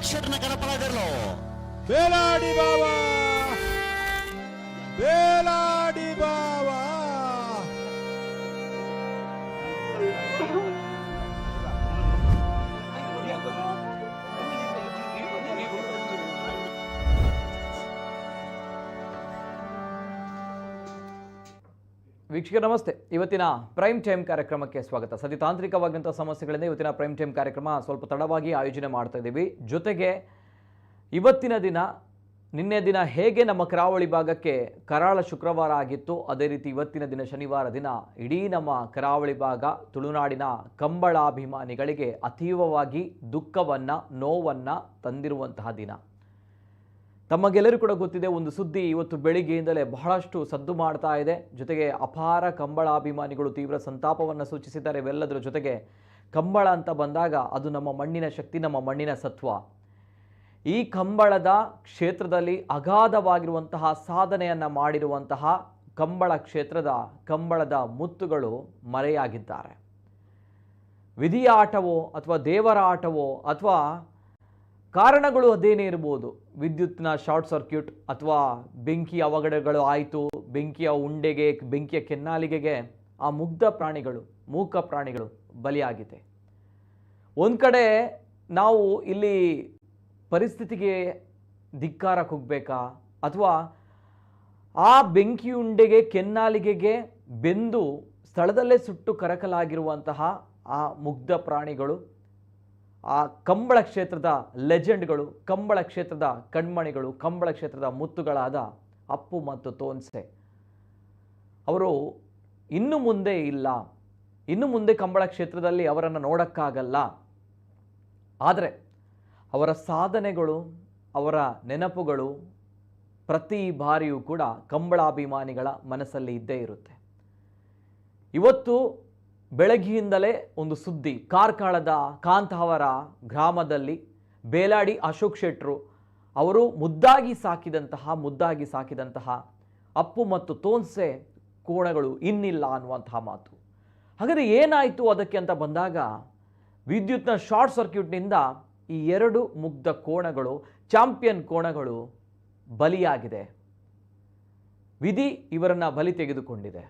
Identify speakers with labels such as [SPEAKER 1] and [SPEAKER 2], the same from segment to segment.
[SPEAKER 1] ప్రేక్షకులను కనపడగలరు.
[SPEAKER 2] వేలాడి బావా, వేలాడి బావా.
[SPEAKER 3] ವೀಕ್ಷಕ ನಮಸ್ತೆ. ಇವತ್ತಿನ ಪ್ರೈಮ್ ಟೈಮ್ ಕಾರ್ಯಕ್ರಮಕ್ಕೆ ಸ್ವಾಗತ. ಸದ್ಯ ತಾಂತ್ರಿಕವಾದಂಥ ಸಮಸ್ಯೆಗಳಿಂದ ಇವತ್ತಿನ ಪ್ರೈಮ್ ಟೈಮ್ ಕಾರ್ಯಕ್ರಮ ಸ್ವಲ್ಪ ತಡವಾಗಿ ಆಯೋಜನೆ ಮಾಡ್ತಾ ಇದ್ದೀವಿ. ಜೊತೆಗೆ ಇವತ್ತಿನ ದಿನ ನಿನ್ನೆ ದಿನ ಹೇಗೆ ನಮ್ಮ ಕರಾವಳಿ ಭಾಗಕ್ಕೆ ಕರಾಳ ಶುಕ್ರವಾರ ಆಗಿತ್ತು, ಅದೇ ರೀತಿ ಇವತ್ತಿನ ದಿನ ಶನಿವಾರ ದಿನ ಇಡೀ ನಮ್ಮ ಕರಾವಳಿ ಭಾಗ ತುಳುನಾಡಿನ ಕಂಬಳಾಭಿಮಾನಿಗಳಿಗೆ ಅತೀವವಾಗಿ ದುಃಖವನ್ನು ನೋವನ್ನು ತಂದಿರುವಂತಹ ದಿನ. ತಮಗೆಲ್ಲರೂ ಕೂಡ ಗೊತ್ತಿದೆ, ಒಂದು ಸುದ್ದಿ ಇವತ್ತು ಬೆಳಿಗ್ಗೆಯಿಂದಲೇ ಬಹಳಷ್ಟು ಸದ್ದು ಮಾಡ್ತಾ ಇದೆ. ಜೊತೆಗೆ ಅಪಾರ ಕಂಬಳಾಭಿಮಾನಿಗಳು ತೀವ್ರ ಸಂತಾಪವನ್ನು ಸೂಚಿಸಿದ್ದಾರೆ. ಇವೆಲ್ಲದರ ಜೊತೆಗೆ ಕಂಬಳ ಅಂತ ಬಂದಾಗ ಅದು ನಮ್ಮ ಮಣ್ಣಿನ ಶಕ್ತಿ, ನಮ್ಮ ಮಣ್ಣಿನ ಸತ್ವ. ಈ ಕಂಬಳದ ಕ್ಷೇತ್ರದಲ್ಲಿ ಅಗಾಧವಾಗಿರುವಂತಹ ಸಾಧನೆಯನ್ನು ಮಾಡಿರುವಂತಹ ಕಂಬಳ ಕ್ಷೇತ್ರದ ಕಂಬಳದ ಮುತ್ತುಗಳು ಮರೆಯಾಗಿದ್ದಾರೆ. ವಿಧಿಯ ಆಟವೋ ಅಥವಾ ದೇವರ ಆಟವೋ ಅಥವಾ ಕಾರಣಗಳು ಅದೇನೇ ಇರ್ಬೋದು, ವಿದ್ಯುತ್ನ ಶಾರ್ಟ್ ಸರ್ಕ್ಯೂಟ್ ಅಥವಾ ಬೆಂಕಿ ಅವಘಡಗಳು ಆಯಿತು, ಬೆಂಕಿಯ ಉಂಡೆಗೆ, ಬೆಂಕಿಯ ಕೆನ್ನಾಲಿಗೆಗೆ ಆ ಮುಗ್ಧ ಪ್ರಾಣಿಗಳು, ಮೂಕ ಪ್ರಾಣಿಗಳು ಬಲಿಯಾಗಿದೆ. ಒಂದು ಕಡೆ ನಾವು ಇಲ್ಲಿ ಪರಿಸ್ಥಿತಿಗೆ ಧಿಕ್ಕಾರಕ್ಕೆ ಹೋಗಬೇಕಾ ಅಥವಾ ಆ ಬೆಂಕಿ ಉಂಡೆಗೆ, ಕೆನ್ನಾಲಿಗೆಗೆ ಬೆಂದು ಸ್ಥಳದಲ್ಲೇ ಸುಟ್ಟು ಕರಕಲಾಗಿರುವಂತಹ ಆ ಮುಗ್ಧ ಪ್ರಾಣಿಗಳು, ಆ ಕಂಬಳ ಕ್ಷೇತ್ರದ ಲೆಜೆಂಡ್ಗಳು, ಕಂಬಳ ಕ್ಷೇತ್ರದ ಕಣ್ಮಣಿಗಳು, ಕಂಬಳ ಕ್ಷೇತ್ರದ ಮುತ್ತುಗಳಾದ ಅಪ್ಪು ಮತ್ತು ತೋನ್ಸೆ ಅವರು ಇನ್ನು ಮುಂದೆ ಇಲ್ಲ. ಇನ್ನು ಮುಂದೆ ಕಂಬಳ ಕ್ಷೇತ್ರದಲ್ಲಿ ಅವರನ್ನು ನೋಡೋಕ್ಕಾಗಲ್ಲ. ಆದರೆ ಅವರ ಸಾಧನೆಗಳು, ಅವರ ನೆನಪುಗಳು ಪ್ರತಿ ಬಾರಿಯೂ ಕೂಡ ಕಂಬಳಾಭಿಮಾನಿಗಳ ಮನಸ್ಸಲ್ಲಿ ಇದ್ದೇ ಇರುತ್ತೆ. ಇವತ್ತು ಬೆಳಗ್ಗೆಯಿಂದಲೇ ಒಂದು ಸುದ್ದಿ, ಕಾರ್ಕಳದ ಕಾಂತಾವರ ಗ್ರಾಮದಲ್ಲಿ ಬೇಲಾಡಿ ಅಶೋಕ್ ಶೆಟ್ರು ಅವರು ಮುದ್ದಾಗಿ ಸಾಕಿದಂತಹ ಅಪ್ಪು ಮತ್ತು ತೋನ್ಸೆ ಕೋಣಗಳು ಇನ್ನಿಲ್ಲ ಅನ್ನುವಂತಹ ಮಾತು. ಹಾಗಾದರೆ ಏನಾಯಿತು ಅದಕ್ಕೆ ಅಂತ ಬಂದಾಗ, ವಿದ್ಯುತ್ನ ಶಾರ್ಟ್ ಸರ್ಕ್ಯೂಟ್ನಿಂದ ಈ ಎರಡು ಮುಗ್ಧ ಕೋಣಗಳು, ಚಾಂಪಿಯನ್ ಕೋಣಗಳು ಬಲಿಯಾಗಿದೆ. ವಿಧಿ ಇವರನ್ನು ಬಲಿ ತೆಗೆದುಕೊಂಡಿದೆ.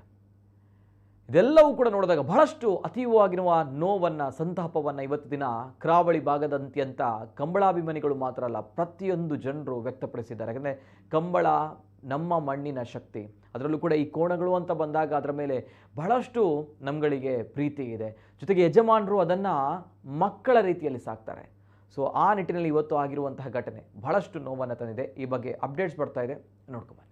[SPEAKER 3] ಇದೆಲ್ಲವೂ ಕೂಡ ನೋಡಿದಾಗ ಬಹಳಷ್ಟು ಅತೀವವಾಗಿರುವ ನೋವನ್ನು, ಸಂತಾಪವನ್ನು ಇವತ್ತು ದಿನ ಕರಾವಳಿ ಭಾಗದಂತ್ಯಂತ ಕಂಬಳಾಭಿಮಾನಿಗಳು ಮಾತ್ರ ಅಲ್ಲ, ಪ್ರತಿಯೊಂದು ಜನರು ವ್ಯಕ್ತಪಡಿಸಿದ್ದಾರೆ. ಯಾಕಂದರೆ ಕಂಬಳ ನಮ್ಮ ಮಣ್ಣಿನ ಶಕ್ತಿ. ಅದರಲ್ಲೂ ಕೂಡ ಈ ಕೋಣಗಳು ಅಂತ ಬಂದಾಗ ಅದರ ಮೇಲೆ ಬಹಳಷ್ಟು ನಮ್ಗಳಿಗೆ ಪ್ರೀತಿ ಇದೆ. ಜೊತೆಗೆ ಯಜಮಾನರು ಅದನ್ನು ಮಕ್ಕಳ ರೀತಿಯಲ್ಲಿ ಸಾಕ್ತಾರೆ. ಸೊ ಆ ನಿಟ್ಟಿನಲ್ಲಿ ಇವತ್ತು ಆಗಿರುವಂತಹ ಘಟನೆ ಬಹಳಷ್ಟು ನೋವನ್ನು ತಂದಿದೆ. ಈ ಬಗ್ಗೆ ಅಪ್ಡೇಟ್ಸ್ ಬರ್ತಾ ಇದೆ, ನೋಡ್ಕೊಂಬನ್ನಿ.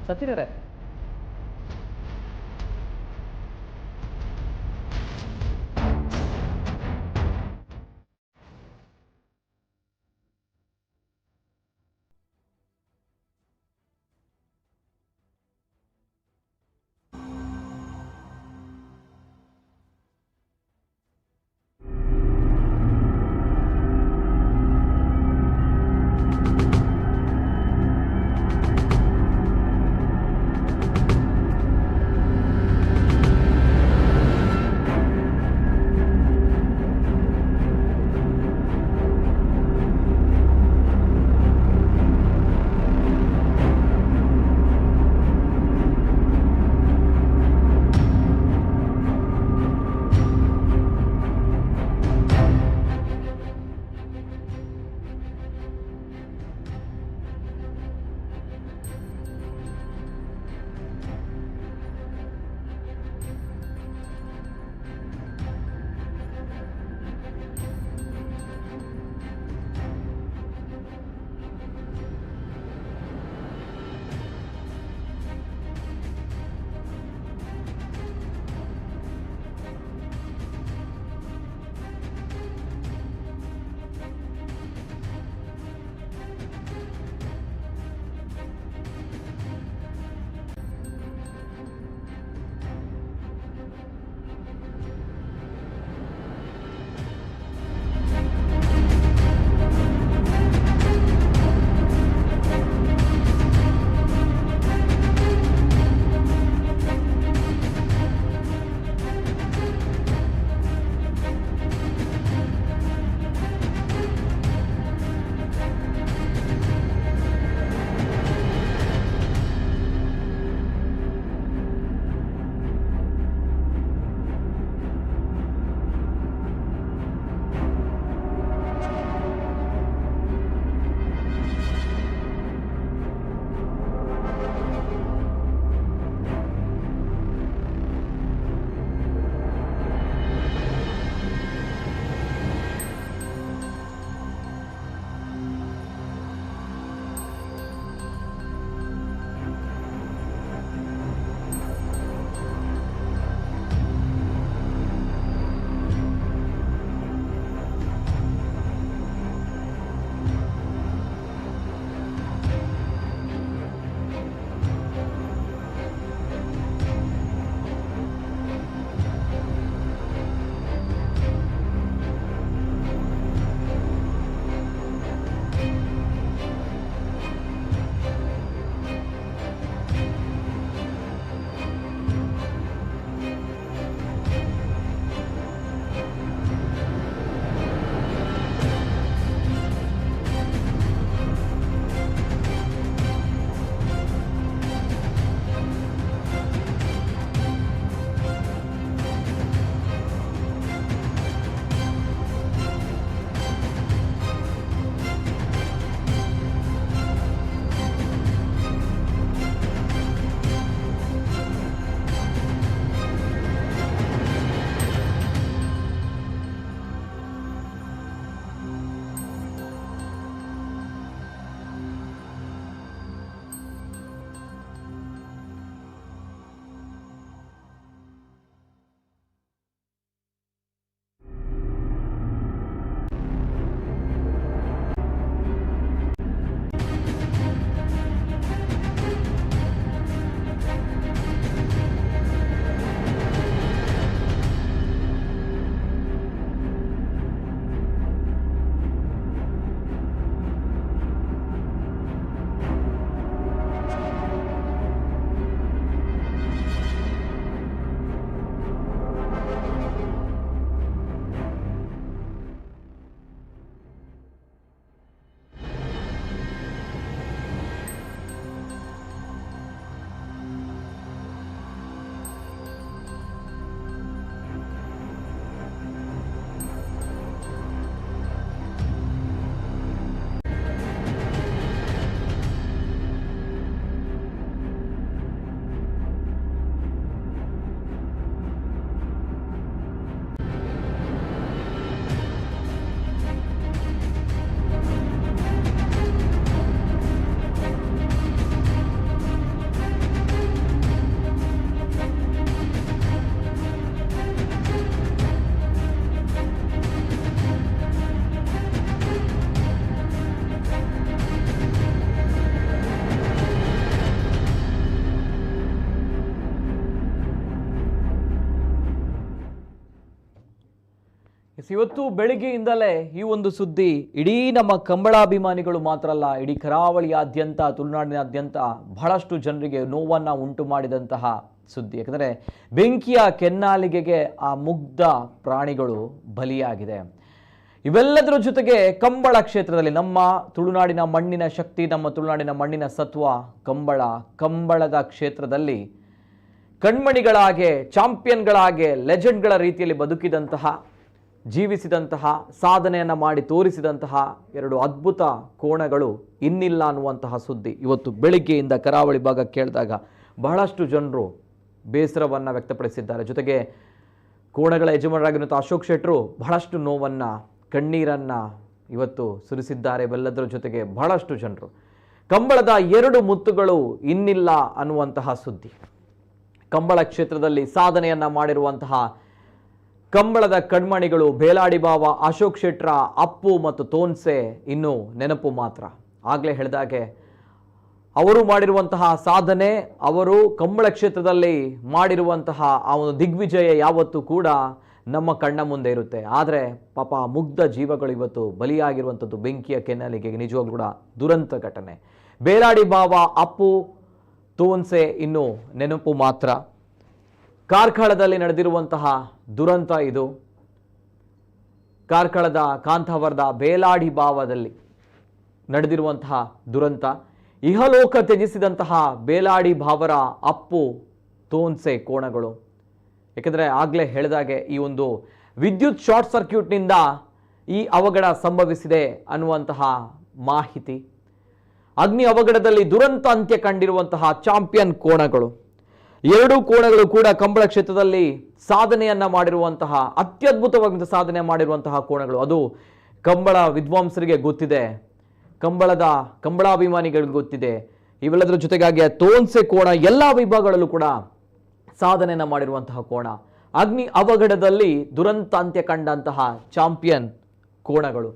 [SPEAKER 3] ಸಚಿನರೇ, ಇವತ್ತು ಬೆಳಿಗ್ಗೆಯಿಂದಲೇ ಈ ಒಂದು ಸುದ್ದಿ ಇಡೀ ನಮ್ಮ ಕಂಬಳಾಭಿಮಾನಿಗಳು ಮಾತ್ರ ಅಲ್ಲ, ಇಡೀ ಕರಾವಳಿಯಾದ್ಯಂತ, ತುಳುನಾಡಿನಾದ್ಯಂತ ಬಹಳಷ್ಟು ಜನರಿಗೆ ನೋವನ್ನು ಉಂಟು ಮಾಡಿದಂತಹ ಸುದ್ದಿ. ಯಾಕಂದರೆ ಬೆಂಕಿಯ ಕೆನ್ನಾಲಿಗೆಗೆ ಆ ಮುಗ್ಧ ಪ್ರಾಣಿಗಳು ಬಲಿಯಾಗಿದೆ. ಇವೆಲ್ಲದರ ಜೊತೆಗೆ ಕಂಬಳ ಕ್ಷೇತ್ರದಲ್ಲಿ ನಮ್ಮ ತುಳುನಾಡಿನ ಮಣ್ಣಿನ ಶಕ್ತಿ, ನಮ್ಮ ತುಳುನಾಡಿನ ಮಣ್ಣಿನ ಸತ್ವ ಕಂಬಳದ ಕ್ಷೇತ್ರದಲ್ಲಿ ಕಣ್ಮಣಿಗಳಾಗೆ, ಚಾಂಪಿಯನ್ಗಳಾಗೆ, ಲೆಜೆಂಡ್ಗಳ ರೀತಿಯಲ್ಲಿ ಬದುಕಿದಂತಹ, ಜೀವಿಸಿದಂತಹ, ಸಾಧನೆಯನ್ನು ಮಾಡಿ ತೋರಿಸಿದಂತಹ ಎರಡು ಅದ್ಭುತ ಕೋಣಗಳು ಇನ್ನಿಲ್ಲ ಅನ್ನುವಂತಹ ಸುದ್ದಿ ಇವತ್ತು ಬೆಳಿಗ್ಗೆಯಿಂದ ಕರಾವಳಿ ಭಾಗ ಕೇಳಿದಾಗ ಬಹಳಷ್ಟು ಜನರು ಬೇಸರವನ್ನು ವ್ಯಕ್ತಪಡಿಸಿದ್ದಾರೆ. ಜೊತೆಗೆ ಕೋಣಗಳ ಯಜಮಾನರಾಗಿರುವಂಥ ಅಶೋಕ್ ಶೆಟ್ಟರು ಬಹಳಷ್ಟು ನೋವನ್ನು, ಕಣ್ಣೀರನ್ನು ಇವತ್ತು ಸುರಿಸಿದ್ದಾರೆ. ಇವೆಲ್ಲದರ ಜೊತೆಗೆ ಬಹಳಷ್ಟು ಜನರು ಕಂಬಳದ ಎರಡು ಮುತ್ತುಗಳು ಇನ್ನಿಲ್ಲ ಅನ್ನುವಂತಹ ಸುದ್ದಿ. ಕಂಬಳ ಕ್ಷೇತ್ರದಲ್ಲಿ ಸಾಧನೆಯನ್ನು ಮಾಡಿರುವಂತಹ ಕಂಬಳದ ಕಣ್ಮಣಿಗಳು ಬೇಲಾಡಿ ಬಾವ, ಅಶೋಕ್ ಶೆಟ್ರ, ಅಪ್ಪು ಮತ್ತು ತೋನ್ಸೆ ಇನ್ನೂ ನೆನಪು ಮಾತ್ರ. ಆಗಲೇ ಹೇಳಿದಾಗೆ ಅವರು ಮಾಡಿರುವಂತಹ ಸಾಧನೆ, ಅವರು ಕಂಬಳ ಕ್ಷೇತ್ರದಲ್ಲಿ ಮಾಡಿರುವಂತಹ ಆ ಒಂದು ದಿಗ್ವಿಜಯ ಯಾವತ್ತೂ ಕೂಡ ನಮ್ಮ ಕಣ್ಣ ಮುಂದೆ ಇರುತ್ತೆ. ಆದರೆ ಪಾಪ ಮುಗ್ಧ ಜೀವಗಳು ಇವತ್ತು ಬಲಿಯಾಗಿರುವಂಥದ್ದು ಬೆಂಕಿಯ ಕೆನ್ನಾಲಿಗೆಗೆ ನಿಜವಾಗ್ಲೂ ಕೂಡ ದುರಂತ ಘಟನೆ. ಬೇಲಾಡಿ ಬಾವ, ಅಪ್ಪು, ತೋನ್ಸೆ ಇನ್ನೂ ನೆನಪು ಮಾತ್ರ. ಕಾರ್ಕಳದಲ್ಲಿ ನಡೆದಿರುವಂತಹ ದುರಂತ ಇದು. ಕಾರ್ಕಳದ ಕಾಂತಾವರದ ಬೇಲಾಡಿ ಬಾವದಲ್ಲಿ ನಡೆದಿರುವಂತಹ ದುರಂತ. ಇಹಲೋಕ ತ್ಯಜಿಸಿದಂತಹ ಬೇಲಾಡಿ ಬಾವರ ಅಪ್ಪು, ತೋನ್ಸೆ ಕೋಣಗಳು. ಯಾಕೆಂದರೆ ಆಗಲೇ ಹೇಳಿದಾಗೆ ಈ ಒಂದು ವಿದ್ಯುತ್ ಶಾರ್ಟ್ ಸರ್ಕ್ಯೂಟ್ನಿಂದ ಈ ಅವಘಡ ಸಂಭವಿಸಿದೆ ಅನ್ನುವಂತಹ ಮಾಹಿತಿ. ಅಗ್ನಿ ಅವಘಡದಲ್ಲಿ ದುರಂತ ಅಂತ್ಯ ಕಂಡಿರುವಂತಹ ಚಾಂಪಿಯನ್ ಕೋಣಗಳು. ಎರಡೂ ಕೋಣಗಳು ಕೂಡ ಕಂಬಳ ಕ್ಷೇತ್ರದಲ್ಲಿ ಸಾಧನೆಯನ್ನ ಮಾಡಿರುವಂತಹ, ಅತ್ಯದ್ಭುತವಾದ ಸಾಧನೆ ಮಾಡಿರುವಂತಹ ಕೋಣಗಳು. ಅದು ಕಂಬಳ ವಿದ್ವಾಂಸರಿಗೆ ಗೊತ್ತಿದೆ, ಕಂಬಳಾಭಿಮಾನಿಗಳಿಗೆ ಗೊತ್ತಿದೆ. ಇವೆಲ್ಲದರ ಜೊತೆಗಾಗಿ ತೋನ್ಸೆ ಕೋಣ ಎಲ್ಲ ವಿಭಾಗಗಳಲ್ಲೂ ಕೂಡ ಸಾಧನೆಯನ್ನ ಮಾಡಿರುವಂತಹ ಕೋಣ. ಅಗ್ನಿ ಅವಘಡದಲ್ಲಿ ದುರಂತ ಅಂತ್ಯ ಕಂಡಂತಹ ಚಾಂಪಿಯನ್ ಕೋಣಗಳು.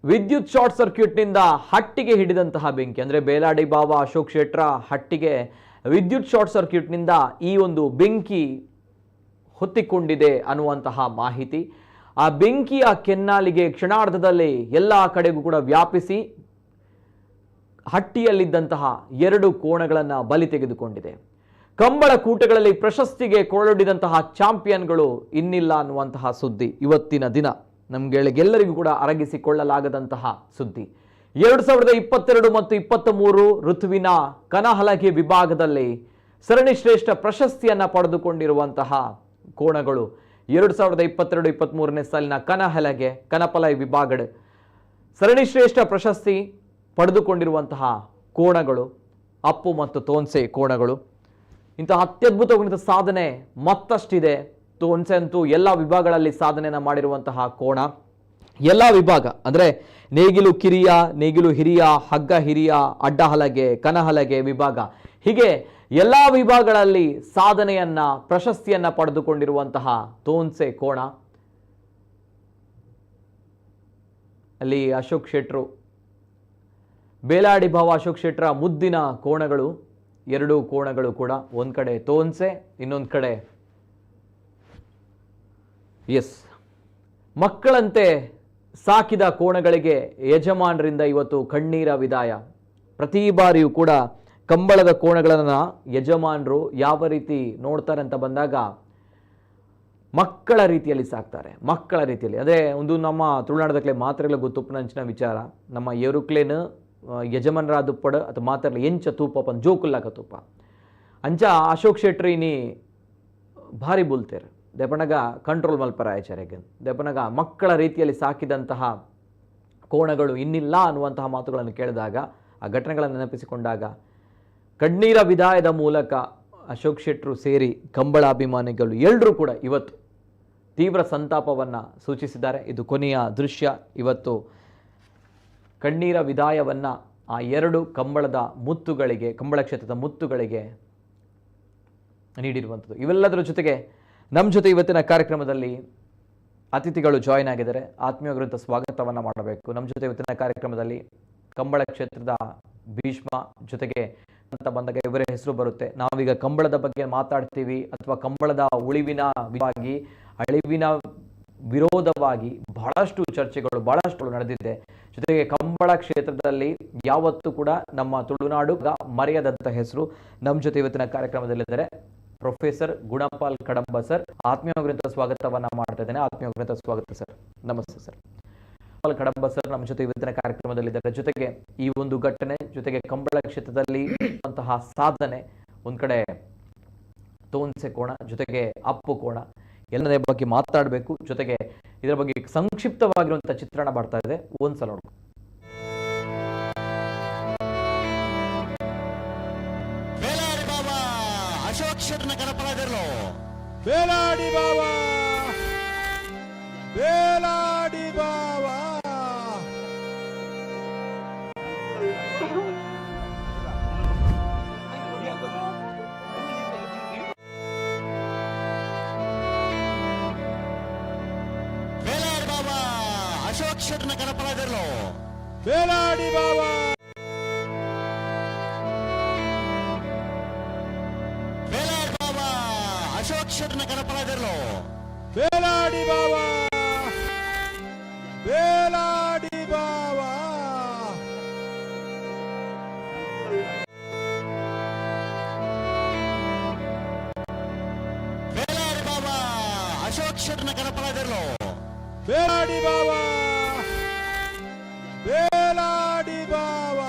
[SPEAKER 3] ವಿದ್ಯುತ್ ಶಾರ್ಟ್ ಸರ್ಕ್ಯೂಟ್ನಿಂದ ಹಟ್ಟಿಗೆ ಹಿಡಿದಂತಹ ಬೆಂಕಿ, ಅಂದರೆ ಬೇಲಾಡಿ ಬಾವ, ಅಶೋಕ್ ಶೆಟ್ರ ಹಟ್ಟಿಗೆ ವಿದ್ಯುತ್ ಶಾರ್ಟ್ ಸರ್ಕ್ಯೂಟ್ನಿಂದ ಈ ಒಂದು ಬೆಂಕಿ ಹೊತ್ತಿಕೊಂಡಿದೆ ಅನ್ನುವಂತಹ ಮಾಹಿತಿ. ಆ ಬೆಂಕಿಯ ಕೆನ್ನಾಲಿಗೆ ಕ್ಷಣಾರ್ಧದಲ್ಲಿ ಎಲ್ಲ ಕಡೆಗೂ ಕೂಡ ವ್ಯಾಪಿಸಿ ಹಟ್ಟಿಯಲ್ಲಿದ್ದಂತಹ ಎರಡು ಕೋಣಗಳನ್ನು ಬಲಿ ತೆಗೆದುಕೊಂಡಿದೆ. ಕಂಬಳ ಕೂಟಗಳಲ್ಲಿ ಪ್ರಶಸ್ತಿಗೆ ಕೊರಳೊಡ್ಡಿದಂತಹ ಚಾಂಪಿಯನ್ಗಳು ಇನ್ನಿಲ್ಲ ಅನ್ನುವಂತಹ ಸುದ್ದಿ ಇವತ್ತಿನ ದಿನ ನಮ್ಗೆಲ್ಲರಿಗೂ ಕೂಡ ಅರಗಿಸಿಕೊಳ್ಳಲಾಗದಂತಹ ಸುದ್ದಿ. 2022 ಮತ್ತು 23 ಋತುವಿನ ಕನಹಲಗೆ ವಿಭಾಗದಲ್ಲಿ ಸರಣಿ ಶ್ರೇಷ್ಠ ಪ್ರಶಸ್ತಿಯನ್ನು ಪಡೆದುಕೊಂಡಿರುವಂತಹ ಕೋಣಗಳು 2022-23ನೇ ಸಾಲಿನ ಕನಪಲೈ ವಿಭಾಗದ ಸರಣಿ ಶ್ರೇಷ್ಠ ಪ್ರಶಸ್ತಿ ಪಡೆದುಕೊಂಡಿರುವಂತಹ ಕೋಣಗಳು ಅಪ್ಪು ಮತ್ತು ತೋನ್ಸೆ ಕೋಣಗಳು. ಇಂತಹ ಅತ್ಯದ್ಭುತವಾದ ಸಾಧನೆ ಮತ್ತಷ್ಟಿದೆ. ತೋನ್ಸೆ ಅಂತೂ ಎಲ್ಲ ವಿಭಾಗಗಳಲ್ಲಿ ಸಾಧನೆಯನ್ನು ಮಾಡಿರುವಂತಹ ಕೋಣ. ಎಲ್ಲ ವಿಭಾಗ ಅಂದರೆ ನೇಗಿಲು ಕಿರಿಯ, ನೇಗಿಲು ಹಿರಿಯ, ಹಗ್ಗ ಹಿರಿಯ, ಅಡ್ಡ ಹಲಗೆ, ಕನಹಲಗೆ ವಿಭಾಗ, ಹೀಗೆ ಎಲ್ಲ ವಿಭಾಗಗಳಲ್ಲಿ ಸಾಧನೆಯನ್ನ, ಪ್ರಶಸ್ತಿಯನ್ನ ಪಡೆದುಕೊಂಡಿರುವಂತಹ ತೋನ್ಸೆ ಕೋಣ. ಅಲ್ಲಿ ಅಶೋಕ್ ಶೆಟ್ರು, ಬೇಲಾಡಿ ಭಾವ ಅಶೋಕ್ ಶೆಟ್ರ ಮುದ್ದಿನ ಕೋಣಗಳು, ಎರಡೂ ಕೋಣಗಳು ಕೂಡ, ಒಂದ್ ಕಡೆ ತೋನ್ಸೆ, ಇನ್ನೊಂದು ಕಡೆ ಮಕ್ಕಳಂತೆ ಸಾಕಿದ ಕೋಣಗಳಿಗೆ ಯಜಮಾನರಿಂದ ಇವತ್ತು ಕಣ್ಣೀರ ವಿದಾಯ. ಪ್ರತಿ ಬಾರಿಯೂ ಕೂಡ ಕಂಬಳದ ಕೋಣಗಳನ್ನು ಯಜಮಾನರು ಯಾವ ರೀತಿ ನೋಡ್ತಾರೆ ಅಂತ ಬಂದಾಗ ಮಕ್ಕಳ ರೀತಿಯಲ್ಲಿ ಸಾಕ್ತಾರೆ. ಮಕ್ಕಳ ರೀತಿಯಲ್ಲಿ ಅಂದರೆ ಒಂದು ನಮ್ಮ ತುಳುನಾಡದಕ್ಲೆ ಮಾತ್ರೆಗಳ ಗೊತ್ತುಪ್ಪನಂಚಿನ ವಿಚಾರ. ನಮ್ಮ ಎರುಕ್ಲೇನು ಯಜಮಾನರಾದ ಪಡ ಅಥವಾ ಮಾತ್ರಲ್ಲ ಎಂಚ ತೂಪ ಜೋಕುಲ್ಲಾಕ ತೂಪ ಅಂಚ ಅಶೋಕ್ ಶೆಟ್ರಿನಿ ಭಾರಿ ಬುಲ್ತೇರು ದೆಪನಗ ಕಂಟ್ರೋಲ್ ಮಲ್ಪರಾಯಚಾರ್ಯಗೆ ದೆಪನಗ ಮಕ್ಕಳ ರೀತಿಯಲ್ಲಿ ಸಾಕಿದಂತಹ ಕೋಣಗಳು ಇನ್ನಿಲ್ಲ ಅನ್ನುವಂತಹ ಮಾತುಗಳನ್ನು ಕೇಳಿದಾಗ, ಆ ಘಟನೆಗಳನ್ನು ನೆನಪಿಸಿಕೊಂಡಾಗ ಕಣ್ಣೀರ ವಿದಾಯದ ಮೂಲಕ ಅಶೋಕ್ ಶೆಟ್ರು ಸೇರಿ ಕಂಬಳಾಭಿಮಾನಿಗಳು ಎಲ್ಲರೂ ಕೂಡ ಇವತ್ತು ತೀವ್ರ ಸಂತಾಪವನ್ನು ಸೂಚಿಸಿದ್ದಾರೆ. ಇದು ಕೊನೆಯ ದೃಶ್ಯ. ಇವತ್ತು ಕಣ್ಣೀರ ವಿದಾಯವನ್ನು ಆ ಎರಡು ಕಂಬಳದ ಮುತ್ತುಗಳಿಗೆ, ಕಂಬಳ ಕ್ಷೇತ್ರದ ಮುತ್ತುಗಳಿಗೆ ನೀಡಿರುವಂಥದ್ದು. ಇವೆಲ್ಲದರ ಜೊತೆಗೆ ನಮ್ಮ ಜೊತೆ ಇವತ್ತಿನ ಕಾರ್ಯಕ್ರಮದಲ್ಲಿ ಅತಿಥಿಗಳು ಜಾಯಿನ್ ಆಗಿದ್ದಾರೆ. ಆತ್ಮೀಯವಾದಂಥ ಸ್ವಾಗತವನ್ನು ಮಾಡಬೇಕು. ನಮ್ಮ ಜೊತೆ ಇವತ್ತಿನ ಕಾರ್ಯಕ್ರಮದಲ್ಲಿ ಕಂಬಳ ಕ್ಷೇತ್ರದ ಭೀಷ್ಮ, ಜೊತೆಗೆ ಅಂತ ಬಂದಾಗ ಇವರ ಹೆಸರು ಬರುತ್ತೆ. ನಾವೀಗ ಕಂಬಳದ ಬಗ್ಗೆ ಮಾತಾಡ್ತೀವಿ ಅಥವಾ ಕಂಬಳದ ಉಳಿವಿನ ವಿವಾಗಿ ಅಳಿವಿನ ವಿರೋಧವಾಗಿ ಬಹಳಷ್ಟು ಚರ್ಚೆಗಳು ಬಹಳಷ್ಟು ನಡೆದಿದೆ. ಜೊತೆಗೆ ಕಂಬಳ ಕ್ಷೇತ್ರದಲ್ಲಿ ಯಾವತ್ತೂ ಕೂಡ ನಮ್ಮ ತುಳುನಾಡು ಮರೆಯದಂತ ಹೆಸರು. ನಮ್ಮ ಜೊತೆ ಇವತ್ತಿನ ಕಾರ್ಯಕ್ರಮದಲ್ಲಿದ್ದಾರೆ ಪ್ರೊಫೆಸರ್ ಗುಣಪಾಲ್ ಕಡಂಬ ಸರ್. ಆತ್ಮೀಯವಾಗಿರುವಂಥ ಸ್ವಾಗತವನ್ನ ಮಾಡ್ತಾ ಇದ್ದೇನೆ. ಆತ್ಮೀಯವಾಗಿರುವಂಥ ಸ್ವಾಗತ ಸರ್. ನಮಸ್ತೆ ಸರ್. ಗುಣಪಾಲ್ ಕಡಂಬ ಸರ್ ನಮ್ಮ ಜೊತೆ ಇವತ್ತಿನ ಕಾರ್ಯಕ್ರಮದಲ್ಲಿದ್ದಾರೆ. ಜೊತೆಗೆ ಈ ಒಂದು ಘಟನೆ ಜೊತೆಗೆ ಕಂಬಳ ಕ್ಷೇತ್ರದಲ್ಲಿ ಅಂತಹ ಸಾಧನೆ, ಒಂದ್ ಕಡೆ ತೋನ್ಸೆ ಕೋಣ, ಜೊತೆಗೆ ಅಪ್ಪು ಕೋಣ, ಎಲ್ಲದರ ಬಗ್ಗೆ ಮಾತಾಡಬೇಕು. ಜೊತೆಗೆ ಇದರ ಬಗ್ಗೆ ಸಂಕ್ಷಿಪ್ತವಾಗಿರುವಂತಹ ಚಿತ್ರಣ ಬರ್ತಾ ಇದೆ, ಒಂದ್ಸಲ ನೋಡ್ಕೊ.
[SPEAKER 1] ಅಶೋಕ್ ಶೆಟ್ನ ಕನಪಳದಿರಲು
[SPEAKER 2] ಬೇಲಾಡಿ ಬಾಬಾ, ಬೇಲಾಡಿ ಬಾಬಾ.
[SPEAKER 1] ಬೇಲಾಡಿ ಬಾಬಾ ಅಶೋಕ್ ಶೆಟ್ನ ಕನಪಳದಿರಲು
[SPEAKER 2] ಬೇಲಾಡಿ ಬಾಬಾ,
[SPEAKER 1] ಬೇಲಾಡಿ ಬಾಬಾ ಅಶೋಕ್ ಶೆಟ್ನ ಕನಪಳದಿರಲು
[SPEAKER 2] ಬೇಲಾಡಿ ಬಾಬಾ, ಬೇಲಾಡಿ ಬಾಬಾ.
[SPEAKER 1] ಬೇಲಾಡಿ ಬಾಬಾ ಅಶೋಕ್ ಶೆಟ್ನ ಕನಪಳದಿರಲು
[SPEAKER 2] ಬೇಲಾಡಿ ಬಾಬಾ, ಬೇಲಾಡಿ ಬಾಬಾ.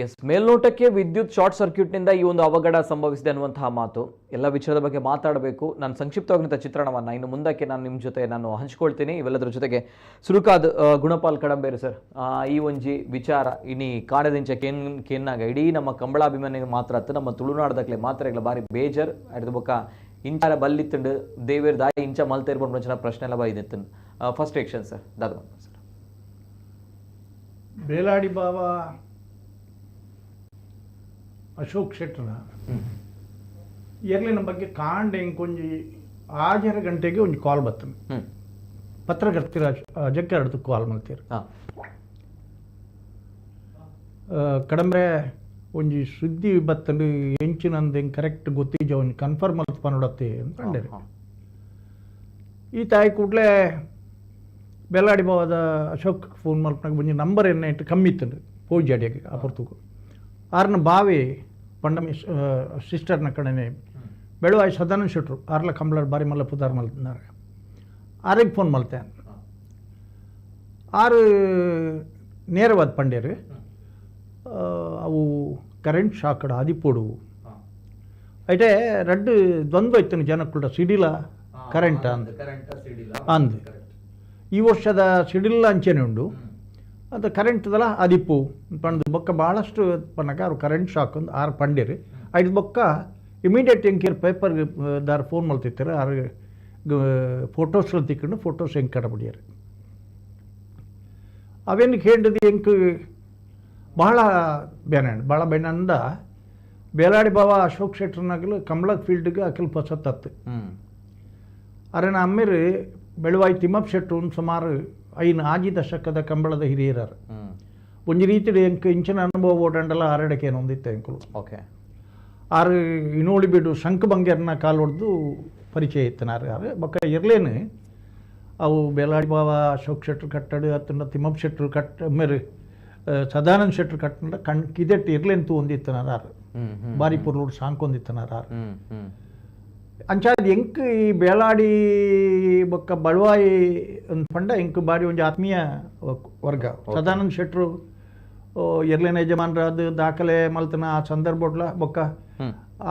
[SPEAKER 3] ಎಸ್, ಮೇಲ್ನೋಟಕ್ಕೆ ವಿದ್ಯುತ್ ಶಾರ್ಟ್ ಸರ್ಕ್ಯೂಟ್ನಿಂದ ಈ ಒಂದು ಅವಘಡ ಸಂಭವಿಸಿದೆ ಅನ್ನುವಂತಹ ಮಾತು. ಎಲ್ಲ ವಿಚಾರದ ಬಗ್ಗೆ ಮಾತಾಡಬೇಕು. ನಾನು ಸಂಕ್ಷಿಪ್ತವಾಗಿರುವಂಥ ಚಿತ್ರಣವನ್ನು ಇನ್ನು ಮುಂದಕ್ಕೆ ನಾನು ನಿಮ್ಮ ಜೊತೆ ಹಂಚ್ಕೊಳ್ತೀನಿ. ಇವೆಲ್ಲದರ ಜೊತೆಗೆ ಸುರುಕಾದ ಗುಣಪಾಲ್ ಕಡಂಬೇರು ಸರ್, ಈ ಒಂಜಿ ವಿಚಾರ ಇನಿ ಕಾಡದಿಂಚ ಕೇನ್ನಾಗ ಇಡೀ ನಮ್ಮ ಕಂಬಳಾಭಿಮಾನಿಗೆ ಮಾತ್ರ ಅತ್ತು, ನಮ್ಮ ತುಳುನಾಡದಕ್ಲೆ ಮಾತ್ರ ಬಾರಿ ಬೇಜರ್ ಅಡ್ದು ಬೊಕ್ಕ ಇಂಚಾರ ಬಲ್ಲಿತ್ತಂಡು ದೇವೇರ್ ದಾಯಿ ಇಂಚ ಮಲ್ತ ಇರ್ಬೋದು ಮುಂಚಿನ ಪ್ರಶ್ನೆ ಎಲ್ಲ ಬೈದಿತ್ತು. ಫಸ್ಟ್ ರಿಯಾಕ್ಷನ್ ಸರ್ ದಾದ ಸರ್.
[SPEAKER 4] ಬೇಲಾಡಿ ಬಾಬಾ ಅಶೋಕ್ ಶೆಟ್ಟರ ಎರ್ಲಿನ ಬಗ್ಗೆ ಕಾಂಡೆ ಕೊಂಚಿ 6 ಗಂಟೆಗೆ ಒಂದು ಕಾಲ್ ಬರ್ತದೆ. ಪತ್ರಕರ್ತರ ಅಜಕ್ಕೆ ಅಡ್ದು ಕಾಲ್ ಮಾಡ್ತೀರಿ. ಕಡಂಬ್ರೆ ಒಂಜಿ ಸುದ್ದಿ ಬತ್ತಂಡು ಎಂಚಿನಂದು ಹೆಂಗೆ ಕರೆಕ್ಟ್ ಗೊತ್ತಿಜ ಒಂದು ಕನ್ಫರ್ಮ್ ಅಂತ ಪನೋಡತ್ತೆ ಅಂತ ಕಂಡೇರಿ. ಈ ತಾಯಿ ಕೂಡಲೇ ಬೇಲಾಡಿ ಬಾಬಾದ ಅಶೋಕ್ ಫೋನ್ ಮಲ್ಪನಾಗ ಒಂಜಿ ನಂಬರ್ ಇಟ್ಟು ಕಮ್ಮಿ ಇತ್ತಂಡು ಪೋಜ್ ಅಡಿಯಾಗೆ ಅಪರ್ತುಕು ಆರ್ನ ಬಾವಿ ಪಂಡಮಿ ಸಿಸ್ಟರ್ನ ಕಡೆನೆ ಬೆಳವಾಯಿ ಸದಾನಂದ ಶೆಟ್ರು ಆರ್ಲ ಕಂಬಳ ಬಾರಿ ಮಲ್ಲ ಪುದಾರ್ ಮಲ್ತಿದ್ದಾರೆ. ಆರಿಗೆ ಫೋನ್ ಮಲ್ತೆ ಆರು ನೇರವಾದ ಪಂಡ್ಯರು ಅವು ಕರೆಂಟ್ ಶಾಕಡ ಆದಿಪೋಡು అయితే రెడ్డు ద్వంద్వ ఇత్తను జనకుల సిడిల కరెంట్ ಅಂದು ಈ ವರ್ಷದ ಸಿಡಿಲ್ಲ ಅಂಚೆನೆ ಉಂಡು ಅದು ಕರೆಂಟ್ದಲ್ಲ ಅದಿಪ್ಪು ಪಂದು ಬೊಕ್ಕ ಭಾಳಷ್ಟು ಪನ್ನಕ ಅವ್ರು ಕರೆಂಟ್ ಶಾಕ್ ಒಂದು 6 ಪಂಡಿರಿ ಐದು ಬೊಕ್ಕ ಇಮಿಡಿಯೇಟ್ ಎಂಕಿರ್ ಪೇಪರ್ ದಾರ ಫೋನ್ ಮಲ್ತಿರ್ತಾರೆ ಅವ್ರಿಗೆ ಫೋಟೋಸ್ಗಳು ತಿಕ್ಕೊಂಡು ಫೋಟೋಸ್ ಹೆಂಗೆ ಕಡಬಿಡಿಯಾರ ಅವೇನು ಕೇಳಿದ ಎಂಕು ಬಹಳ ಭಾಳ ಬೇನಂದ ಬೇಲಾಡಿ ಬಾಬಾ ಅಶೋಕ್ ಶೆಟ್ಟರ್ನಾಗಲು ಕಂಬಳ ಫೀಲ್ಡ್ಗೆ ಅಖಿಲ್ ಪಸತ್ತತ್ತು ಅರೆನ ಅಮ್ಮಿರು ಬೆಳವಾಯಿ ತಿಮ್ಮಪ್ಪ ಶೆಟ್ರು ಸುಮಾರು 5 ದಶಕದ ಕಂಬಳದ ಹಿರಿಯರು ಒಂದು ರೀತಿ ಎಂಕು ಇಂಚಿನ ಅನುಭವ ಓಡಂಡಲ್ಲ ಹರಡಕೇನು ಹೊಂದಿತ್ತು ಎಂಕಲು.
[SPEAKER 3] ಓಕೆ
[SPEAKER 4] ಆರು ಇನೋಳಿ ಬಿಡು ಶಂಖ ಬಂಗೇರ್ನ ಕಾಲು ಹೊಡೆದು ಪರಿಚಯ ಇತ್ತನಾರು ಯಾರು ಬೊಕ್ಕ ಇರ್ಲೇನು ಅವು ಬೇಲಾಡಿ ಬಾಬಾ ಅಶೋಕ್ ಶೆಟ್ರು ಕಟ್ಟಡು ಅತ್ತನ್ನ ತಿಮ್ಮಪ್ಪ ಶೆಟ್ರು ಕಟ್ಟ ಮೇರೆ ಸದಾನಂದ ಶೆಟ್ಟರ್ ಕಟ್ಟಡ ಕಿದೆಟ್ಟು ಇರ್ಲೆಂತು ಹೊಂದಿತ್ತನಾರು ಬಾರಿ ಪುರ್ಲೂರು ಸಾಂಕೊಂದಿತ್ತನಾರು ಅಂಚಾದ ಎಂಕ್ ಈ ಬೇಲಾಡಿ ಬೊಕ್ಕ ಬಳುವಾಯಿ ಪಂಡ ಎಂಕ್ ಬಾರಿ ಒಂದು ಆತ್ಮೀಯ ವರ್ಗ ಸದಾನಂದ ಶೆಟ್ಟರು ಎರ್ಲೇನ ಯಜಮಾನರಾದ ದಾಖಲೆ ಮಲ್ತನ ಆ ಸಂದರ್ಭಡ್ಲ ಬೊಕ್ಕ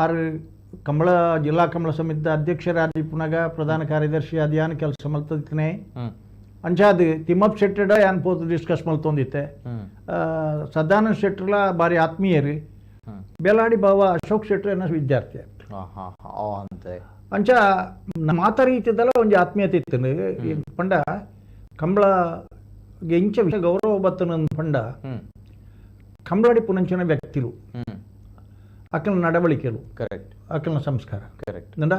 [SPEAKER 4] ಆರು ಕಂಬಳ ಜಿಲ್ಲಾ ಕಂಬಳ ಸಮಿತಿ ಅಧ್ಯಕ್ಷರಾದ ಪುನಗ ಪ್ರಧಾನ ಕಾರ್ಯದರ್ಶಿ ಅದ್ಯಾನ್ ಕೆಲಸ ಮಲ್ತನೆ ಅಂಚಾದ ತಿಮ್ಮಪ್ಪ ಶೆಟ್ಟಡ ಯಾನ್ ಪೋತು ಡಿಸ್ಕಸ್ ಮಲ್ತೊಂದಿತ್ತೆ ಸದಾನಂದ ಶೆಟ್ಟರ್ಲ ಬಾರಿ ಆತ್ಮೀಯರು ಬೇಲಾಡಿ ಬಾವ ಅಶೋಕ್ ಶೆಟ್ಟರ್ ಅನ್ನೋ ವಿದ್ಯಾರ್ಥಿ ಅಂಚ ಮಾತ ರೀತಿದಲ್ಲ ಒಂದು ಆತ್ಮೀಯತೆ ಇತ್ತು ಪಂಡ ಕಂಬಳ ಎಂಚ ವಿಷಯ ಗೌರವ ಬತ್ತನ ಪಂಡ ಕಂಬಳಾಡಿ ಪುನಂಚಿನ ವ್ಯಕ್ತಿಲು ಅಕ್ಕನ ನಡವಳಿಕೆಲು ಕರೆಕ್ಟ್ ಅಕ್ಕನ ಸಂಸ್ಕಾರ ಕರೆಕ್ಟ್ ನಂಡ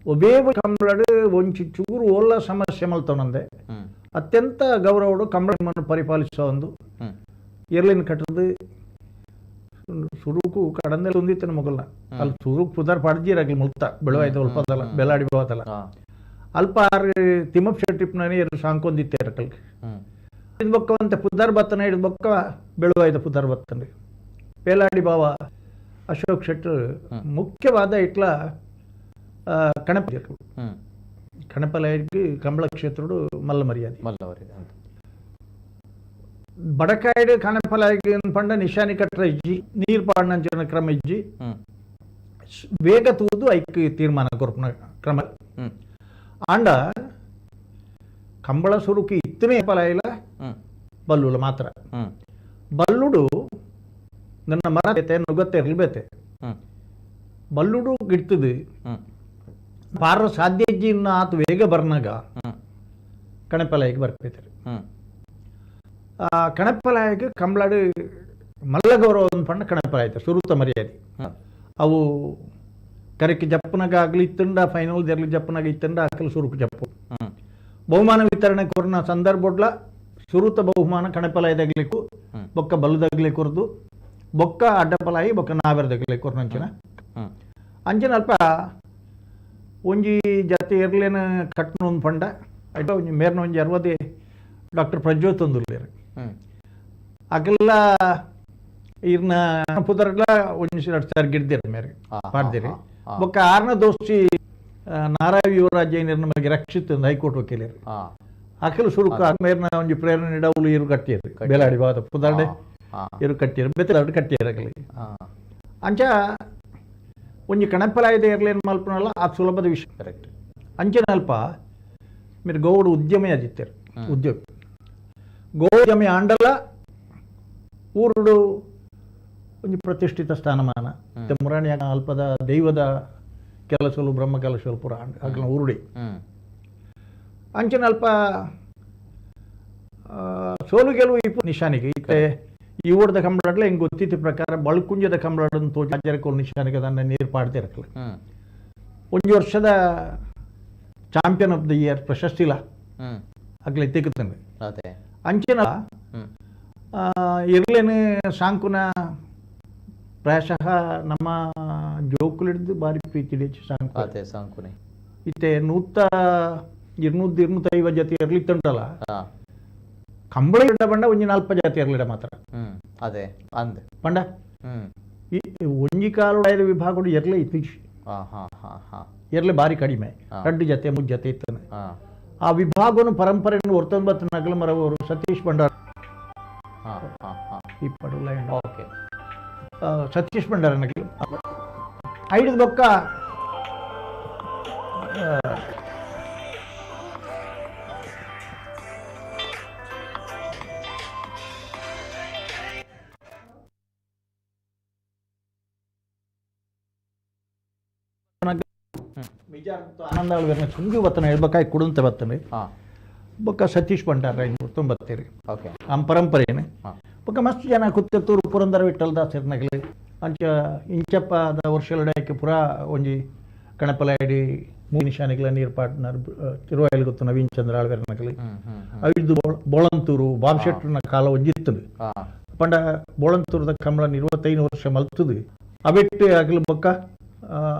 [SPEAKER 4] ಒಬ್ಬೇ ಕಂಬಳಡು ಒಂಚು ಚೂರು ಓಲ್ಲ ಸಮಸ್ಯೆ ಮಲ್ತವನಂದೆ ಅತ್ಯಂತ ಗೌರವಡು ಕಂಬಳ ಪರಿಪಾಲಿಸೋ ಒಂದು ಎರ್ಲಿನ ಕಟ್ಟದು ಸುರುಕು ಕಡಂದಲ್ಲಿ ಹೊಂದಿತ್ತನ ಮೊಗಲ್ನ ಅಲ್ಲಿ ಸುರುಕು ಪುದಾರ್ ಪಡ್ದಿರಾಗ್ಲಿ ಮುಲ್ತ ಬೆಳವಾಯ್ತು ಅಲ್ಪದಲ್ಲ ಬೆಲಾಡಿ ಬಾವದಲ್ಲ ಅಲ್ಪ ಆರು ತಿಮ್ಮಪ್ಪ ಶೆಟ್ಟಿಪ್ನೇ ಸಾಂಕೊಂದಿತ್ತೆ ಎರಕಲ್ಗೆ ಇದು ಬೊಕ್ಕವಂತೆ ಪುದಾರ್ ಬತ್ತನ ಹಿಡಿದು ಬೊಕ್ಕ ಬೆಳವಾಯ್ತು ಪುದಾರ್ ಬತ್ತನ್ರಿ ಬೇಲಾಡಿ ಬಾವ ಅಶೋಕ್ ಶೆಟ್ಟರ್ ಮುಖ್ಯವಾದ ಇಟ್ಲ ಕಣಪಲಾಯಿಗೆ ಕಂಬಳ ಕ್ಷೇತ್ರಡು ಮಲ್ಲ ಮರ್ಯಾದೆ ಬಡಕಾಯ್ಡು ಕಣಪಲಾಯಿಗೆ ಪಂಡ ನಿಶಾನಿ ಕಟ್ರ ಇಜ್ಜಿ ನೀರು ಪಾಡಿನ ಕ್ರಮ ಇಜ್ಜಿ ವೇಗ ತೂದು ಐಕ್ ತೀರ್ಮಾನ ಕೊರ್ಪನ ಕ್ರಮ ಆಂಡ ಕಂಬಳ ಸುರುಕಿ ಇತ್ತನೇ ಪಲಾಯಿಲ ಬಲ್ಲುಲ ಮಾತ್ರ ಬಲ್ಲುಡು ನನ್ನ ಮರ ನುಗತ್ತೆ ಇರ್ಬೇತೆ ಬಲ್ಲುಡು ಗಿಡ್ತದೆ ಪಾರ ಸಾಧ್ಯ ಇಜ್ಜಿ ಇನ್ನ ಆತ ವೇಗ ಬರ್ನಾಗ ಕಣಪಲಾಯಿಗೆ ಬರ್ಪೈತಾರೆ ಆ ಕಣಪಲಾಯಿಗೆ ಕಂಬಳಾಡು ಮಲ್ಲ ಗೌರವ ಪಂಡ ಕಣಪಲಾಯ್ತು ಸುರುತ ಮರ್ಯಾದೆ ಅವು ಕರೆಕ್ಟ್ ಜಪ್ಪನಾಗ ಆಗ್ಲಿ ಇತ್ತಂಡ ಫೈನಲ್ ಜರ್ಲಿ ಜಪ್ಪನಾಗ ಇತ್ತಂಡ ಅಕ್ಕಲು ಸುರುಕು ಜಪ್ಪು ಬಹುಮಾನ ವಿತರಣೆ ಕೊರನ ಸಂದರ್ಭಡ್ಲ ಸುರುತ ಬಹುಮಾನ ಕಣಪಲಾಯದಾಗ್ಲಿಕ್ಕೂ ಬೊಕ್ಕ ಬಲ್ಲುದಾಗ್ಲಿ ಕೊರ್ದು ಬೊಕ್ಕ ಅಡ್ಡಪಲಾಯಿ ಬೊಕ್ಕ ನಾವೆರದಾಗ್ಲಿ ಕೊರ್ನ ಅಂಚನ ಅಲ್ಪ ಒಂಜಿ ಜತೆ ಇರ್ಲೇನ ಕಟ್ನ ಒಂದು ಪಂಡ ಐಟ ಒಂಜಿ ಮೇರ್ನ ಒಂಜಿ ಅರ್ವದೆ ಡಾಕ್ಟರ್ ಪ್ರಜ್ಯೋತ್ ಒಂದುಲ್ಲೇರು ಅಕಲ್ಲ ಇರ್ನ ಪುದರ್ಲ ಒಂಜಿ ಸರ್ ಗಿಡ್ದಿರ ಮೇರೆ ಪಾಡ್ದಿರಿ ಬೊಕ್ಕ ಆರ್ನ ದೋಸ್ತಿ ನಾರಾಯಣ ಯುವರಾಜ ನಿರ್ನ ಮಗೆ ರಕ್ಷಿತ್ ಹೈಕೋರ್ಟ್ ವಕೀಲರು ಅಕಲ್ ಸುರುಕ ಮೇರ್ನ ಒಂಜಿ ಪ್ರೇರಣೆ ಡೌಲು ಇರು ಕಟ್ಟಿಯರು ಬೇಲಾಡಿ ಬಾದ ಪುದರ್ಡೆ ಇರು ಕಟ್ಟಿಯರು ಬೆತ್ತಲಾಡು ಕಟ್ಟಿಯರು ಅಕಲಿ ಅಂಚ ಒಂಜಿ ಕಣಪಲಾಯದ ಇರ್ಲೇನು ಮಲ್ಪನಲ್ಲ ಅದು ಸುಲಭದ ವಿಷಯ ಕರೆಕ್ಟ್ ಅಂಚೆನ ಅಲ್ಪ మీరు గౌడు ఉద్యమే అజిత్తారు ఉద్యోగి గోద్యమి ఆండల ಊರುಡು ಒಂದು ಪ್ರತಿಷ್ಠಿತ ಸ್ಥಾನಮಾನ ಮುರಾಣಿ ಅಲ್ಪದ ದೈವದ ಕೆಲಸಲು ಬ್ರಹ್ಮ ಕೆಲಸಲು ಪುರ ಆಗಲ ಊರುಡಿ ಅಂಚಿನ ಅಲ್ಪ ಸೋಲು ಗೆಲುವು ಇಪ್ಪು ನಿಶಾನಿಗೆ ಈ ಊಟದ ಕಂಬಳಾಡ್ಲ ಹಿಂಗೆ ಗೊತ್ತಿದ್ದ ಪ್ರಕಾರ ಬಳ್ಕುಂಜದ ಕಂಬಳಾಡನ್ನು ತೋಟ ಆಚಾರಕ್ಕೆ ನಿಶಾನಿಗೆ ಅದನ್ನು ನೀರು ಪಾಡ್ತಿರಕಲ್ಲ ಒಂದು ವರ್ಷದ ಚಾಂಪಿಯನ್ ಆಫ್ ದ ಇಯರ್ ಪ್ರಶಸ್ತಿಲ ಆಗ್ಲೇ ತೆಗುತ್ತಾನೆ ಅಂಚಿನ ಇರ್ಲೇನು ಸಾಂಕುನ ಪ್ರಾಯಶಃ ನಮ್ಮ ಜೋಕುಲಿಡ್ದು ಬಾರಿ ಪ್ರೀತಿ ಸಾಂಕುನೆ ಇತ್ತೆ 200-250 ಜೊತೆ ಇರ್ಲಿತ್ತಂಟಲ್ಲ ಕಂಬಳ ಇಡ ಬಂಡ ಒಂಜಿ 40 ಜಾತಿ ಇರ್ಲಿಡ ಮಾತ್ರ ಅದೇ ಅಂದೆ ಬಂಡ ಈ ಒಂಜಿ ಕಾಲು ಐದು ವಿಭಾಗಗಳು ಇರ್ಲೇ ಇತ್ತೀಚೆ ಇರ್ಲೆ ಬಾರಿ ಕಡಿಮೆ 2 ಜೊತೆ 3 ಜೊತೆ ಇತ್ತಾನೆ ಆ ವಿಭಾಗವನ್ನು ಪರಂಪರೆಯನ್ನು 19 ನಗಲ ಮರವರು ಸತೀಶ್ ಭಂಡಾರ ಈ ಪಡುಲ ಓಕೆ ಸತೀಶ್ ಭಂಡಾರ ನಗಲು ಐದು ಬೊಕ್ಕ ಆನಂದ ಚುಂಗಿ ಬತ್ತನ ಹೇಳ್ಬೇಕಾಗಿ ಕುಡುಂತ ಬತ್ತನೆ ಬೊಕ್ಕ ಸತೀಶ್ ಭಂಡಾರ 19 ಆಮ್ ಪರಂಪರೆನೆ ಬೊಕ್ಕ ಮಸ್ತ್ ಜನ ಕುತ್ತೂರು ಪುರಂದರ ವಿಠ್ಠಲ ದಾಸರ್ನಗಲಿ ಅಂಚ ಇಂಚಪ್ಪದ ವರ್ಷಲಡಕ್ಕೆ ಪುರಾ ಒಂಜಿ ಕಣಪಲಾಯಡಿ ನಿಶಾನಿಗಳ ನೀರು ಪಾಟ್ನರ್ ತಿರುವಾಯಿಲ್ ಗೊತ್ತು ನವೀನ್ ಚಂದ್ರ ಆಳ್ವೆರ್ನಗಲಿ ಐದು ಬೋಳಂತೂರು ಬಾಬ್ಶೆಟ್ರನ ಕಾಲ ಒಂಜಿತ್ತು ಪಂಡ ಬೋಳಂತೂರದ ಕಂಬಳ 25 ವರ್ಷ ಮಲ್ತದು ಅವೆಟ್ಟು ಆಗಲು ಬೊಕ್ಕ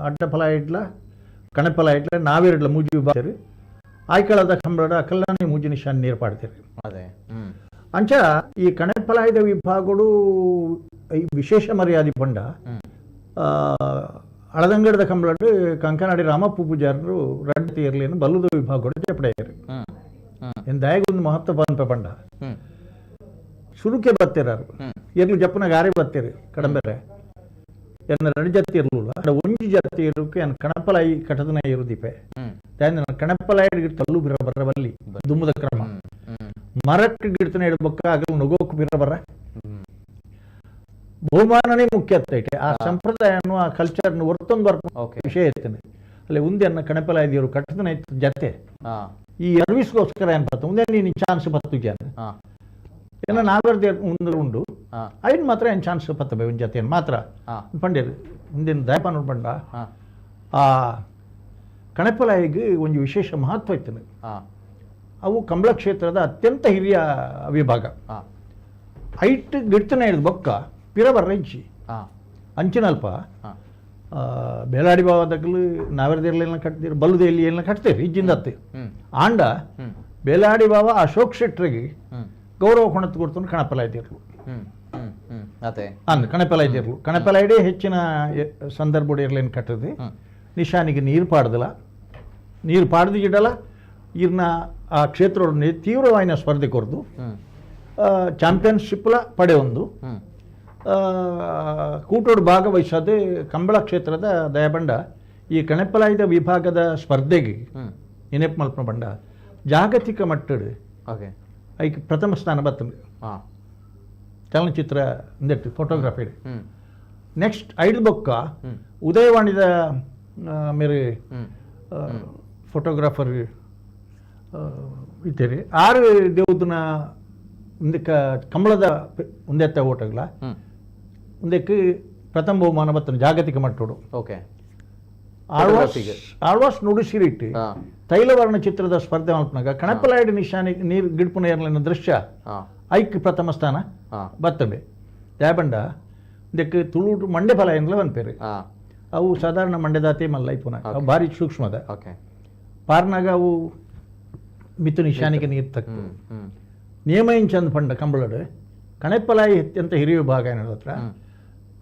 [SPEAKER 4] ಅಡ್ಡಪಲಾಯಿಡ್ಲ ಕಣಪಲಾಯಿಡ್ಲ ನಾವೇರಡ್ಲ ಮೂಜಿ ವಿಭಾಗ ಆಯ್ಕಳದ ಕಂಬಳ ಅಕಲ್ಲಾನೆ ಮೂಜಿ ನಿಶಾನ್ ನೀರು ಪಾಡ್ತೀರಿ ಅಂಚ ಈ ಕಣೆಪಲಾಯ್ದ ವಿಭಾಗಗಳು ಈ ವಿಶೇಷ ಮರ್ಯಾದೆ ಪಂಡ ಅಳದಂಗಡದ ಕಂಬಳಡ್ ಕಂಕನಾಡಿ ರಾಮಪ್ಪ ಪೂಜಾರರು ರಡ್ಡು ತೀರ್ಲಿಯನ್ನು ಬಲ್ಲುದ ವಿಭಾಗಗಳು ಚಪಡೆಯರು ದಯಗೊಂದು ಮಹತ್ವ ಪಂಪ ಪಂಡ ಸುರುಕೆ ಬತ್ತಿರಾರು ಎರ್ಲು ಜಪ್ಪನ ಗಾರೆ ಬತ್ತೀರಿ ಕಡಂಬೆರೆ ಎನ್ನ ರಡು ಜತ್ತಿ ಇರ್ಲಿಲ್ಲ ಒಂಜಿ ಜತ್ತಿ ಇರೋಕೆ ಕಣಪಲಾಯಿ ಕಟದನ ಇರುದೀಪೆ ಕಣಪಲಾಯಿ ತಲ್ಲು ಬಿರ ಬರ್ರ ಬಲ್ಲಿ ದುಮ್ಮದ ಕ್ರಮ ಮರಕ್ಕೆ ಗಿಡ್ತನ ಇಡಬೇಕ ಆಗಲು ನಗೋಕು ಬಿರ ಬರ್ರ ಬಹುಮಾನನೇ ಮುಖ್ಯ ಐತೆ ಆ ಸಂಪ್ರದಾಯವನ್ನು ಆ ಕಲ್ಚರ್ನ ಹೊರತೊಂದು ಬರ್ಕ ವಿಷಯ ಇರ್ತೇನೆ ಅಲ್ಲಿ ಉಂದೆ ಅನ್ನ ಕಣಪಲಾಯಿ ದೇವರು ಕಟ್ಟದನ ಇತ್ತು ಜತೆ ಈ ಸರ್ವಿಸ್ಗೋಸ್ಕರ ಏನ್ಪತ್ತ ಮುಂದೆ ನೀನು ಚಾನ್ಸ್ ಬತ್ತು ಜನ ಏನ ನಾಗರದೇ ಮುಂದೆ ಉಂಡು ಐನ್ ಮಾತ್ರ ಏನು ಚಾನ್ಸ್ ಪತ್ತಬೆ ಒಂದು ಜತೆ ಮಾತ್ರ ಪಂಡ್ಯರು ಮುಂದಿನ ದಯಪಾನ ಪಂಡ ಆ ಕಣಪಲಾಯಿಗೆ ಒಂದು ವಿಶೇಷ ಮಹತ್ವ ಇರ್ತದೆ ಅವು ಕಂಬಳ ಕ್ಷೇತ್ರದ ಅತ್ಯಂತ ಹಿರಿಯ ವಿಭಾಗ ಐಟ್ ಗಿಡ್ತನ ಹಿಡಿದು ಬೊಕ್ಕ ಪಿರ ಬರ್ರ ಇಂಚಿ ಅಂಚಿನಲ್ಪ ಬೇಲಾಡಿ ಬಾವದಗ್ಲು ನಾವೆರದಿರ್ಲೆಲ್ಲ ಕಟ್ತೀರಿ ಬಲ್ಲುದೇಲಿ ಎಲ್ಲ ಕಟ್ತೀರಿ ಇಜ್ಜಿಂದತ್ತೆ ಆಂಡ ಬೇಲಾಡಿ ಬಾವ ಅಶೋಕ್ ಶೆಟ್ರಿಗೆ ಗೌರವ ಕೊಣತ್ತು ಕೊಡ್ತು ಕಣಪಲಾಯ್ದಿರ್ಲು ಅಂದ್ ಕಣಪಲಾಯ್ದಿರ್ಲು ಕಣಪಲಾಯ್ಡೆ ಹೆಚ್ಚಿನ ಸಂದರ್ಭ ಇರ್ಲೇನು ಕಟ್ಟದೆ ನಿಶಾನಿಗೆ ನೀರು ಪಾಡ್ದಲ್ಲ ನೀರು ಪಾಡ್ದು ಇಡಲ್ಲ ಇರ್ನ ಆ ಕ್ಷೇತ್ರವನ್ನು ತೀವ್ರವಾಯಿನ ಸ್ಪರ್ಧೆ ಕೊರ್ದು ಚಾಂಪಿಯನ್ಶಿಪ್ಲ ಪಡೆ ಒಂದು ಕೂಟೋಡು ಭಾಗವಹಿಸದೆ ಕಂಬಳ ಕ್ಷೇತ್ರದ ದಯಬಂಡ ಈ ಕಣಪಲಾಯ್ದ ವಿಭಾಗದ ಸ್ಪರ್ಧೆಗೆ ನೆನಪು ಮಲ್ಪನ ಬಂಡ ಜಾಗತಿಕ ಮಟ್ಟದ ಐಕ್ ಪ್ರಥಮ ಸ್ಥಾನ ಬರ್ತದೆ ಚಲನಚಿತ್ರ ಫೋಟೋಗ್ರಫಿ ನೆಕ್ಸ್ಟ್ ಐದು ಬೊಕ್ಕ ಉದಯವಾಣಿದ ಮೇರೆ ಫೋಟೋಗ್ರಾಫರ್ ಇದ್ದೀರಿ ಆರು ದೇವದನ ಒಂದಕ್ಕೆ ಕಂಬಳದ ಒಂದೆತ್ತ ಓಟಗಳ ಒಂದಕ್ಕೆ ಪ್ರಥಮ ಬಹುಮಾನ ಬರ್ತದೆ ಜಾಗತಿಕ ಮಟ್ಟೋಡು
[SPEAKER 3] ಓಕೆ
[SPEAKER 4] ಆಳ್ವಾಸ್ ನುಡಿಸಿರಿಟ್ಟು ತೈಲವರ್ಣ ಚಿತ್ರದ ಸ್ಪರ್ಧೆ ಮಲ್ಪನಾಗ ಕಣಪಲಾಯ್ಡ್ ನಿಶಾನಿ ನೀರು ಗಿಡ್ಪುನ ಏರ್ಲಿನ ದೃಶ್ಯ ಐಕ್ ಪ್ರಥಮ ಸ್ಥಾನ ಬರ್ತದೆ ದಯಬಂಡ ಇದಕ್ಕೆ ತುಳು ಮಂಡ್ಯ ಫಲ ಏನ್ಲ ಬಂದ್ಪೇರಿ ಅವು ಸಾಧಾರಣ ಮಂಡ್ಯದಾತೆ ಮಲ್ಲ ಐಪುನ ಅವು ಭಾರಿ ಸೂಕ್ಷ್ಮದ ಪಾರ್ನಾಗ ಅವು ಮಿತ್ತು ನಿಶಾನಿಗೆ ನೀರು ತಕ್ತು ನಿಯಮ ಇಂಚಂದ್ ಪಂಡ ಕಂಬಳಡು ಕಣೆಪಲಾಯಿ ಅತ್ಯಂತ ಹಿರಿಯ ವಿಭಾಗ ಏನದ ಹತ್ರ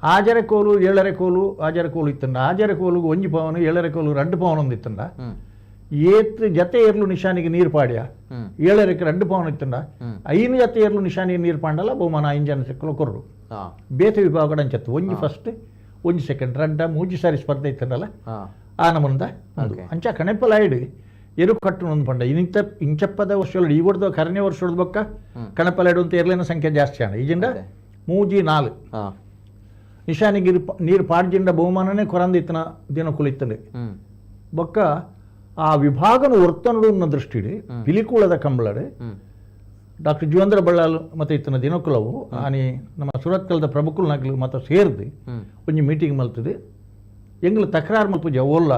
[SPEAKER 4] ಆಜರ ಕೋಲು ಏಳರೆ ಕೋಲು ಆಜರ ಕೋಲು ಇತ್ತಂಡ ಆಜರ ಕೋಲು ಒಂಜಿ ಪವನು ಏಳರೆ ಕೋಲು ರಡ್ಡು ಪವನ್ ಒಂದು ಇತ್ತಂಡ ಏತ್ ಜತೆ ಏರ್ಲು ನಿಶಾನಿಗೆ ನೀರು ಪಾಡ್ಯ ಏಳರಕ್ಕೆ ರಡ್ಡು ಪವನ್ ಇತ್ತಂಡ ಐನು ಜತೆ ಏರ್ಲು ನಿಶಾನಿಗೆ ನೀರು ಪಾಂಡಲ್ಲ ಬಹುಮಾನ ಇಂಜನ ಸಿಕ್ಕಲು ಕೊರ್ರು ಬೇತೆ ವಿಭಾಗ ಅಂಚತ್ತು ಒಂಜಿ ಫಸ್ಟ್ ಒಂಜಿ ಸೆಕೆಂಡ್ ರಡ್ಡ ಮೂಜಿ ಸಾರಿ ಸ್ಪರ್ಧೆ ಇತ್ತಂಡಲ್ಲ ಆ ನಮಂದ ಅಂಚ ಕಣೆಪಲಾಯ್ಡ್ ಎರು ಕಟ್ಟು ಒಂದು ಪಂಡ ಇಂಚಪ್ಪದ ವರ್ಷಗಳು ಈ ವರ್ಷದ ಕರನೇ ವರ್ಷದ ಬೊಕ್ಕ ಕಣಪಲಾಯ್ಡು ಅಂತ ಏರ್ಲಿನ ಸಂಖ್ಯೆ ಜಾಸ್ತಿ ಆಣ ಈಜಿಂದ ಮೂಜಿ ನಾಲ್ ನಿಶಾನಿಗೆ ನೀರು ಪಾಡ್ಜಿಂಡ ಬಹುಮಾನನೇ ಕೊರಂದಿತ್ತನ ದಿನ ಕುಲಿತ್ತದೆ ಬೊಕ್ಕ ಆ ವಿಭಾಗನ ವರ್ತನಡು ಅನ್ನೋ ದೃಷ್ಟಿಡಿ ಪಿಲಿಕೂಳದ ಕಂಬಳಡು ಡಾಕ್ಟರ್ ಜೀವೇಂದ್ರ ಬಳ್ಳಾಲ್ ಮತ್ತು ಇತ್ತನ ದಿನಕುಲವು ಆನಿ ನಮ್ಮ ಸುರತ್ಕಲ್ದ ಪ್ರಭುಕುಲ್ ನಗಲು ಮತ್ತು ಸೇರಿದು ಒಂಜಿ ಮೀಟಿಂಗ್ ಮಲ್ತದೆ ಎಂಗ್ಲು ತಕರಾರು ಮಲ್ಪುಜ ಓಲ್ಲ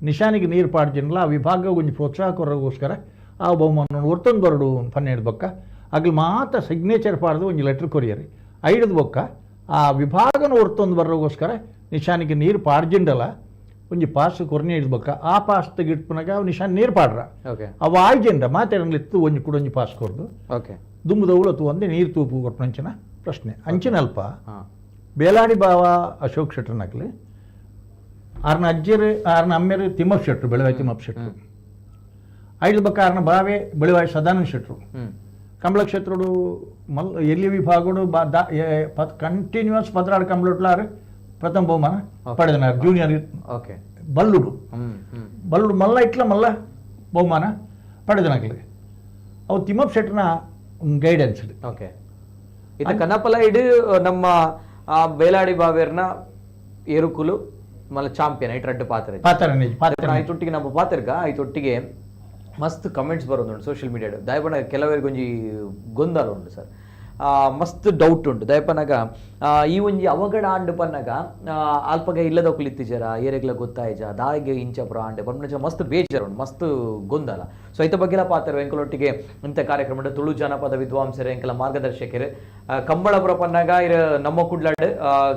[SPEAKER 4] ನಿಶಾನಿಗೆ ನೀರು ಪಾಡ್ಜಿನಲ್ಲ ಆ ವಿಭಾಗ ಒಂಜಿ ಪ್ರೋತ್ಸಾಹ ಕೊರಗೋಸ್ಕರ ಆ ಬಹುಮಾನ ವರ್ತನ್ ಬರಡು ಪನ್ನೆರಡು ಬೊಕ್ಕ ಅಗ್ಲು ಮಾತ ಸಿಗ್ನೇಚರ್ ಪಾಡ್ದು ಒಂಜಿ ಲೆಟರ್ ಕೊರಿಯರಿ ಐಡದ ಬೊಕ್ಕ ಆ ವಿಭಾಗನ ಹೊರತೊಂದು ಬರೋಗೋಸ್ಕರ ನಿಶಾನಿಗೆ ನೀರು ಪಾಡ್ಜಿಂಡಲ್ಲ ಒಂಜಿ ಪಾಸ್ ಕೊರ್ನಿ ಹಿಡ್ಬೇಕ ಆ ಪಾಸ್ ತೆಗಿಟ್ಪನಾಗ ಅವು ನಿಶಾನ್ ನೀರು ಪಾಡ್ರ ಅವು ಆಯ್ಜೆಂಡ ಮಾತಾಡಲಿತ್ತು ಒಂಜಿ ಕೂಡ ಒಂಜಿ ಪಾಸ್ ಕೊರ್ದು ದುಮ್ಮದವುಳು ತು ಒಂದೇ ನೀರು ತೂಪು ಕೊಟ್ಟಂಚಿನ ಪ್ರಶ್ನೆ ಅಂಚಿನಲ್ಪ ಬೇಲಾಡಿ ಬಾವ ಅಶೋಕ್ ಶೆಟ್ಟರ್ನಾಗ್ಲಿ ಆರ್ನ ಅಜ್ಜಿರು ಆರ್ನ ಅಮ್ಮೆರು ತಿಮ್ಮಪ್ಪ ಶೆಟ್ರು ಬೆಳವಾಯಿ ತಿಮ್ಮಪ್ಪ ಶೆಟ್ರು ಐದು ಬಕ್ಕ ಆರ್ನ ಬಾವೆ ಬೆಳವಾಯಿ ಸದಾನಂದ ಶೆಟ್ರು ಕಂಬಳ ಕ್ಷೇತ್ರಡು ಮಲ್ ಎಲ್ಲಿ ವಿಭಾಗಡು ಕಂಟಿನ್ಯೂಸ್ ಪದ್ರಾಡು ಕಂಬಳಟ್ಲಾರು ಪ್ರಥಮ ಬಹುಮಾನ ಪಡೆದನಾರು ಜೂನಿಯರ್ ಬಲ್ಲುಡು ಬಲ್ಲುಡು ಮಲ್ಲ ಇಟ್ಲ ಮಲ್ಲ ಬಹುಮಾನ ಪಡೆದನಾಗ್ಲಿ ಅವು ತಿಮ್ಮಪ್ಪ ಶೆಟ್ರನ ಗೈಡೆನ್ಸ್
[SPEAKER 3] ಓಕೆ ಇದು ಕಣಪಲಾಯ್ಡ್ ನಮ್ಮ ಬೇಲಾಡಿ ಬಾವೇರ್ನ ಏರುಕುಲು ಮಲ್ಲ ಚಾಂಪಿಯನ್ ಐಟ್ ರಡ್ಡು ಪಾತ್ರ ಐತೊಟ್ಟಿಗೆ ನಮ್ಮ ಪಾತ್ರಗ ಐತೊಟ್ಟಿಗೆ ಮಸ್ತ್ ಕಮೆಂಟ್ಸ್ ಬರೋದುಂಟು ಸೋಷಿಯಲ್ ಮೀಡಿಯಾಡು ದಯಪನ ಕೆಲವರಿಗೆ ಒಂಜಿ ಗೊಂದಲ ಉಂಟು ಸರ್ ಮಸ್ತ್ ಡೌಟ್ ಉಂಟು ದಯಪನಾಗ ಈ ಒಂಜಿ ಅವಘಡ ಆಂಡು ಪನ್ನಾಗ ಅಲ್ಪಗ ಇಲ್ಲದ ಕುಲಿತಿಜರ ಏರೆಗ್ಲ ಗೊತ್ತಾಯ್ಜ ದಾಯಿಗೆ ಇಂಚಪ್ರ ಆಂಡೆ ಪನ್ಮುಂಚ ಮಸ್ತ್ ಬೇಜಾರು ಉಂಟು ಮಸ್ತ್ ಗೊಂದಲ ಸೊ ಐತ ಬಗ್ಗೆಲ ಪಾತ್ರ ಎಂಕಲೊಟ್ಟಿಗೆ ಇಂಥ ಕಾರ್ಯಕ್ರಮ ತುಳು ಜನಪದ ವಿದ್ವಾಂಸರು ಎಂಕಲ ಮಾರ್ಗದರ್ಶಕರು ಕಂಬಳಪುರ ಪನ್ನಾಗ ಇರ ನಮ್ಮ ಕುಡ್ಲಾಡ್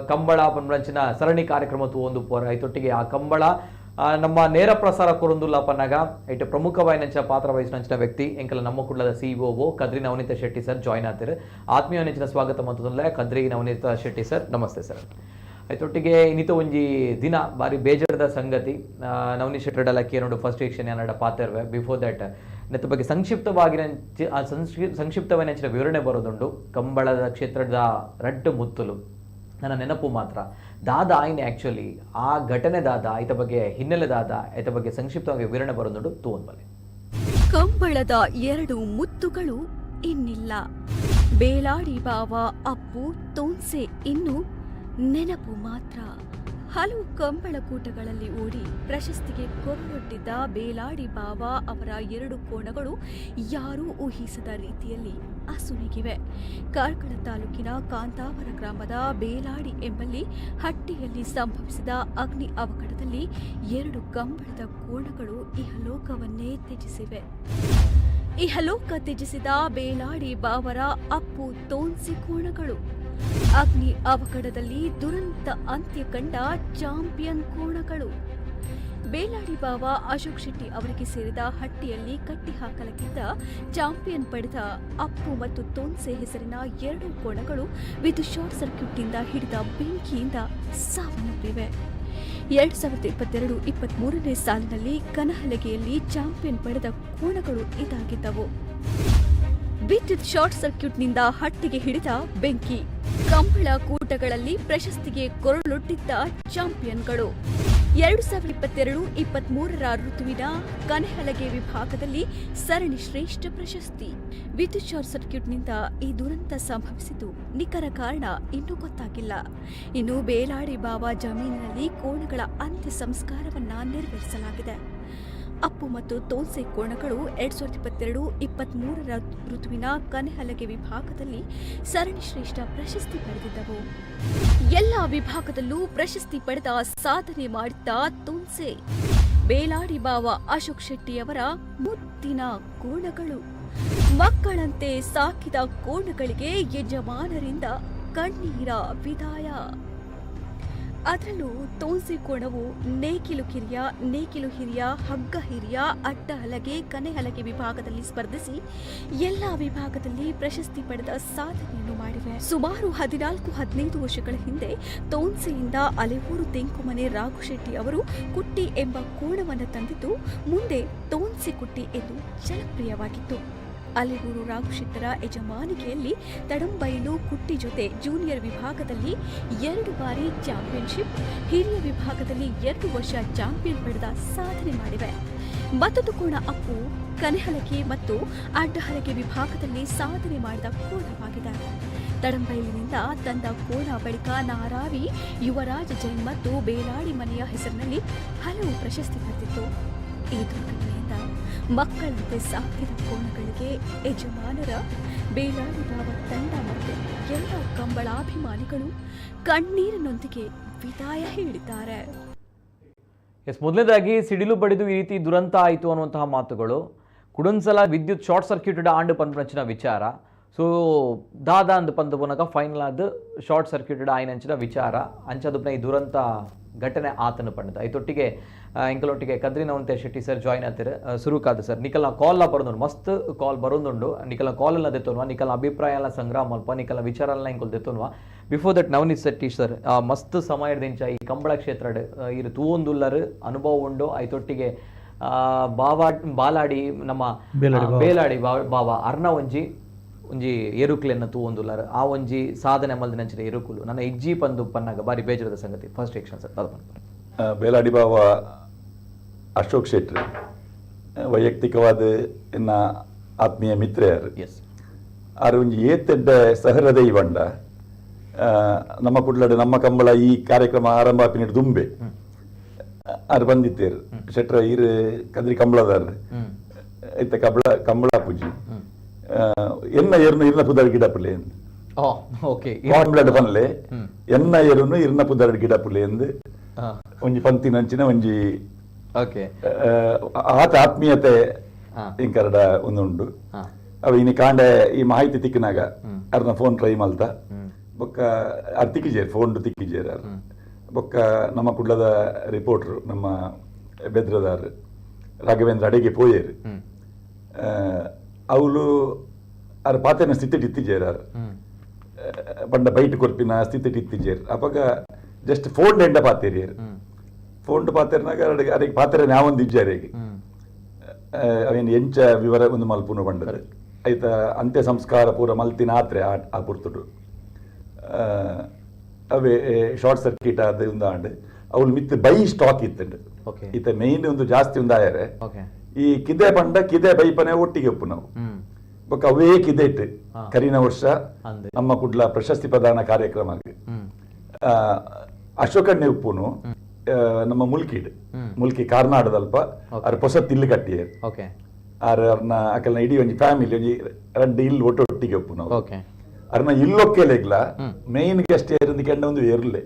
[SPEAKER 3] ಕಂಬಳ ಪನ್ಮುಂಚಿನ ಸರಣಿ ಕಾರ್ಯಕ್ರಮ ಒಂದು ಪೋರ ಐತೊಟ್ಟಿಗೆ ಆ ಕಂಬಳ ನಮ್ಮ ನೇರ ಪ್ರಸಾರ ಕೊರೊಂದುಲ್ಲ ಪನ್ನಗ ಇಟ್ಟು ಪ್ರಮುಖವಾಯಿನಂಚ ಪಾತ್ರ ವಹಿಸಿನ ವ್ಯಕ್ತಿ ಎಂಕಲ ನಮ್ಮ ಕುಳ್ಳದ CEO Kadri Navaneetha Shetty sir join ಆಗ್ತಾರೆ. ಆತ್ಮೀಯ ನೆಂಚಿನ ಸ್ವಾಗತ ಮತ್ತೊಂದಲ್ಲ ಕದ್ರಿ ನವನೀತ ಶೆಟ್ಟಿ ಸರ್, ನಮಸ್ತೆ ಸರ್. ಆಯ್ತೊಟ್ಟಿಗೆ ಇನ್ನಿತ ಒಂಜಿ ದಿನ ಬಾರಿ ಬೇಜಾರದ ಸಂಗತಿ ನವನೀತ್ ಶೆಟ್ಟಿ ಡಲಕ್ಕಿ ಏನೋಡು ಫಸ್ಟ್ ಎಕ್ಷನ್ ಏನಾಡ ಪಾತಿರ್ವೆ. ಬಿಫೋರ್ ದಟ್ ನೆತ್ತ ಬಗ್ಗೆ ಸಂಕ್ಷಿಪ್ತವಾಗಿ ನೆಂಚಿನ ವಿವರಣೆ ಬರೋದುಂಡು. ಕಂಬಳದ ಕ್ಷೇತ್ರದ ರಡ್ಡು ಮುತ್ತಲು ನನ್ನ ನೆನಪು ಮಾತ್ರ ದಾದ ಆಯ್ನೆ ಆ್ಯಕ್ಚುಲಿ ಆ ಘಟನೆ ದಾದ ಐತ ಬಗ್ಗೆ ಹಿನ್ನೆಲೆ ದಾದ ಐತ ಬಗ್ಗೆ ಸಂಕ್ಷಿಪ್ತವಾಗಿ ವಿವರಣೆ ಬರೋದುಂಡು ತೂವನ್ಬಲೆ.
[SPEAKER 5] ಕಂಬಳದ ಎರಡು ಮುತ್ತುಗಳು ಇನ್ನಿಲ್ಲ, ಬೇಲಾಡಿ ಬಾವ ಅಪ್ಪು ತೋನ್ಸೆ ಇನ್ನು ನೆನಪು ಮಾತ್ರ. ಹಲವು ಕಂಬಳ ಕೂಟಗಳಲ್ಲಿ ಓಡಿ ಪ್ರಶಸ್ತಿಗೆ ಕೊರಳೊಡ್ಡಿದ್ದ ಬೇಲಾಡಿ ಬಾವ ಅವರ ಎರಡು ಕೋಣಗಳು ಯಾರೂ ಊಹಿಸದ ರೀತಿಯಲ್ಲಿ ಅಸುನೀಗಿವೆ. ಕಾರ್ಕಳ ತಾಲೂಕಿನ ಕಾಂತಾವರ ಗ್ರಾಮದ ಬೇಲಾಡಿ ಎಂಬಲ್ಲಿ ಹಟ್ಟಿಯಲ್ಲಿ ಸಂಭವಿಸಿದ ಅಗ್ನಿ ಅವಘಡದಲ್ಲಿ ಎರಡು ಕಂಬಳದ ಕೋಣಗಳು ಇಹಲೋಕವನ್ನೇ ತ್ಯಜಿಸಿವೆ. ಇಹಲೋಕ ತ್ಯಜಿಸಿದ ಬೇಲಾಡಿ ಬಾವರ ಅಪ್ಪು ತೋನ್ಸಿ ಕೋಣಗಳು ಅಗ್ನಿ ಅವಘಡದಲ್ಲಿ ದುರಂತ ಅಂತ್ಯ ಕಂಡ ಚಾಂಪಿಯನ್ ಕೋಣಗಳು. ಬೇಲಾಡಿ ಬಾವ ಅಶೋಕ್ ಶೆಟ್ಟಿ ಅವರಿಗೆ ಸೇರಿದ ಹಟ್ಟಿಯಲ್ಲಿ ಕಟ್ಟಿ ಹಾಕಲಾಗಿದ್ದ ಚಾಂಪಿಯನ್ ಪಡೆದ ಅಪ್ಪು ಮತ್ತು ತೋನ್ಸೆ ಹೆಸರಿನ ಎರಡು ಕೋಣಗಳು ವಿದ್ಯುತ್ ಶಾರ್ಟ್ ಸರ್ಕ್ಯೂಟ್ನಿಂದ ಹಿಡಿದ ಬೆಂಕಿಯಿಂದ ಸಾವನ್ನಪ್ಪಿವೆ. 2022-23ನೇ ಸಾಲಿನಲ್ಲಿ ಕನಹಲಗೆಯಲ್ಲಿ ಚಾಂಪಿಯನ್ ಪಡೆದ ಕೋಣಗಳು ಇದಾಗಿದ್ದವು. ವಿದ್ಯುತ್ ಶಾರ್ಟ್ ಸರ್ಕ್ಯೂಟ್ನಿಂದ ಹಟ್ಟಿಗೆ ಹಿಡಿದ ಬೆಂಕಿ, ಕಂಬಳ ಕೂಟಗಳಲ್ಲಿ ಪ್ರಶಸ್ತಿಗೆ ಕೊರಳೊಡ್ಡಿದ್ದ ಚಾಂಪಿಯನ್ಗಳು. 2022-23ರ ಋತುವಿನ ಕನಹಲಗೆ ವಿಭಾಗದಲ್ಲಿ ಸರಣಿ ಶ್ರೇಷ್ಠ ಪ್ರಶಸ್ತಿ. ವಿದ್ಯುತ್ ಶಾರ್ಟ್ ಸರ್ಕ್ಯೂಟ್ನಿಂದ ಈ ದುರಂತ ಸಂಭವಿಸಿದ್ದು ನಿಖರ ಕಾರಣ ಇನ್ನೂ ಗೊತ್ತಾಗಿಲ್ಲ. ಇನ್ನು ಬೇಲಾಡಿ ಬಾವ ಜಮೀನಿನಲ್ಲಿ ಕೋಣಗಳ ಅಂತ್ಯ ಸಂಸ್ಕಾರವನ್ನ ನೆರವೇರಿಸಲಾಗಿದೆ. ಅಪ್ಪು ಮತ್ತು ತೋನ್ಸೆ ಕೋಣಗಳು 2022-23ರ ಋತುವಿನ ಕನಹಲಗೆ ವಿಭಾಗದಲ್ಲಿ ಸರಣಿ ಶ್ರೇಷ್ಠ ಪ್ರಶಸ್ತಿ ಪಡೆದಿದ್ದವು. ಎಲ್ಲ ವಿಭಾಗದಲ್ಲೂ ಪ್ರಶಸ್ತಿ ಪಡೆದ ಸಾಧನೆ ಮಾಡಿದ್ದ ತೋನ್ಸೆ ಬೇಲಾಡಿ ಬಾವ ಅಶೋಕ್ ಶೆಟ್ಟಿಯವರ ಮುದ್ದಿನ ಕೋಣಗಳು. ಮಕ್ಕಳಂತೆ ಸಾಕಿದ ಕೋಣಗಳಿಗೆ ಯಜಮಾನರಿಂದ ಕಣ್ಣೀರ ವಿದಾಯ. ಅದರಲ್ಲೂ ತೋನ್ಸಿ ಕೋಣವು ನೇಕಿಲು ಹಿರಿಯ, ಹಗ್ಗ ಹಿರಿಯ, ಅಡ್ಡ ಹಲಗೆ, ಕನೆ ಹಲಗೆ ವಿಭಾಗದಲ್ಲಿ ಸ್ಪರ್ಧಿಸಿ ಎಲ್ಲ ವಿಭಾಗದಲ್ಲಿ ಪ್ರಶಸ್ತಿ ಪಡೆದ ಸಾಧನೆಯನ್ನು ಮಾಡಿವೆ. ಸುಮಾರು 14-15 ವರ್ಷಗಳ ಹಿಂದೆ ತೋನ್ಸೆಯಿಂದ ಅಲೆಯೂರು ತೆಂಕುಮನೆ ರಾಘುಶೆಟ್ಟಿ ಅವರು ಕುಟ್ಟಿ ಎಂಬ ಕೋಣವನ್ನು ತಂದಿದ್ದು ಮುಂದೆ ತೋನ್ಸಿ ಕುಟ್ಟಿ ಎಂದು ಜನಪ್ರಿಯವಾಗಿತ್ತು. ಅಲೆಗೂರು ರಾಘುಶೆಟ್ಟರ ಯಜಮಾನಿಕೆಯಲ್ಲಿ ತಡಂಬೈಲು ಕುಟ್ಟಿ ಜೊತೆ ಜೂನಿಯರ್ ವಿಭಾಗದಲ್ಲಿ 2 ಬಾರಿ ಚಾಂಪಿಯನ್ಶಿಪ್, ಹಿರಿಯ ವಿಭಾಗದಲ್ಲಿ 2 ವರ್ಷ ಚಾಂಪಿಯನ್ ಪಡೆದ ಸಾಧನೆ ಮಾಡಿವೆ. ಮತ್ತೊಂದು ಕೋಣ ಅಪ್ಪು ಕನೆಹಲಗೆ ಮತ್ತು ಅಡ್ಡಹಲಗೆ ವಿಭಾಗದಲ್ಲಿ ಸಾಧನೆ ಮಾಡಿದ ಕೋಣವಾಗಿದೆ. ತಡಂಬೈಲಿನಿಂದ ತಂದ ಕೋಣ ಬಳಿಕ ನಾರಾವಿ, ಯುವರಾಜ ಜೈನ್ ಮತ್ತು ಬೇಲಾಡಿ ಮನೆಯ ಹೆಸರಿನಲ್ಲಿ ಹಲವು ಪ್ರಶಸ್ತಿ ಪಡೆದಿತ್ತು. ಈ ದುರ್ಘಟನೆಯಿಂದ ಮಕ್ಕಳಂತೆ ಸಾಕಿದ ಕೋಣಗಳಿಗೆ ಯಜಮಾನರ ಬೇಲಾಡಿ ಬಾವ ತಂಡ ಮತ್ತು ಎಲ್ಲ ಕಂಬಳಾಭಿಮಾನಿಗಳು ಕಣ್ಣೀರಿನೊಂದಿಗೆ ವಿದಾಯ ಹೇಳಿದ್ದಾರೆ.
[SPEAKER 3] ಮೊದಲನೇದಾಗಿ ಸಿಡಿಲು ಬಡಿದು ಈ ರೀತಿ ದುರಂತ ಆಯಿತು ಅನ್ನುವಂತಹ ಮಾತುಗಳು ಕುಡೊಂದ್ಸಲ ವಿದ್ಯುತ್ ಶಾರ್ಟ್ ಸರ್ಕ್ಯೂಟೆಡ್ ಆಂಡು ಪಂಚಿನ ವಿಚಾರ. ಸೊ ದಾದ ಅಂದು ಪಂದು ಪುನಗ ಫೈನಲ್ ಆದ ಶಾರ್ಟ್ ಸರ್ಕ್ಯೂಟೆಡ್ ಆಯ್ನಂಚಿನ ವಿಚಾರ ಅಂಚದುಪ್ನ ಈ ದುರಂತ ಘಟನೆ ಆತನು ಪಂಡದ ಐತೊಟ್ಟಿಗೆ ಎಂಕಲೊಟ್ಟಿಗೆ ಕದ್ರಿ ನವನೀತ ಶೆಟ್ಟಿ ಸರ್ ಜಾಯ್ನ್ ಆಗ್ತಾರೆ. ಸುರುಕಾದ ಸರ್ ನಿಕಲ್ನ ಕಾಲ್ನ ಬರೋದು ಮಸ್ತ್ ಕಾಲ್ ಬರೋದುಂಡು. ನಿಕಲ್ನ ಕಾಲೆಲ್ಲ ದೆತ್ತೋನ್ವಾ, ನಿಕಲ್ನ ಅಭಿಪ್ರಾಯ ಎಲ್ಲ ಸಂಗ್ರಹ ಮಲ್ಪ, ನಿಕಲ್ನ ವಿಚಾರ ಎಲ್ಲ ಇಂಕೊಲ್ ದೆತ್ತೋನ್ವಾ. Before that Navneet Shetty sir ಮಸ್ತ್ ಸಮಯದಿಂಚ ಈ ಕಂಬಳ ಕ್ಷೇತ್ರ ಇರು ತೂವೊಂದುಲ್ಲರು ಅನುಭವ ಉಂಡು. ಐತೊಟ್ಟಿಗೆ ಬಾಲಾಡಿ ನಮ್ಮ ಬೇಲಾಡಿ ಬಾವ ಅರ್ನ ಒಂಜಿ ಎರುಕುಲೆನ್ನ ತೂವೊಂದುಲ್ಲರ್ ಆ ಒಂಜಿ ಸಾಧನೆ ಮಲ್ದಿ ನಂಚಿನ ಎರುಕುಲು ನನ್ನ ಇಜ್ಜಿ ಪಂದು ಪನ್ನಾಗ ಬಾರಿ ಬೇಜಾರದ ಸಂಗತಿ. ಫಸ್ಟ್ ಎಕ್ಷನ್ ಸರ್ ಅದು
[SPEAKER 6] ಬೇಲಾಡಿ ಬಾವ ಅಶೋಕ್ ಶೆಟ್ಟಿ ವೈಯಕ್ತಿಕವಾದ ಎನ್ನ ಆತ್ಮೀಯ ಮಿತ್ರರು.
[SPEAKER 3] ಎಸ್
[SPEAKER 6] ಆರು ಒಂಜಿ ಏತೆಡ್ಡ ಸಹೃದಯಿ ಬಂಡ ನಮ್ಮ ಕುಡ್ಲಡ್ ನಮ್ಮ ಕಂಬಳ ಈ ಕಾರ್ಯಕ್ರಮ ಆರಂಭ ಆಪಿನಿಡ್ ದುಂಬೆ ಆರು ಬಂದಿತ್ತೇರು ಶೆಟ್ರ ಈರು ಕದ್ರಿ ಕಂಬಳದಾರ ಐತ ಕಂಬಳ ಪೂಜಿ ಎನ್ನ ಎರ್ನು ಇರ್ನ ಪುದರ್ ಗಿಡ ಪುಲೆ ಪನ್ಲೆ ಎನ್ನ ಎರುನು ಇರ್ನ ಪುದರ್ ಗಿಡ ಪುಲೆ ಎಂದು ಒಂಜಿ ಪಂತಿನಂಚಿನ ಒಂಜಿ ಆತ ಆತ್ಮೀಯತೆ ಇಂಕರಡ ಒಂದುಂಡು. ಅವ ಇನಿ ಕಾಂಡೆ ಈ ಮಾಹಿತಿ ತಿಕ್ಕಿನಾಗ ಅರ್ನ ಫೋನ್ ಟ್ರೈ ಮಲ್ತ ಬೊಕ್ಕ ಅದು ತಿಕ್ಕಿಜೇರು ಫೋನ್ ತಿಕ್ಕಿಜೇರು. ಬೊಕ್ಕ ನಮ್ಮ ಕುಡ್ಲದ ರಿಪೋರ್ಟ್ರು ನಮ್ಮ ಬೆದ್ರದಾರ್ ರಾಘವೇಂದ್ರ ಅಡೆಗೆ ಪೋಯೇರು ಅವಳು ಅರ ಪಾತೆನ ಸ್ಥಿತಿ ಇತ್ತಿಜೇರು ಪಂಡ ಬೈಟ್ ಕೊರ್ಪಿನ ಸ್ಥಿತಿ ಇತ್ತಿಜೇರು ಅವಾಗ ಜಸ್ಟ್ ಫೋನ್ ಎಂಡ ಪಾತೇರಿ ಫೋನ್ ಪಾತೆರ್ನಾಗ ಅರೆಗೆ ಪಾತ್ರೆ ನಾವೊಂದು ಇಜ್ಜಾರಿಗೆ ಅವೇನು ಎಂಚ ವಿವರ ಒಂದು ಮಲ್ಪುನು ಬಂಡದು ಆಯ್ತ ಅಂತ್ಯ ಸಂಸ್ಕಾರ ಪೂರ ಮಲ್ತಿನ ಆತ್ರೆ ಆ ಪುರ್ತುಡು ಅವೇ ಶಾರ್ಟ್ ಸರ್ಕ್ಯೂಟ್ ಅದು ಉಂದಾಂಡ್ ಅವಳು ಮಿತ್ ಬೈ ಸ್ಟಾಕ್ ಇತ್ತಂಡು ಈತ ಮೇನ್ ಒಂದು ಜಾಸ್ತಿ ಉಂದಾಯರೆ ಈ ಕಿದೆ ಬಂಡ ಕಿದೆ ಬೈಪನೆ ಒಟ್ಟಿಗೆ ಒಪ್ಪು ನಾವು ಬೊಕ್ಕ ಅವೇ ಕಿದೆ ಇಟ್ಟು ಕರಿನ ವರ್ಷ ನಮ್ಮ ಕುಡ್ಲ ಪ್ರಶಸ್ತಿ ಪ್ರದಾನ ಕಾರ್ಯಕ್ರಮ ಅಶೋಕಣ್ಣೆ ಉಪ್ಪುನು ನಮ್ಮ ಮುಲ್ಕಿ ಕಾರ್ನಾಡದಲ್ಪ ಅವ್ರ ಹೊಸ ತಿಲ್ಲು ಕಟ್ಟಿಯರು ಅರ್ನ ಅಕಲ್ನ ಇಡೀ ಒಂಜಿ ಫ್ಯಾಮಿಲಿ ಒಂಜಿ ರೆಡ್ ಇಲ್ಲು ಒಟ್ಟೊಟ್ಟಿಗೆ ಒಪ್ಪು ನಾವು ಅರ್ನ ಇಲ್ಲೊಕ್ಕೆಲೆಗ್ಲ ಮೇನ್ ಗೆಸ್ಟ್ ಏರಿಂದು ಕೆಂಡ ಒಂದು ಎರ್ಲೆ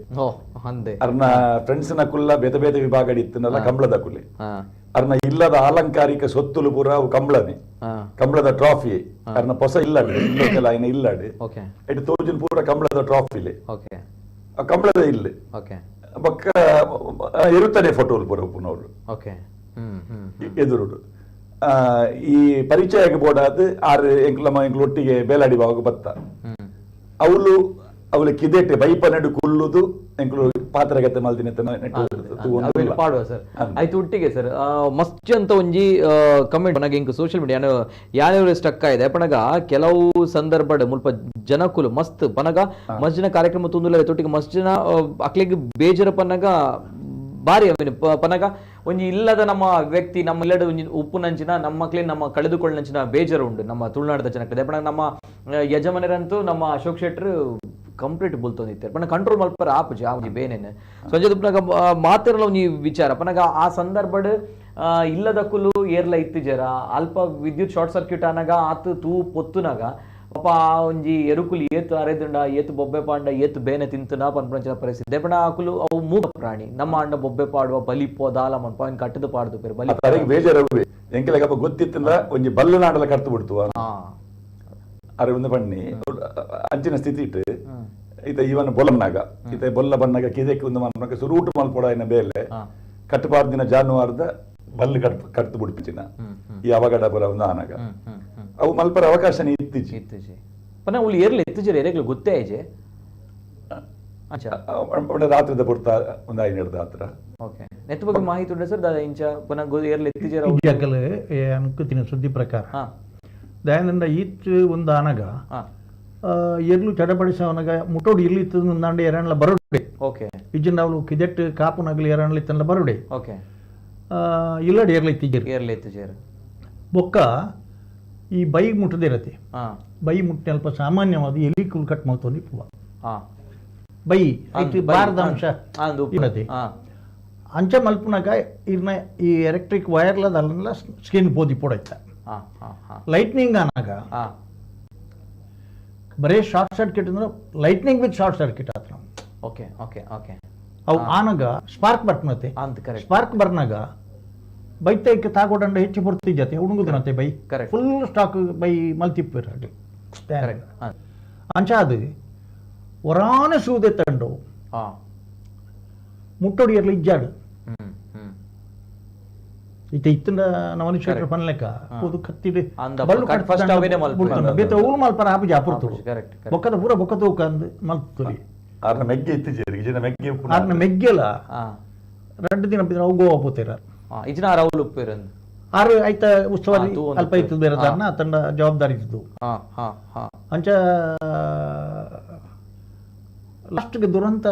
[SPEAKER 6] ಅರ್ನ ಫ್ರೆಂಡ್ಸ್ ನ ಕುಲ್ಲ ಬೇತೆ ಬೇತೆ ವಿಭಾಗ ಇತ್ತನಲ್ಲ ಕಂಬಳದ ಕುಲೆ ಅರ್ನ ಇಲ್ಲದ ಅಲಂಕಾರಿಕ ಸೊತ್ತುಲು ಪೂರ ಅವು ಕಂಬಳನೆ ಕಂಬಳದ ಟ್ರಾಫಿ ಅರ್ನ ಹೊಸ ಇಲ್ಲಾಡು ಇಲ್ಲೊಕ್ಕೆಲ್ಲ ಐನ ಇಲ್ಲಾಡು ಇಟ್ಟು ತೋಜಿನ ಪೂರ ಕಂಬಳದ ಟ್ರಾಫಿಲೆ ಕಂಬಳದ ಇಲ್ಲ ಬೊಕ್ಕ ಇರುತ್ತಾನೆ ಫೋಟೋಲ್ ಪೂರ ಉಪ್ಪುನವ್ರು ಎದುರುಡು ಈ ಪರಿಚಯ ಬೋಡಾದ್ ಆರು ಎಂಕ್ಲ ಒಟ್ಟಿಗೆ ಬೇಲಾಡಿ ಬಾವಾಗ ಬತ್ತ ಅವಳು ಕಿದೆಟ್ಟೆ ಬೈಪ ನಡು ಕುಲ್ಲುದು ಎಂಕ್ಲು ಪಾತ್ರಗತೆ ಮಲ್ದಿನ
[SPEAKER 3] ಪಾಡುವ ಸರ್ ಆಯ್ತು ಒಟ್ಟಿಗೆ ಸರ್ ಮಸ್ತ್ ಅಂತ ಒಂಜಿ ಕಮೆಂಟ್ ನನಗೆ ಇಂಕ ಸೋಷಿಯಲ್ ಮೀಡಿಯಾ ಯಾನೇ ಸ್ಟಕ್ ಆಗಿದೆ ಪನಗ ಕೆಲವು ಸಂದರ್ಭ ಮುಲ್ಪ ಜನಕುಲು ಮಸ್ತ್ ಪನಗ ಮಸ್ತ್ ಜನ ಕಾರ್ಯಕ್ರಮ ತುಂದುಲ ತೊಟ್ಟಿಗೆ ಮಸ್ತ್ ಜನ ಅಕ್ಲಿಗೆ ಬೇಜರ ಪನ್ನಗ ಬಾರಿ ಅವನು ಪನಗ ಒಂಜಿ ಇಲ್ಲದ ನಮ್ಮ ವ್ಯಕ್ತಿ ನಮ್ಮ ಇಲ್ಲದ ಒಂಜಿ ಉಪ್ಪು ನಂಚಿನ ನಮ್ಮ ಮಕ್ಳಿ ನಮ್ಮ ಕಳೆದುಕೊಳ್ಳಂಚಿನ ಬೇಜಾರು ಉಂಡು ನಮ್ಮ ತುಳುನಾಡದ ಜನಕ್ಕೆ ಪಣ ನಮ್ಮ ಯಜಮಾನರಂತೂ ನಮ್ಮ ಅಶೋಕ್ ಶೆಟ್ರು ಕಂಪ್ಲೀಟ್ ಬುಲ್ತೊಂದಿತ್ತಾರೆ ಪಣ ಕಂಟ್ರೋಲ್ ಮಲ್ಪರ ಆಪುಜಿ ಆವುಜಿ ಬೇನೇನೆ ಸಂಜೆ ದುಪ್ಪನಾಗ ಮಾತಿರಲ್ಲ ಒಂಜಿ ವಿಚಾರ ಪನಗ ಆ ಸಂದರ್ಭ ಇಲ್ಲದ ಕುಲು ಏರ್ಲ ಇತ್ತಿಜರ ಅಲ್ಪ ವಿದ್ಯುತ್ ಶಾರ್ಟ್ ಸರ್ಕ್ಯೂಟ್ ಅನಾಗ ಆತು ತೂ ಪೊತ್ತುನಾಗ ಪಾಪ ಒಂಜಿ ಎರುಕುಲು ಏತು ಅರೆದುಂಡ ಏತು ಬೊಬ್ಬೆ ಪಾಂಡ ಏತು ಬೇನೆ ತಿಂತುನ ಪನ್ಪಂಚನ ಪರಿಸ್ಥಿತಿ ದೇಪಣ ಆಕುಲು ಅವು ಮೂಗ ಪ್ರಾಣಿ ನಮ್ಮ ಅಂಡ ಬೊಬ್ಬೆ ಪಾಡುವ ಬಲಿಪೋ ದಾಲ ಮನ್ಪ ಅವ್ನು ಕಟ್ಟದು ಪಾಡ್ದು ಪೇರು ಬಲಿ
[SPEAKER 6] ಬೇಜಾರವೇ ಎಂಕೆಲಗಪ್ಪ ಗೊತ್ತಿತ್ತಿಲ್ಲ ಒಂಜಿ ಬಲ್ಲು ನಾಡಲ ಕರ್ತು ಬಿಡ್ತು ಅರೆ ಒಂದು ಬಣ್ಣಿ ಅಂಚಿನ ಸ್ಥಿತಿ ಇಟ್ಟು ಈತ ಇವನ್ ಬೊಲಂನಾಗ ಈತ ಬೊಲ್ಲ ಬನ್ನಾಗ ಕಿದಕ್ಕೆ ಒಂದು ಮನ್ಪನಾಗ ಸುರೂಟು ಮಲ್ಪೊಡ ಇನ್ನ ಬೇಲೆ ಕಟ್ಟುಪಾರ್ದಿನ ಜಾನುವಾರದ ಬಲ್ಲು ಕಟ್ತು ಬಿಡ್ಪಿಚಿನ ಈ ಅವಘಡ ಬರ ಒಂದು ಆನಾಗ ಅವು ಮಲ್ಪರ ಅವಕಾಶ ಇತ್ತೀಚೆ
[SPEAKER 3] ಪನ ಉಳಿ ಏರ್ಲಿ ಎತ್ತಿಜರೆ ಏರೆಗ್ಲು ಗೊತ್ತೇ ಆಯ್ಜೆ
[SPEAKER 6] ರಾತ್ರಿದ ಪುರ್ತ ಒಂದು 5 ಹತ್ರ
[SPEAKER 3] ಓಕೆ ನೆತ್ತ ಬಗ್ಗೆ ಮಾಹಿತಿ ಉಂಟು ಸರ್ ಇಂಚ ಪುನಃ ಏರ್ಲಿ ಎತ್ತಿಜರ
[SPEAKER 4] ಜಗಲು ಅನ್ಕೋತೀನಿ ಸುದ್ದಿ ಪ್ರಕಾರ ದಯಾನಂದ ಈತ್ ಒಂದು ಆನಗ ಎರ್ಲು ಚಡಪಡಿಸವನಗ ಮುಟ್ಟೋಡು ಇಲ್ಲಿ ಇತ್ತಂದಾಂಡ ಎರಣ್ಲ ಬರೋಡೆ
[SPEAKER 3] ಓಕೆ
[SPEAKER 4] ಇಜ್ಜಿನ ಅವಳು ಕಿದೆಟ್ ಕಾಪುನಗಲಿ ಎರಣ್ಲ ಇತ್ತಲ್ಲ ಬರೋಡೆ
[SPEAKER 3] ಓಕೆ
[SPEAKER 4] ಇಲ್ಲಡಿ ಏರ್ಲ ಇತ್ತಿಜರು
[SPEAKER 3] ಏರ್ಲಿ ಎತ್ತಿಜರು
[SPEAKER 4] ಬೊಕ್ಕ ಈ ಬೈಗೆ ಮುಟ್ಟದಿರತ್ತೆ ಬೈ ಮುಟ್ಟಿ ಅಲ್ಪ ಸಾಮಾನ್ಯವಾದ ಎಲಿ ಕುಲ್ ಕಟ್ ಮಾಡ್ತೊಂದು ಪೂವ ಬೈ ಐತಿ ಬಾರದ ಅಂಶ ಇರತ್ತೆ ಅಂಚ ಮಲ್ಪನಾಗ ಇರ್ನ ಈ ಎಲೆಕ್ಟ್ರಿಕ್ ವೈರ್ಲದಲ್ಲ ಸ್ಕಿನ್ ಬೋದಿ ಪೋಡೈತ ಲೈಟ್ನಿಂಗ್ ಅನಾಗ ಬರೇ ಶಾರ್ಟ್ ಸರ್ಕ್ಯೂಟ್ ಅಂದ್ರೆ ಲೈಟ್ನಿಂಗ್ ವಿತ್ ಶಾರ್ಟ್ ಸರ್ಕ್ಯೂಟ್ ಆತ
[SPEAKER 3] ಓಕೆ ಓಕೆ ಓಕೆ
[SPEAKER 4] ಅವು ಆನಾಗ ಸ್ಪಾರ್ಕ್ ಬರ್ತನತೆ ಸ್ಪಾರ್ಕ್ ಬರ್ನಾಗ ಬೈತೈಕ ತಾಗೋಡಂಡ ಹೆಚ್ಚು ಬರ್ತಿದ್ದತೆ ಉಣಗುದನತೆ ಬೈ ಫುಲ್ ಸ್ಟಾಕ್ ಬೈ ಮಲ್ತಿಪ್ಪರ ಅಂಚ ಅದು ಒರಾನ ಸೂದೆ ತಂಡು ಮುಟ್ಟೊಡಿಯರ್ಲಿ ಇಜ್ಜಾಡು ಈತ ಇತ್ತಂಡ ನವನಿ ಶೇಖರ ಪನ್ಲೆಕ್ಕ ಅದು ಕತ್ತಿಡೆ ಬೇತ ಊರು ಮಲ್ಪರ ಆಪು ಜಾಪುರ್ತು ಬೊಕ್ಕದ ಪೂರ ಬೊಕ್ಕ ತೂಕಂದು ಮಲ್ತುರಿ
[SPEAKER 6] ಆರ್ನ ಮೆಗ್ಗೆ ಇತ್ತಿಜೇರಿ
[SPEAKER 4] ಆರ್ನ ಮೆಗ್ಗೆಲ 2 ದಿನ ಬಿದ್ರೆ ಅವು ಗೋವಾ ಪೋತೀರ
[SPEAKER 3] ಇಜ್ನ ರೌಲ್ ಉಪ್ಪಿರನ್
[SPEAKER 4] ಆರು ಆಯ್ತ ಉತ್ಸವಾದಿ ಅಲ್ಪ ಇತ್ತು ಬೇರೆದಾರನ ತಂಡ ಜವಾಬ್ದಾರಿ ಇದ್ದು ಅಂಚ ಲಾಸ್ಟ್ಗೆ ದುರಂತ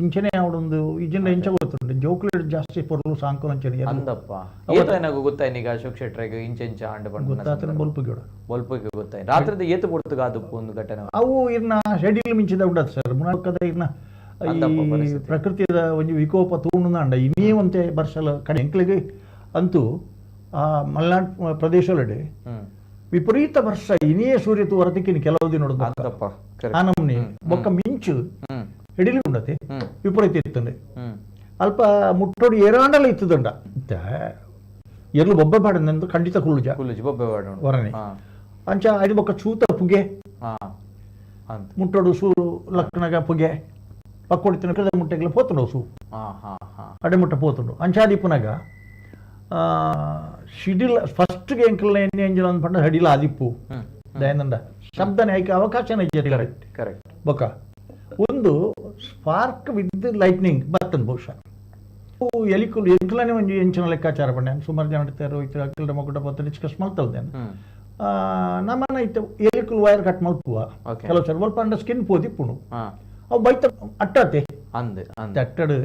[SPEAKER 4] ಇಂಚನೆ ಅವಡೊಂದು ಇಜ್ಜಿನ ಇಂಚ ಗೊತ್ತುಂಟು ಜೋಕ್ಲೇಟ್ ಜಾಸ್ತಿ ಪೊರ್ಲು ಸಾಂಕೋಲ ಅಂಚನೆ
[SPEAKER 3] ಅಂದಪ್ಪ ಏತ ನನಗೆ ಗೊತ್ತಾಯ್ತು ಈಗ ಅಶೋಕ್ ಶೆಟ್ರಿಗೆ ಇಂಚ ಆಂಡ ಬಂದು
[SPEAKER 4] ಗೊತ್ತಾತನ
[SPEAKER 3] ಬೊಲ್ಪಗೆ ಗೊತ್ತಾಯ್ತು ರಾತ್ರಿದ ಏತು ಪೊರ್ತುಗ ಅದಪ್ಪು ಒಂದು ಘಟನೆ
[SPEAKER 4] ಅವು ಇರ್ನ ಶೆಡ್ಯೂಲ್ ಮಿಂಚಿದ ಉಂಡತ್ ಸರ್ ಮುನಾಕದ ಇರ್ನ ಈ ಪ್ರಕೃತಿಯ ಒಂದು ವಿಕೋಪ ತೂಣಂಡ ಇನ್ನೇವಂತೆ ಬರ್ಸಲ ಕಡೆ ಎಂಕ್ಲಿಗೆ ಅಂತೂ ಆ ಮಲೆನಾಡು ಪ್ರದೇಶದೊಳಗೆ ವಿಪರೀತ ವರ್ಷ ಇನ್ನೇ ಸೂರ್ಯ ಹೊರತಿಕ್ಕಿನ ಕೆಲವು ದಿನ ಆ ನಮ್ನಿ ಬೊಕ್ಕ ಮಿಂಚು ಹಿಡಿಲಿ ಉಂಡತೆ ವಿಪರೀತ ಇತ್ತಂಡೆ ಅಲ್ಪ ಮುಟ್ಟೋಡಿ ಏರಾಂಡಲ್ಲ ಇತ್ತದಂಡ ಎರ್ಲು ಬೊಬ್ಬೆ ಬಾಡನೆಂದು ಖಂಡಿತ ಕುಳ್ಳುಜ ಹೊರನೆ ಅಂಚ ಅದು ಬೊಕ್ಕ ಚೂತ ಪುಗೆ ಮುಟ್ಟೋಡು ಸೂರು ಲಕ್ಕಣಗ ಪುಗೆ ಪಕ್ಕೊಡಿತಿನ ಕದ ಮುಟ್ಟೆಗಳ ಪೋತುಂಡು ಸೂ ಅಡೆ ಮುಟ್ಟ ಪೋತುಂಡು ಅಂಚಾದಿಪ್ಪನಾಗ ಸಿಡಿಲ ಫಸ್ಟ್ಗೆ ಎಂಕಲ್ನ ಎಣ್ಣೆ ಎಂಜಿನ್ ಅಂದ್ಪಂಡ ಹಡಿಲ ಆದಿಪ್ಪು ದಯಾನಂದ ಶಬ್ದನೇ ಆಯ್ಕೆ ಅವಕಾಶನೇ
[SPEAKER 3] ಕರೆಕ್ಟ್ ಕರೆಕ್ಟ್
[SPEAKER 4] ಬೊಕ ಒಂದು ಸ್ಪಾರ್ಕ್ ವಿತ್ ಲೈಟ್ನಿಂಗ್ ಬರ್ತದೆ ಬಹುಶಃ ಎಲಿಕುಲು ಎಂಕಲನೇ ಒಂದು ಎಂಚಿನ ಲೆಕ್ಕಾಚಾರ ಪಂಡೆ ಸುಮಾರು ಜನ ಇರ್ತಾರೆ ಅಕ್ಕಲ್ಡ ಮಗುಡ ಬತ್ತ ಡಿಸ್ಕಸ್ ಮಾಡ್ತಲ್ದೇನು ನಮ್ಮನ ಇತ್ತು ಎಲಿಕುಲು ವೈರ್ ಕಟ್ ಮಲ್ಪುವ ಕೆಲವು ಸರ್ ಸ್ವಲ್ಪ ಅಂಡ ಸ್ಕಿನ್ ಪೋದಿಪ್ಪುಣು ಅವು ಬೈತ ಅಟ್ಟಾತೆ ಅಟ್ಟಡು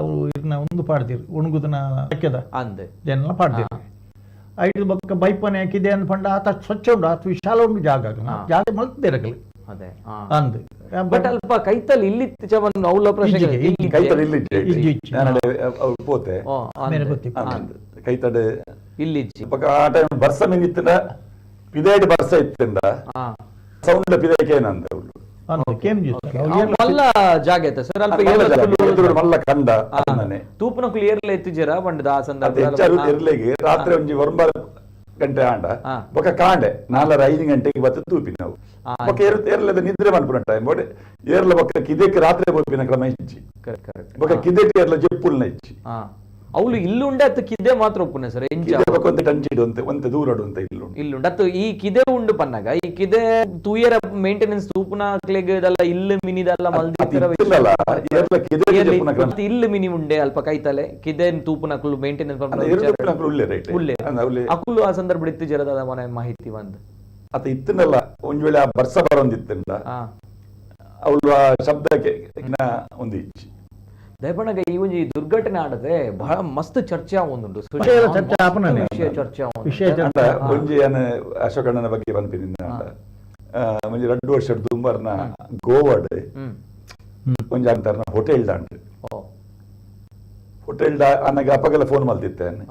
[SPEAKER 4] ಅವು ಇರ್ನ ಒಂದು ಪಾಡ್ದಿರು ಉಣ್ಗುದನ ಲೆಕ್ಕದ ಜನ ಪಾಡ್ದಿರು ಐದು ಬೊಕ್ಕ ಬೈಪನೆ ಹಾಕಿದೆ ಅನ್ಪಂಡ ಆತ ಸ್ವಚ್ಛ ಉಂಡು ಆತ ವಿಶಾಲ ಉಂಡು ಜಾಗ ಜಾಗ ಮಲ್ತಿರಗಲು ಅಂದ್
[SPEAKER 3] ಬಟ್ ಅಲ್ಪ ಕೈತಲ್ ಇಲ್ಲಿ ಚವನ್ ಅವಳ ಪ್ರಶ್ನೆ
[SPEAKER 6] ಕೈತಡ್ ಇಲ್ಲಿ ಪೋತೆ ಕೈತಡ್
[SPEAKER 3] ಇಲ್ಲಿ
[SPEAKER 6] ಆ ಟೈಮ್ ಬರ್ಸ ಮಿನಿತ್ತಿನ ಪಿದೇಡ್ ಬರ್ಸ ಇತ್ತಿಂದ ಸೌಂಡ್ ಪಿದೇಕೆ ಏನಂದ
[SPEAKER 3] ಮಲ್ಲ ಜಾಗ ಐತೆ ಸರ್ ಅಲ್ಪ
[SPEAKER 6] ಮಲ್ಲ ಕಂಡ
[SPEAKER 3] ತೂಪನ ಕ್ಲಿಯರ್ ಎತ್ತಿಜರ ಬಂಡದ ಆ ಸಂದರ್ಭ
[SPEAKER 6] ಇರ್ಲಿಗೆ ರಾತ್ರಿ ಒಂಜಿ 9 ಗಂಟೆ ಆಂಡ ಬೊಕ ಕಾಂಡೆ 4-5 ಗಂಟೆಗೆ ಬತ್ತು ತೂಪಿ ನಾವು ಬೊಕ ಏರ್ಲದ ನಿದ್ರೆ ಮನ್ಪುನ ಟೈಮ್ ಬೋಡೆ ಏರ್ಲ ಬೊಕ ಕಿದೆಕ್ ರಾತ್ರಿ ಬೋಪಿನ ಕ್ರಮ ಇಜ್ಜಿ ಬೊಕ ಕಿದೆಟ್ ಏರ್ಲ ಜೆಪ್ಪುಲ್ನ ಇಜ್ಜಿ
[SPEAKER 3] ಅವಳು ಇಲ್ಲುಂಡೆ ಅತ್ತು ಕಿದೆ ಮಾತ್ರ ಒಪ್ಪುನೆ ಸರ್
[SPEAKER 6] ಒಂದು ಟಂಚಿಡು ಒಂತೆ ದೂರಡು ಅಂತ
[SPEAKER 3] ಇಲ್ಲುಂಡು ಅತ್ತು ಈ ಕಿದೆ ಉಂಡು ಪನ್ನಾಗ ಈ ಕಿದೆ ತೂಯರ ಮೇಂಟೆನೆನ್ಸ್ ತೂಪುನ ಕ್ಲೆಗ್ ಇದೆಲ್ಲ ಇಲ್ಲು ಮಿನಿದೆಲ್ಲ ಮಲ್ದಿತ್ತಿರ ಇಲ್ಲು ಮಿನಿ ಉಂಡೆ ಅಲ್ಪ ಕೈತಲೆ ಕಿದೆ ತೂಪುನ ಕುಲು ಮೇಂಟೆನೆನ್ಸ್ ಅಕುಲು ಆ ಸಂದರ್ಭ ಇತ್ತು ಜರದ ಮನೆ ಮಾಹಿತಿ ಬಂದು
[SPEAKER 6] ಅತ ಇತ್ತನಲ್ಲ ಒಂದ್ ವೇಳೆ ಆ ಬರ್ಸ ಬರೊಂದಿತ್ತಂಡ ಅವಳು ಆ ಶಬ್ದಕ್ಕೆ ಒಂದು ಇಚ್ಚಿ
[SPEAKER 3] ದಯಪಣಗ ಈ ಒಂಜಿ ದುರ್ಘಟನೆ ಆಡದೆ ಬಹಳ ಮಸ್ತ್ ಚರ್ಚೆ ಆವೊಂದುಂಡು
[SPEAKER 6] ಒಂಜಿ ಅಶೋಕಣ್ಣನ ಬಗ್ಗೆ ಪನ್ಪಿನಿಂದ ಒಂಜಿ 2 ವರ್ಷದ ದುಂಬರ್ನ ಗೋವಾಡ್ ಒಂಜಿ ಅಂತಾರ ಹೋಟೆಲ್ ದಾಂಡ್ ಹೋಟೆಲ್ ಅನ್ನಗ ಅಪಗಲ ಫೋನ್ ಮಲ್ತಿತ್ತೇನೆ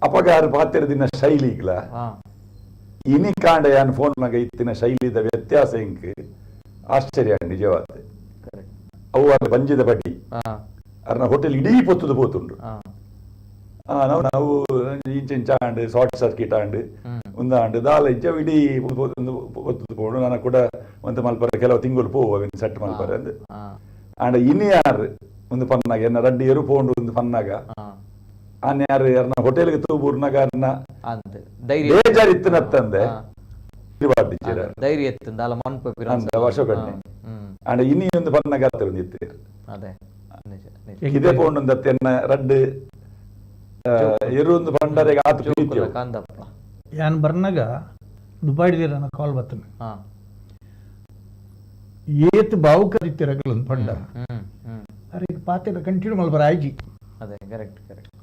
[SPEAKER 6] ಅಪಗ ಯಾರು ಪಾತಿರ ದಿನ ಶೈಲಿಗ್ಲ ಇನಿ ಕಾಂಡ ಯಾನ್ ಫೋನ್ ನಾಗ ಇತ್ತಿನ ಶೈಲಿದ ವ್ಯತ್ಯಾಸ ಇಂಕ್ ಆಶ್ಚರ್ಯ ನಿಜವಾದ ಅವು ಅದು ಬಂಜಿದ ಬಡ್ಡಿ ಅರ್ನ ಹೋಟೆಲ್ ಇಡೀ ಪೊತ್ತುದು ಪೋತುಂಡು ನಾವು ಇಂಚ ಆಂಡ್ ಶಾರ್ಟ್ ಸರ್ಕಿಟ್ ಆಂಡ್ ಉಂದಾಂಡ್ ದಾಲ ಇಂಚ ಇಡೀ ಪೊತ್ತುದು ಪೋಡು ನಾನು ಕೂಡ ಒಂದು ಮಲ್ಪರ ಕೆಲವು ತಿಂಗಳು ಪೋವಿನ ಸೆಟ್ ಮಲ್ಪರ ಅಂದ್ ಆಂಡ್ ಇನ್ನು ಯಾರು ಒಂದು ಪನ್ನಾಗ ಎನ್ನ ರಡ್ಡಿ ಎರು ಪೋಂಡು ಒಂದು ಪನ್ನಾಗ ಆನ್ ಯಾರು ಯಾರನ್ನ ಹೋಟೆಲ್ಗೆ ತೂಬೂರ್ನಾಗ ಅರ್ನ ಬೇಜಾರ್ ಇತ್ತನತ್ತಂದೆ
[SPEAKER 3] ಧೈರ್ಯ ಇತ್ತು
[SPEAKER 6] ವರ್ಷಗಣ್ಣೆ ಆಂಡ ಇನಿ ಒಂದು ಪನ್ನಾಗ ಹತ್ತಿರ ನಿಂತಿರು ಇದೇ ಪೋಂಡು ಎನ್ನ ರಡ್ಡು ಎರುಂದು ಪಂಡರೆಗೆ ಆತು
[SPEAKER 4] ಯಾನ್ ಬರ್ನಾಗ ದುಬಾಯ್ದಿರ ಕಾಲ್ ಬರ್ತನೆ ಏತ್ ಬಾವು ಕರಿತಿರಗಲ್ ಒಂದು ಪಂಡ ಅರೆ ಪಾತಿರ ಕಂಟಿನ್ಯೂ ಮಲ್ಬರ ಆಯ್ಜಿ
[SPEAKER 3] ಅದೇ ಕರೆಕ್ಟ್ ಕರೆಕ್ಟ್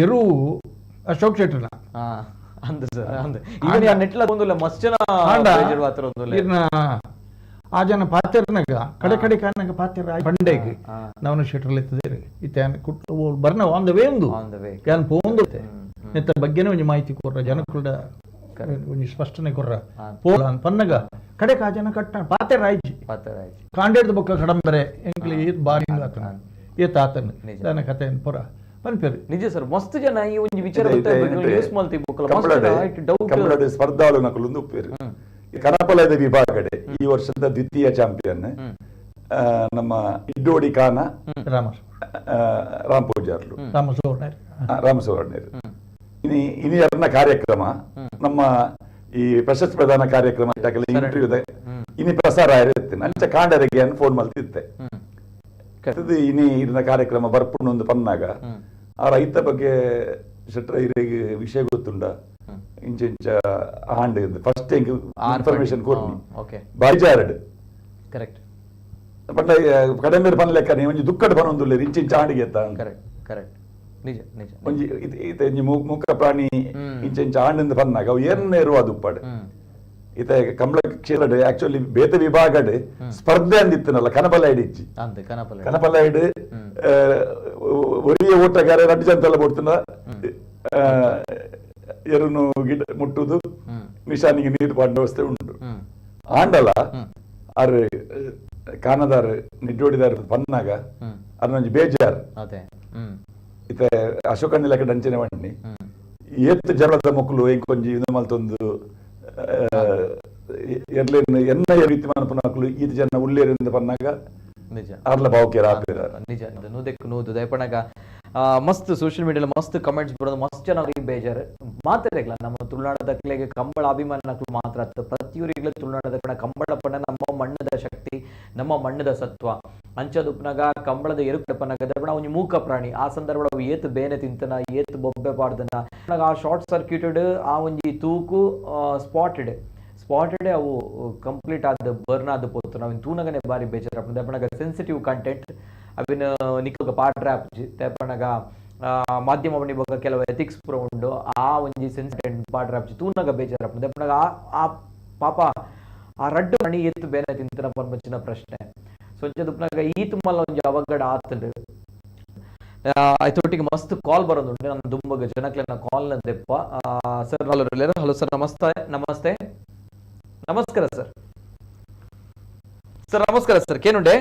[SPEAKER 4] ಎರು ಅಶೋಕ್ ಶೆಟ್ಟರ್ನ
[SPEAKER 3] ಅಂದ ಸರ್ ಅಂದ ಈಗ ನೆಟ್ಲ ಒಂದುಲ್ಲ ಮಸ್ತ್ ಜನ ಬೇಜಾರ್ ಒಂದುಲ್ಲ
[SPEAKER 4] ಆ ಜನ ಪಾತಿರ್ನಾಗ ಕಡೆ ಕಾರಣಾಗ ಪಾತಿರ ಪಂಡೆಗೆ ನಾವು ಶೆಟ್ರಲ್ ಎತ್ತದೇರಿ ಇತ್ತ ಬರ್ನ ಆನ್ ದ ವೇ ಒಂದು ಯಾನ್ ಪೋಂದುತ್ತೆ ನೆತ್ತ ಬಗ್ಗೆನೇ ಒಂಜಿ ಮಾಹಿತಿ ಕೊರ್ರ ಜನಕ್ಕುಲ್ಡ ಒಂಜಿ ಸ್ಪಷ್ಟನೆ ಕೊರ್ರ ಪೋಲ ಪನ್ನಗ ಕಡೆ ಆ ಜನ ಕಟ್ಟ ಪಾತೆರ ಆಯ್ಜಿ ಕಾಂಡೇಡ್ದ ಬೊಕ್ಕ ಕಡಂಬರೆ ಎಂಕ್ಲಿ ಏತ್ ಬಾರಿಂಗ್ ಆತನ ಏತ್ ಆತನ ನನ್ನ ಕತೆ ಪುರ ಪನ್ಪೇರು
[SPEAKER 3] ನಿಜ ಸರ್ ಮಸ್ತ್ ಜನ ಈ ಒಂಜಿ ವಿಚಾರ ಯೂಸ್ ಮಾಡ್ತಿ
[SPEAKER 6] ಬೊಕ್ಕಲ ಸ್ಪರ್ಧಾಳು ನಕಲೊಂದು ಉಪ್ಪೇರು ಕನಪಲಯದ ವಿಭಾಗಡೆ ಈ ವರ್ಷದ ದ್ವಿತೀಯ ಚಾಂಪಿಯನ್ ನಮ್ಮ ಇಡ್ಡೋಡಿ ಖಾನ ರಾಮ್ ಪೂಜಾರ್ಲು ರಾಮಸೋರ್ಣೇರು ಇನಿ ಎರಡನ ಕಾರ್ಯಕ್ರಮ ನಮ್ಮ ಈ ಪ್ರಶಸ್ತಿ ಪ್ರದಾನ ಕಾರ್ಯಕ್ರಮ ಇಂಟರ್ವ್ಯೂ ಇನಿ ಪ್ರಸಾರ ಇರುತ್ತೆ ಅಂಚ ಕಾಂಡರಿಗೆ ಫೋನ್ ಮಲ್ತಿದ್ದೆ ಇನಿ ಇರಿನ ಕಾರ್ಯಕ್ರಮ ಬರ್ಪುಂಡು ಒಂದು ಪನ್ನಾಗ ಆ ರೈತ ಬಗ್ಗೆ ಶೆಟ್ರ ಹಿರಿಗೆ ವಿಷಯ ಗೊತ್ತುಂಡ ಇಂಚ ಆಂಡ್ ಫಸ್ಟ್ ಇನ್ಫಾರ್ಮೇಶನ್ ಕೊಡ್ನಿ ಬಾಯ್ಜಾರಡ್
[SPEAKER 3] ಕರೆಕ್ಟ್
[SPEAKER 6] ಪಂಡ ಕಡಿಮೆ ಪನ್ಲೆಕ್ಕ ನೀ ಒಂಜಿ ದುಕ್ಕಡ ಪನೊಂದುಲ್ಲೆ ಇಂಚ ಆಂಡಿಗೆ ಎತ್ತ
[SPEAKER 3] ಕರೆಕ್ಟ್ ಕರೆಕ್ಟ್ ನಿಜ ನಿಜ
[SPEAKER 6] ಒಂಜಿ ಇತ ಮುಖ ಪ್ರಾಣಿ ಇಂಚ ಆಂಡ್ ಪನ್ನಾಗ ಅವು ಏನೇ ಇರುವ ದುಪ್ಪಡ್ ಇತ ಕಂಬಳ ಕ್ಷೇತ್ರ ಆಕ್ಚುಲಿ ಬೇತ ವಿಭಾಗಡ್ ಸ್ಪರ್ಧೆ ಅಂದಿತ್ತನಲ್ಲ ಕನಪಲೈಡ್ ಇಜ್ಜಿ ಕನಪಲೈಡ್ ಒರಿಯ ಓಟಗಾರ 2 ಜನ ಬೋಡ್ತನ ಎರುನು ಗಿಡ ಮುಟ್ಟುದು ನಿಶಾನಿಗೆ ನೀರು ಪಾಡಿನ ವ್ಯವಸ್ಥೆ ಉಂಟು ಆಂಡಲ ಆರು ಕಾನದಾರ್ ನಿಡ್ಡೋಡಿದಾರ ಪನ್ನಾಗ ಅದೊಂದು ಬೇಜಾರ್ ಇತ ಅಶೋಕಣ್ಣ ಲೆಕ್ಕ ಅಂಚನೆ ಬಣ್ಣಿ ಏತ್ ಜನದ ಮಕ್ಕಳು ಎಂಕೊಂಜಿ ಇದು ಮಲ್ತೊಂದು ಎರ್ಲೇನು ಎನ್ನ ರೀತಿ ಮನಪನ ಮಕ್ಕಳು ಈತ ಜನ ಉಳ್ಳೇರಿಂದ ಪನ್ನಾಗ
[SPEAKER 3] ನಿಜ
[SPEAKER 6] ಅರ್ಲ ಭಾವಕ್ಕೆ
[SPEAKER 3] ನಿಜ ನೂದೆಕ್ಕು ನೂದು ದಯಪಣಗ ಮಸ್ತ್ ಸೋಷಿಯಲ್ ಮೀಡಿಯಾದಲ್ಲಿ ಮಸ್ತ್ ಕಮೆಂಟ್ಸ್ ಬರೋದು ಮಸ್ತ್ ಚೆನ್ನಾಗಿ ಬೇಜಾರು ಮಾತಾಡಿಲ್ಲ ನಮ್ಮ ತುಳುನಾಡದಕ್ಲೆಗೆ ಕಂಬಳ ಅಭಿಮಾನಗಳು ಮಾತ್ರ ಪ್ರತಿಯೊರಿಗೂ ತುಳುನಾಡದ ಕಡೆ ಕಂಬಳ ಪಂಡ ನಮ್ಮ ಮಣ್ಣದ ಶಕ್ತಿ ನಮ್ಮ ಮಣ್ಣದ ಸತ್ವ ಅಂಚದುಪ್ನಾಗ ಕಂಬಳದ ಎರುಕಡಪನಾಗ ದರ್ಪಣ ಒಂಜಿ ಮೂಕ ಪ್ರಾಣಿ ಆ ಸಂದರ್ಭ ಅವು ಏತ್ ಬೇನೆ ತಿಂತನ ಏತ್ ಬೊಬ್ಬೆ ಪಾಡ್ದನ ಆ ಶಾರ್ಟ್ ಸರ್ಕ್ಯೂಟೆಡ್ ಆ ಒಂಜಿ ತೂಕು ಸ್ಪಾಟೆಡ್ ಅವು ಕಂಪ್ಲೀಟ್ ಆದ ಬರ್ನ್ ಆದ ಪೋತು ನಾವಿನ್ ತೂನಗನೆ ಬಾರಿ ಬೇಜಾರು ದರ್ಪಣಗ ಸೆನ್ಸಿಟಿವ್ ಕಂಟೆಂಟ್ ಅವಿನ ನಿಕ್ಕ ಪಾಡ್ ರ್ಯಾಪ್ ತೆಪ್ಪಣಗ ಮಾಧ್ಯಮ ಬಣ್ಣಿ ಬಗ್ಗೆ ಕೆಲವು ಎಥಿಕ್ಸ್ ಪೂರ ಉಂಡು ಆ ಒಂಜಿ ಸೆನ್ಸಿಟಿವ್ ಪಾಡ್ ರ್ಯಾಪ್ ತೂನಗ ಬೇಜಾರು ದರ್ಪಣಗ ಆ ಪಾಪ ಆ ರಡ್ಡು ಮಣಿ ಎತ್ತು ಬೇನೆ ತಿಂತನ ಪನ್ಪಂಚಿನ ಪ್ರಶ್ನೆ ಸೊಂಚದುಪ್ನಾಗ ಈತ್ ಮಲ್ಲ ಒಂಜಿ ಅವಘಡ ಆತಂಡು ಆಯ್ತೊಟ್ಟಿಗೆ ಮಸ್ತ್ ಕಾಲ್ ಬರೋದುಂಟು ನನ್ನ ದುಂಬಗ ಜನಕ್ಲೆನ ಕಾಲ್ ದೆಪ್ಪ ಸರ್ ಹಲೋ ಸರ್ ನಮಸ್ತೆ ನಮಸ್ಕಾರ ಸರ್ ನಮಸ್ಕಾರ ಸರ್ ಕೇನುಂಡೆ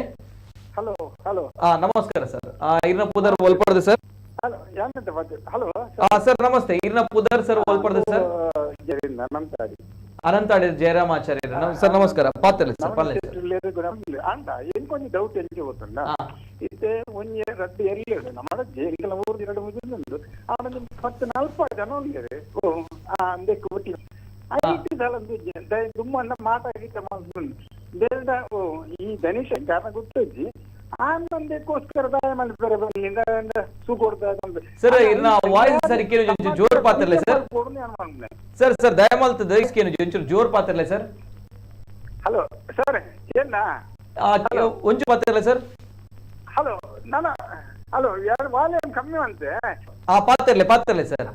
[SPEAKER 7] ಹಲೋ ಹಲೋ
[SPEAKER 3] ನಮಸ್ಕಾರ ಸರ್ ಇರ್ನ ಪುದರ್ ಒಲ್ಪಡ್ದೆ ಸರ್
[SPEAKER 7] ಹಲೋ ಯಾನಂತ ಹಲೋ
[SPEAKER 3] ಸರ್ ನಮಸ್ತೆ ಇರ್ನ ಪುದರ್ sir ಒಲ್ಪಡ್ದೆ sir Anantadi Jayaramacharya sir ನಮಸ್ಕಾರ ಪಾತ್ರ ಸರ್
[SPEAKER 7] అంట ఏం కొంచెం డౌట్ ఎంచి పోతుందా అయితే ಒಂಜಿ ರದ್ದು ಎರ್ಲೇಡು ನಮ್ಮ ಜೇರಿಗಳ ಊರು 2-3 ಆಡ 10-40 ಜನ ಉಳ್ಳೇರು ಓ ಅಂದೆ ಕೋಟಿ ಐಟಿ ದಳಂದು ದುಮ್ಮನ್ನ ಮಾತಾಡಿತ ಮಾಡ್ಕೊಂಡು ಬೇಡ ಓ ಈ ಧನಿಷ ಕಾರಣ ಗೊತ್ತಜ್ಜಿ ಆನಂದಕ್ಕೋಸ್ಕರ ದಯ ಮಾಡ್ತಾರೆ ಬಂದಿಂದ ಸುಕೊಡ್ತಾ
[SPEAKER 3] ಸರ್ ಇರ್ನ ವಾಯ್ಸ್ ಸರ್ ಕೇನು ಜೋರ್ ಪಾತ್ರಲೆ ಸರ್ ದಯಮಾಲ್ತ ದೈಸ್ ಕೇನು ಒಂಚೂರು ಜೋರ್ ಪಾತ್ರಲೆ ಸರ್
[SPEAKER 7] ಹಲೋ ಸರ್ ಏನ
[SPEAKER 3] ಒಂಚು ಪಾತ್ರಲೆ ಸರ್
[SPEAKER 7] ಹಲೋ ನಾನು ಹಲೋ ಎರಡು ವಾಲ್ಯೂಮ್ ಕಮ್ಮಿ ಅಂತೆ
[SPEAKER 3] ಪಾತ್ರಲೆ ಸರ್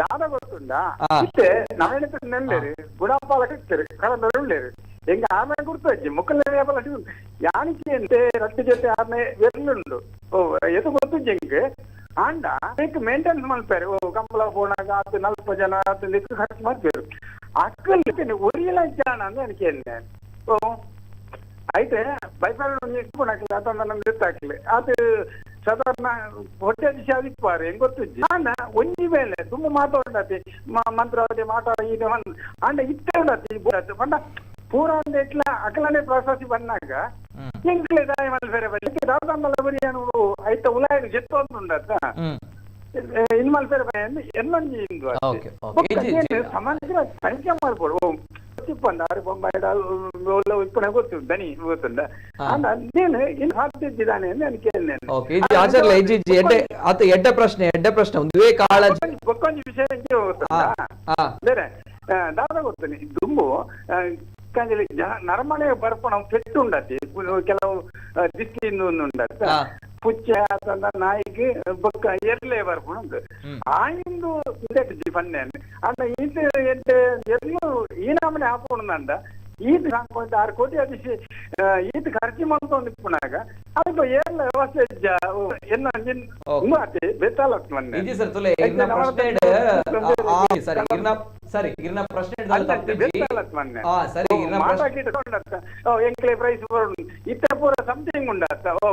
[SPEAKER 7] ದಾದ ಗೊತ್ತುಂಡಾ ಇತ್ತೆ ನಾವೇನಿತ ನೆಲ್ಲೇರು ಗುಡಾಪಾಲಕ ಇರ್ತಾರೆ ಕಳೆದ ಉಳ್ಳೇರು ಎಂಗ ಆಮೆ ಗುರ್ತಜ್ಜಿ ಮುಕ್ಕಲೆ ಯಾನಿಕೆ ಅಂತೆ ರಟ್ಟು ಜೊತೆ ಆಮೆ ವೆರ್ಲುಂಡು ಓ ಎದು ಗೊತ್ತು ಜಂಗೆ ಆಂಡ ಮೇಂಟೆನೆನ್ಸ್ ಮಾಡ್ತಾರೆ ಓ ಕಂಬಳ ಬೋಣಾಗ ಆತು 40 ಜನ ಆತು ಲೆಕ್ಕ ಖರ್ಚು ಮಾಡ್ತಾರೆ ಅಕ್ಕಲ್ಲಿ ಒರಿಯಲ ಜಾಣ ಅಂದ್ರೆ ಅನಿಕೆ ಓ అయితే బైపాలు ఎక్కువ నాకు అతను ಗೊತ್ತಾಗ್ಲಿ ಅದು ಸಾಧಾರಣ ಹೊಟ್ಟೆ ದಿಶಾದಿಪ್ಪಾರು ಹೆಂಗ್ ಗೊತ್ತಿಜ್ಜಿ ಆಂಡ ಒಂಜಿ ಮೇಲೆ ತುಂಬ ಮಾತಾಡತಿ ಮಂತ್ರಾವತಿ ಮಾತಾಡ ಇದು ಆಂಡ ಇತ್ತೆ ಉಂಡತಿ ಪಂಡ ಪೂರ ಒಂದು ಎಟ್ಲ ಅಕಲನೆ ಪ್ರಾಸೆಸ್ ಬಂದಾಗ ಎಂಕ್ಲೆ ದಾಯ ಮಲ್ಪೆರೆ ಬಲ್ಲಿ ದಾದಮ್ಮಲ ಬರಿಯಾನು ಐತ ಉಲಾಯಿಗೆ ಜೆತ್ತು ಅಂತ ಉಂಡತ್ತ ಇನ್ ಮಲ್ಪೆರೆ ಬಯ್ಯಂದು ಎಲ್ಲೊಂಜಿ ಇಂದು ಸಮಾಜ ಸಂಖ್ಯೆ ಮಾಡ್ಬೋದು చెప్పండి బొంబాయి ఇప్పుడు ಗೊತ್ತುಂಟು ದನಿ ಗೊತ್ತುಂಟ నేను ಇನ್ನು ಹಾಕ್ತಿದ್ದಾನೆ
[SPEAKER 3] ಎಡ್ಡ ಪ್ರಶ್ನೆ ಒಂದೇ ಕಾಳ
[SPEAKER 7] ಗೊಕ್ಕೊಂದು ವಿಷಯ ಬೇರೆ ದಾದ ಗೊತ್ತನಿ ದುಂಬು ಕಂಜಲಿ ನರಮನೆ ಬರ್ಪಣ ಪೆಟ್ಟು ಉಂಡತಿ ಕೆಲವು ದಿಸ್ಕಿಂದ ಉಂಡತ್ತ ಪುಚ್ಚ ನಾಯಿಗೆ ಬೊಕ್ಕ ಎರ್ಲೆ ಬರ್ಪಣ ಆಯಿಂದು ಇದಕ್ಕೆ ಪನ್ನೆ ಅಂಡ ಇದು ಎರ್ಲು ಈನಾಮನೆ ಹಾಕೊಂಡ ಈದ್ ಕಾಣ್ಕೊಂತ 6 ಕೋಟಿ ಅದಿಸಿ ಈದ್ ಖರ್ಚು ಮಾಡ್ಕೊಂಡು ಇಪ್ಪನಾಗ ಅದಕ್ಕೆ ಏರ್ಲ ವ್ಯವಸ್ಥೆ ಎನ್ನ ಬೆತ್ತಾಲತ್ ಮೊನ್ನೆ ಎಂಕ್ಲೆ ಪ್ರೈಸ್ ಇತ್ತ ಪೂರ ಸಮಥಿಂಗ್ ಉಂಡತ್ತ ಓ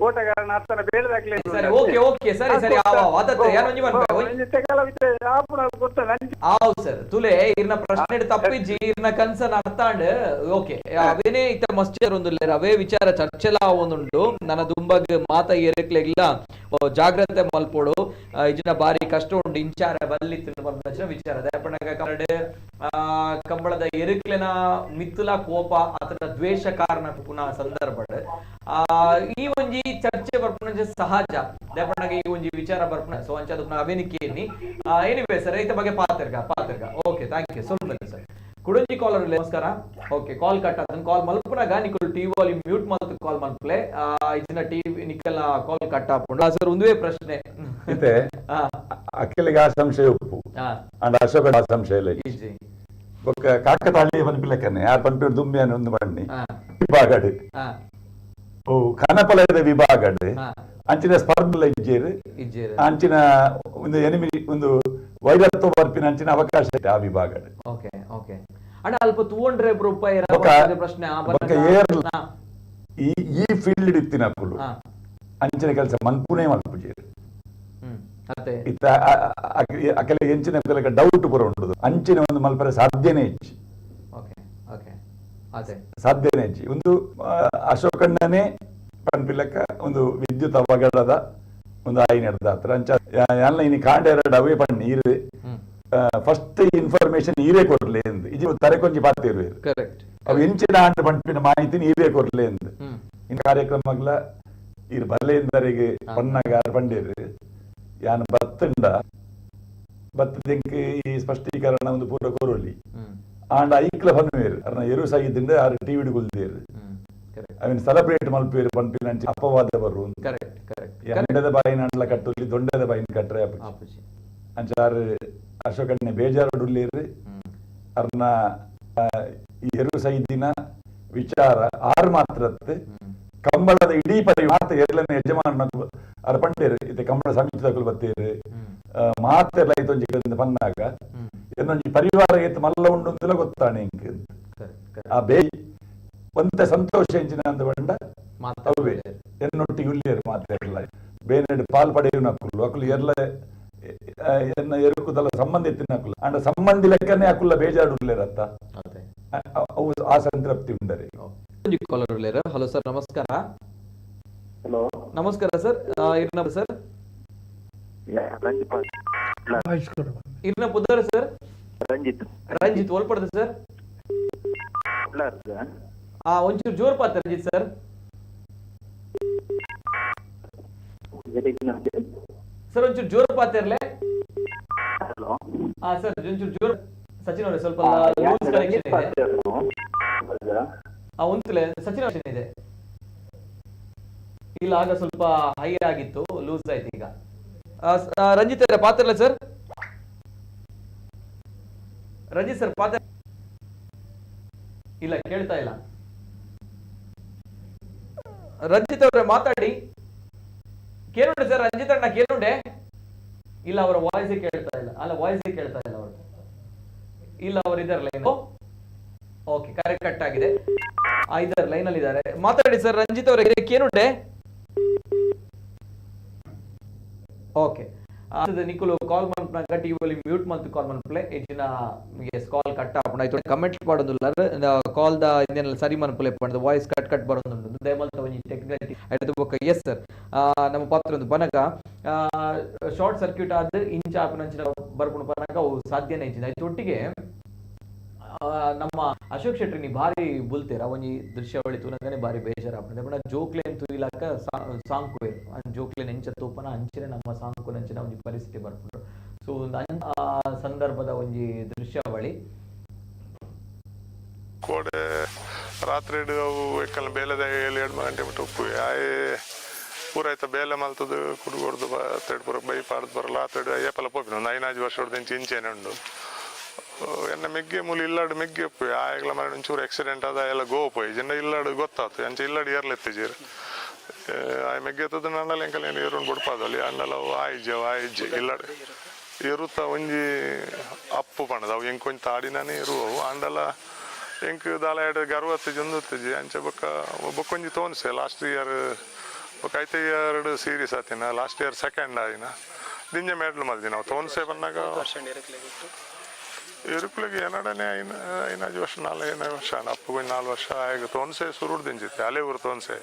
[SPEAKER 7] ಓಟಗಾರನ ಅರ್ಥನ ಬೇಡದಾಗ್ಲೇ
[SPEAKER 3] ಸರ್ ತುಲೆ ಇರ್ನ ಪ್ರಶ್ನೆ ತಪ್ಪಿಜ್ಜಿ ಇರ್ನ ಕನ್ಸನ್ ಅರ್ಥಾಂಡ್ ಓಕೆ ಅವೇನೇ ಇತ್ತ ಮಸ್ಚರ್ ಒಂದು ಅವೇ ವಿಚಾರ ಚರ್ಚೆಲ ಒಂದುಂಡು ನನ್ನ ದುಂಬಗ್ ಮಾತ ಏರಕ್ಲೆಗಿಲ್ಲ ಜಾಗ್ರತೆ ಮಲ್ಪೋಡು ಇಜಿನ ಬಾರಿ ಕಷ್ಟ ಉಂಡು ಇಂಚಾರ ಬಲ್ಲಿತ್ತಿನ ವಿಚಾರ ದಯಪಣಗ ಕರಡೆ ಕಂಬಳದ ಎರುಕ್ಲೆನ ಮಿತ್ತುಲ ಕೋಪ ಅಥವಾ ದ್ವೇಷ ಕಾರಣ ಪುನಃ ಸಂದರ್ಭ ಈ ಒಂಜಿ ಚರ್ಚೆ ಬರ್ಪುನ ಸಹಜ ದಯಪಣಗ ಈ ಒಂಜಿ ವಿಚಾರ ಬರ್ಪುನ ಸೊ ಅಂಚ ಅವೇನಿಕೇನಿ ಎನಿವೇ ಸರ್ ಐತ ಬಗ್ಗೆ ಪಾತ್ರಗ okay thank you so much sir ಕುಡಂಜಿ ಕಾಲರ್ ನಮಸ್ಕಾರ ಓಕೆ ಕಾಲ್ ಕಟ್ ಅದನ್ನ ಕಾಲ್ ಮಲ್ಪುನಾಗ ನಿಕಲ್ ಟಿವಿ ವಾಲ್ಯೂಮ್ ಮ್ಯೂಟ್ ಮಾಡ್ತು ಕಾಲ್ ಮಲ್ಪಲೆ ಇದಿನ ಟಿವಿ ನಿಕಲ್ ಕಾಲ್ ಕಟ್ ಆಪುಂಡು ಸರ್ ಒಂದೇ ಪ್ರಶ್ನೆ
[SPEAKER 6] ಇದೆ ಅಖಿಲಿಗೆ ಆ ಸಂಶಯ ಉಪ್ಪು ಅಂಡ್ ಅಶೋಕ ಆ ಸಂಶಯ ಇಲ್ಲ ఒక కాకతాళీయ పనిపిల్లకనే ఆ పనిపేరు దుమ్మి అని ఉంది బండి విభాగడు ఓ కనపలేద విభాగడు ಅಂಚಿನ ಸ್ಪರ್ಧೆ ಇಜ್ಜೇರು ಅಂಚಿನ ಒಂದು ಎನಿಮಿ ಒಂದು ವೈರತ್ವ ಬರ್ಪಿನ ಅಂಚಿನ ಅವಕಾಶ ಇದೆ ಆ ವಿಭಾಗ
[SPEAKER 3] ಓಕೆ ಓಕೆ ಅಣ್ಣ ಅಲ್ಪ 200 ರೂಪಾಯಿ ಪ್ರಶ್ನೆ
[SPEAKER 6] ಈ ಫೀಲ್ಡ್ ಇತ್ತಿನಕ್ಕಳು ಅಂಚಿನ ಕೆಲಸ ಮನ್ಪುನೇ ಮಲ್ಪುಜೇರು ಇತ್ತ ಅಕಲೆ ಎಂಚಿನ ಕೆಲಕ ಡೌಟ್ ಪುರ ಉಂಟು ಅಂಚಿನ ಒಂದು ಮಲ್ಪರೆ ಸಾಧ್ಯನೇ ಇಚ್ಚಿ ಸಾಧ್ಯನೇ ಇಚ್ಚಿ ಒಂದು ಅಶೋಕಣ್ಣನೇ ಪನ್ಪಿಲ್ಲಕ ಒಂದು ವಿದ್ಯುತ್ ಅವಘಡದ ಒಂದು ಆಯ್ನ ಹಿಡ್ದಾತ್ರ ಅಂಚ ಎಲ್ಲ ಇನ್ನು ಕಾಂಡ ಎರಡು ಅವೇ ಪಣ್ಣಿ ಇರು ಫಸ್ಟ್ ಇನ್ಫಾರ್ಮೇಶನ್ ಈರೇ ಕೊರ್ಲೆ ಎಂದು ಇದು ತರೆಕೊಂಜಿ ಪಾತೆ ಇರುವೇರು
[SPEAKER 3] ಕರೆಕ್ಟ್
[SPEAKER 6] ಅವು ಎಂಚಿನ ಆಂಡ್ ಪಂಪಿನ ಮಾಹಿತಿ ಈರೇ ಕೊರ್ಲೆ ಎಂದು ಇನ್ನು ಕಾರ್ಯಕ್ರಮಗಳ ಇರು ಬಲ್ಲೆಂದರಿಗೆ ಪಣ್ಣಗಾರ ಪಂಡೇರು ಯಾನ್ ಬತ್ತಂಡ ಬತ್ತದಿಂಕ್ ಈ ಸ್ಪಷ್ಟೀಕರಣ ಒಂದು ಪೂರ ಕೊರೊಲಿ ಆಂಡ ಐಕ್ಲ ಪನ್ನುವೇರು ಅರ್ನ ಎರು ಸಾಗಿದ್ದಿಂದ ಆರು ಟಿವಿಡ್ ಗುಲ್ದೇರು ಅವನ್ ಸೆಲೆಬ್ರೇಟ್ ಮಲ್ಪೇರು ಪನ್ಪಿನ ಅಂಚಿ ಅಪವಾದ ಬರು ಎಂಡದ ಬಾಯಿನ ಅಂಡ್ಲ ಕಟ್ಟುಲಿ ದೊಂಡದ ಬಾಯಿನ ಕಟ್ರೆ ಅಂಚಾರು ಅಶೋಕಣ್ಣೆ ಬೇಜಾರುಡುಲ್ಲೇರು ಅರ್ನ ಈ ಎರು ಸೈದಿನ ವಿಚಾರ ಆರು ಮಾತ್ರತ್ ಕಂಬಳದ ಇಡೀ ಪರಿ ಮಾತ್ರ ಎಲ್ಲನ ಯಜಮಾನ ಅರ ಪಂಡೇರು ಇದು ಕಂಬಳ ಸಮಿತಿದಕಲು ಬತ್ತೇರು ಮಾತೆಲ್ಲ ಐತೊಂಜಿ ಪನ್ನಾಗ ಇನ್ನೊಂಜಿ ಪರಿವಾರ ಏತ್ ಮಲ್ಲ ಉಂಡು ಅಂತೆಲ್ಲ ಗೊತ್ತಾನೆ ಇಂಕ್ ಆ ಬೇ ಒಂತ ಸಂತೋಷ ಎಂಚಿನ ಅಂತ ಬಂಡ ಅವೇ ಎನ್ನೊಟ್ಟಿಗೆ ಉಲ್ಲೇರು ಮಾತೆಲ್ಲ ಬೇನೆಡು ಪಾಲ್ ಪಡೆಯು ನಕ್ಕುಲು ಅಕುಲು ಎಲ್ಲ ಎನ್ನ ಎರುಕುದಲ್ಲ ಸಂಬಂಧ ಎತ್ತಿನ ಅಕುಲು ಅಂಡ ಸಂಬಂಧಿ ಲೆಕ್ಕನೆ ಅಕುಲ್ಲ ಬೇಜಾಡುಲ್ಲೇರತ್ತ ಅವು ಆ ಸಂತೃಪ್ತಿ ಉಂಡರೆ.
[SPEAKER 3] ಹಲೋ ಸರ್, ನಮಸ್ಕಾರ.
[SPEAKER 7] ಹಲೋ
[SPEAKER 3] ನಮಸ್ಕಾರ ಸರ್. ಇರ್ನ ಸರ್ ಇರ್ನ ಪುದರ್ ಸರ್ ರಂಜಿತ್ ಒಲ್ಪಡ್ದು ಸರ್. ಒಂಚೂರು ಜೋರ್ ಪಾತ ರಂಜಿತ್ ಸರ್. ಸರ್ ಒಂಚೂರು ಜೋರ್ ಪಾತ ಇರ್ಲೆ. ಸರ್ ಒಂಚೂರು ಜೋರ್. ಸಚಿನ್ ಅವರೇ ಸ್ವಲ್ಪ ಲೂಸ್ ಕನೆಕ್ಷನ್ ಇದೆ. ಒಂದ್ಸಲ ಸಚಿನ್ ಅವರೇ ಇದೆ ಇಲ್ಲ, ಆಗ ಸ್ವಲ್ಪ ಹೈ ಆಗಿತ್ತು, ಲೂಸ್ ಆಯ್ತು ಈಗ. ರಂಜಿತ್ ಅವರೇ ಪಾತ್ರ ಇಲ್ಲ ಸರ್. ರಂಜಿತ್ ಸರ್ ಪಾತ್ರ ಇಲ್ಲ, ಕೇಳ್ತಾ ಇಲ್ಲ. ರಂಜಿತ್ ಅವರೇ ಮಾತಾಡಿ. ಕೇಳುಂಡೆ ಸರ್, ರಂಜಿತ್ ಅಣ್ಣ ಕೇಳುಂಡೆ. ಇಲ್ಲ, ಅವರ ವಾಯ್ಸ್ ಕೇಳ್ತಾ ಇಲ್ಲ. ಅಲ್ಲ, ವಾಯ್ಸ್ ಕೇಳ್ತಾ ಇಲ್ಲ ಅವರು. ಇಲ್ಲ, ಅವರು ಇದರ ಲೈನ್. ಓಕೆ, ಕರೆಕ್ಟ್ ಕಟ್ ಆಗಿದೆ. ಇದರ ಲೈನ್ ಅಲ್ಲಿ ಇದ್ದಾರೆ. ಮಾತಾಡಿ ಸರ್ ರಂಜಿತ್ ಅವರೇ, ಕೇಳುಂಡೆ. ಓಕೆ, ನಿಖುಲು ಕಾಲ್ ಮನ್ಪನಾಗ ಟಿವಿಯಲ್ಲಿ ಮ್ಯೂಟ್ ಮಂತ್ ಕಾಲ್ ಮನ್ಪ್ಲೆ ಹೆಚ್ಚಿನ ಎಸ್ ಕಾಲ್ ಕಟ್ ಆಪುಂಡು ಕಮೆಂಟ್ ಮಾಡೋದಿಲ್ಲ. ಕಾಲ್ ದ ಇನ್ನೇನಲ್ಲ ಸರಿ ಮನ್ಪಲೆ ಪಂಡ ವಾಯ್ಸ್ ಕಟ್ ಕಟ್ ಬರೋದು ದಯಮಲ್ತ ಒಂಜಿ ಟೆಕ್ನಿಕಲ್ ಐದು ಬೊಕ್ಕ. ಎಸ್ ಸರ್, ನಮ್ಮ ಪಾತ್ರ ಒಂದು ಪನಗ ಶಾರ್ಟ್ ಸರ್ಕ್ಯೂಟ್ ಆದ ಇಂಚ ಆಪನಂಚಿನ ಬರ್ಪುಂಡು ಪನಗ ಅವು ಸಾಧ್ಯನೇ ಇಚ್ಚಿನ ಐದು ಒಟ್ಟಿಗೆ ನಮ್ಮ ಅಶೋಕ್ ಶೆಟ್ಟಿ ನೀ ಭಾರಿ ಬುಲ್ತೇರ ಒಂಜಿ ದೃಶ್ಯಾವಳಿ ತೂನಗನೆ ಭಾರಿ ಬೇಜಾರ ಆಪುಂಡು. ಪಂಡ ಜೋಕ್ಲೇನ್ ತುಯಿಲಾಕ ಸಾಂಕು ಜೋಕ್ಲೇನ್ ಎಂಚ ತೂಪನ ಅಂಚಿನ ನಮ್ಮ ಸಾಂಕು ನಂಚಿನ ಒಂಜಿ ಪರಿಸ್ಥಿತಿ ಬರ್ಪುಂಡು. ಸೊ ಸಂದರ್ಭದ ಒಂಜಿ ದೃಶ್ಯಾವಳಿ
[SPEAKER 8] ಕೋಡೆ ರಾತ್ರಿ ಅವು ಎಕ್ಕಲ್ ಬೇಲೆದ 7-8 ಗಂಟೆ ಬಿಟ್ಟು ಉಪ್ಪು ಆಯ್ ಪೂರೈತ ಬೇಲೆ ಮಲ್ತದು ಕುಡುಗೊಡ್ದು ತೆಡ್ ಪೂರ ಬೈ ಪಾಡ್ದು ಬರಲ್ಲ ತೆಡ್ ಏಪಲ ಪೋಪಿನ ಒಂದು 5 ವರ್ಷ ಹೊಡೆದು ಇಂಚೇನೆ ಉಂಡು. ಎನ್ನ ಮೆಗ್ಗೆ ಮೂಲ ಇಲ್ಲಾಡು ಮೆಗ್ಗೆ ಉಪ್ಪು ಆಯ್ಗಲ ಮರ ಒಂಚೂರು ಆಕ್ಸಿಡೆಂಟ್ ಆದ ಎಲ್ಲ ಗೋಪೋಯ್ ಜನ ಇಲ್ಲಾಡು ಗೊತ್ತಾಯ್ತು ಅಂಚೆ ಇಲ್ಲಾಡು ಏರ್ಲೆತ್ತಿಜೀರು ಆಯ್ ಮೆಗ್ಗೆ ಎತ್ತದ ನಂಡಲ ಎಂಕಲ್ ಏನು ಏರುಂಡು ಬಿಡ್ಪಾದಲ್ಲಿ ಅಂಡಲ ಆಯ್ಜೆ ಇಲ್ಲಾಡು ಇರುತ್ತ ಒಂಜಿ ಅಪ್ಪು ಪಣದ ಅವು ಎಂಕ್ ಕೊಂಚ ಆಡಿನಾನೇ ಇರುವವು ಅಂಡಲ ಎಂಕ್ ದಾಲ ಎರಡು ಗರ್ವತ್ತಿಜಿ ಒಂದುತ್ತಿಜಿ ಅಂಚೆ ಬೊಕ್ಕೊಂಜಿ ತೋನ್ಸೆ ಲಾಸ್ಟ್ ಇಯರ್ ಬೊಕ್ಕ ಐತೆ 2 ಸೀರೀಸ್ ಆತಿನ ಲಾಸ್ಟ್ ಇಯರ್ ಸೆಕೆಂಡ್ ಆಯ್ನ ದಿಂಜ ಮೆಡ್ಲ್ ಮಲ್ದಿ ನಾವು ತೋನ್ಸೆ ಬಂದಾಗ ಎರುಕುಲಿಗೆ ಏನಡನೆ 5 ವರ್ಷ 4 ವರ್ಷ ಅಪ್ಪು 4 ವರ್ಷ ಆಗ ತೋನ್ಸೆ ಸುರುಡು ದಿಂಜಿತ್ತೆ ಅಲೆ ಊರು ತೋನ್ಸೆ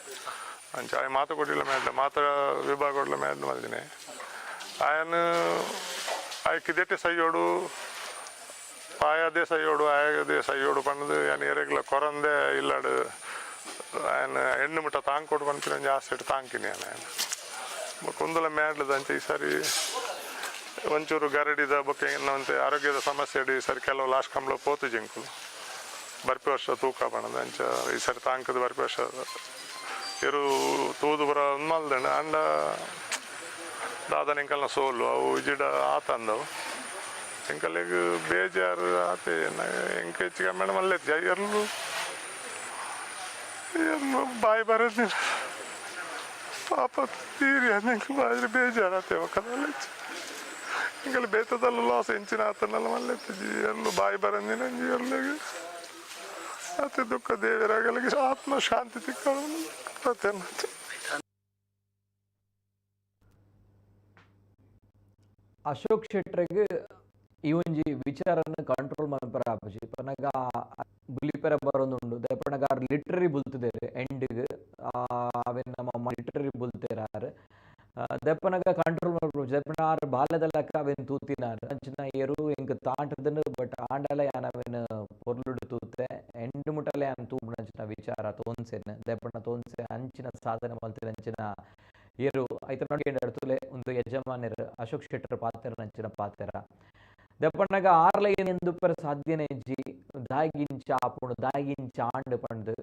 [SPEAKER 8] ಅಂಚೆ ಆಯ್ ಮಾತು ಕೊಟ್ಟಿಲ್ಲ ಮೇಡ್ಲೆ ಮಾತ ವಿಭಾಗ ಕೊಡ್ಲ ಮೇಡ್ಲು ಮಲ್ದಿನಿ ಆಯನ್ ಆಯ್ಕಿದೆಟ್ಟೆ ಸೈಯೋಡು ಆಯದೇ ಸೈಯೋಡು ಆಯದೇ ಸೈಯೋಡು ಪಂಡದು ಏನು ಎರೆಗ್ಲ ಕೊರಂದೆ ಇಲ್ಲಾಡು ಆಯನ ಹೆಣ್ಣು ಮುಟ್ಟ ತಾಂಗ್ ಕೊಟ್ಟು ಬಂದ್ಕಿನ ಜಾಸ್ತಿ ಇಟ್ಟು ತಾಂಕಿನಿ ಆಯನ ಕುಂದಲ ಮೇಡ್ಲದಂಚೆ ಈ ಸರಿ ಒಂಚೂರು ಗರಡಿದ ಬೊಕ್ಕೆ ಇನ್ನೊಂದು ಆರೋಗ್ಯದ ಸಮಸ್ಯೆ ಇಡಿ ಸರಿ ಕೆಲವು ಲಾಸ್ಟ್ ಕಂಬಳ ಪೋತು ಜಿಂಕುಲು ಬರ್ಪಿ ವರ್ಷ ತೂಕ ಬಣ್ಣದ ಅಂಚ ಈ ಸರಿ ತಾಂಕದ ಬರ್ಪಿ ವರ್ಷ ಇರು ತೂದು ಬರ ಮಲ್ದಂಡ ಅಂಡ ದಾದನ ಎಂಕಲ್ನ ಸೋಲು ಅವು ಇಜಿಡ ಆತಂದವು ಎಂಕಲ್ಲಿಗೆ ಬೇಜಾರು ಆತೆ ಎಂಕ ಹೆಚ್ಚಿಗೆ ಮೇಡಮ್ ಅಲ್ಲೇ ಎಲ್ಲೂ ಬಾಯಿ ಬರೋದಿಲ್ಲ ಪಾಪ ತೀರಿ ಅದಕ್ಕೆ ಬಾಯಿ ಬೇಜಾರು ಆತೆ ಒಕ್ಕದಲ್ಲ ಇಂಕಲ್ಲಿ ಬೇತದಲ್ಲ ಲಾಸ್ ಎಂಚಿನ ಆತನಲ್ಲ ಮಲ್ಲೆತ್ತಿಜಿ ಎಲ್ಲೂ ಬಾಯಿ ಬರಂದಿನ ಎಲ್ಲಗೆ ಅತಿ ದುಃಖ ದೇವರಾಗಲಿಗೆ ಆತ್ಮ ಶಾಂತಿ ತಿಕ್ಕೊಳ್ಳ.
[SPEAKER 3] ಅಶೋಕ್ ಶೆಟ್ರಿಗೆ ಈ ಒಂಜಿ ವಿಚಾರನ ಕಂಟ್ರೋಲ್ ಮಲ್ಪರ ಆಪಜಿ ಪನಗ ಬುಲಿಪೆರ ಬರೋದುಂಡು ದಯಪನಗ ಲಿಟ್ರರಿ ಬುಲ್ತಿದ್ದೇವೆ ಎಂಡಿಗೆ ಅವೇ ನಮ್ಮ ಲಿಟ್ರರಿ ಬುಲ್ತೇರಾರು ದೆಪ್ಪನಗ ಆರು ಬಾಲ್ಯದಲ್ಲಕ್ಕ ಅವೇನು ತೂತಿನಾರು ಅಂಚಿನ ಏರು ಹಿಂಗೆ ತಾಂಟದನ್ನು ಬಟ್ ಆಂಡಲ ಯಾನವೇನು ಪೊರ್ಲುಡು ತೂತೆ ಎಂಡು ಮುಟ್ಟಲೆ ಯಾನ್ ತೂಬು ಅಂಚಿನ ವಿಚಾರ ತೋನ್ಸೆನ್ ದೆಪ್ಪಣ್ಣ ತೋನ್ಸೆ ಅಂಚಿನ ಸಾಧನೆ ಮಲ್ತಿನ ಅಂಚಿನ ಏರು ಐತ ನೋಡಿ ಅಡ್ತುಲೆ ಒಂದು ಯಜಮಾನರು ಅಶೋಕ್ ಶೆಟ್ಟರ್ ಪಾತ್ರ ಅಂಚಿನ ಪಾತ್ರ ದೆಪ್ಪಣ್ಣಗ ಆರ್ಲ ಎಂದು ಪರ ಸಾಧ್ಯನೇ ಇಜ್ಜಿ ದಾಗಿಂಚ ಆಪುಣು ದಾಗಿಂಚ ಆಂಡ್ ಪಂಡು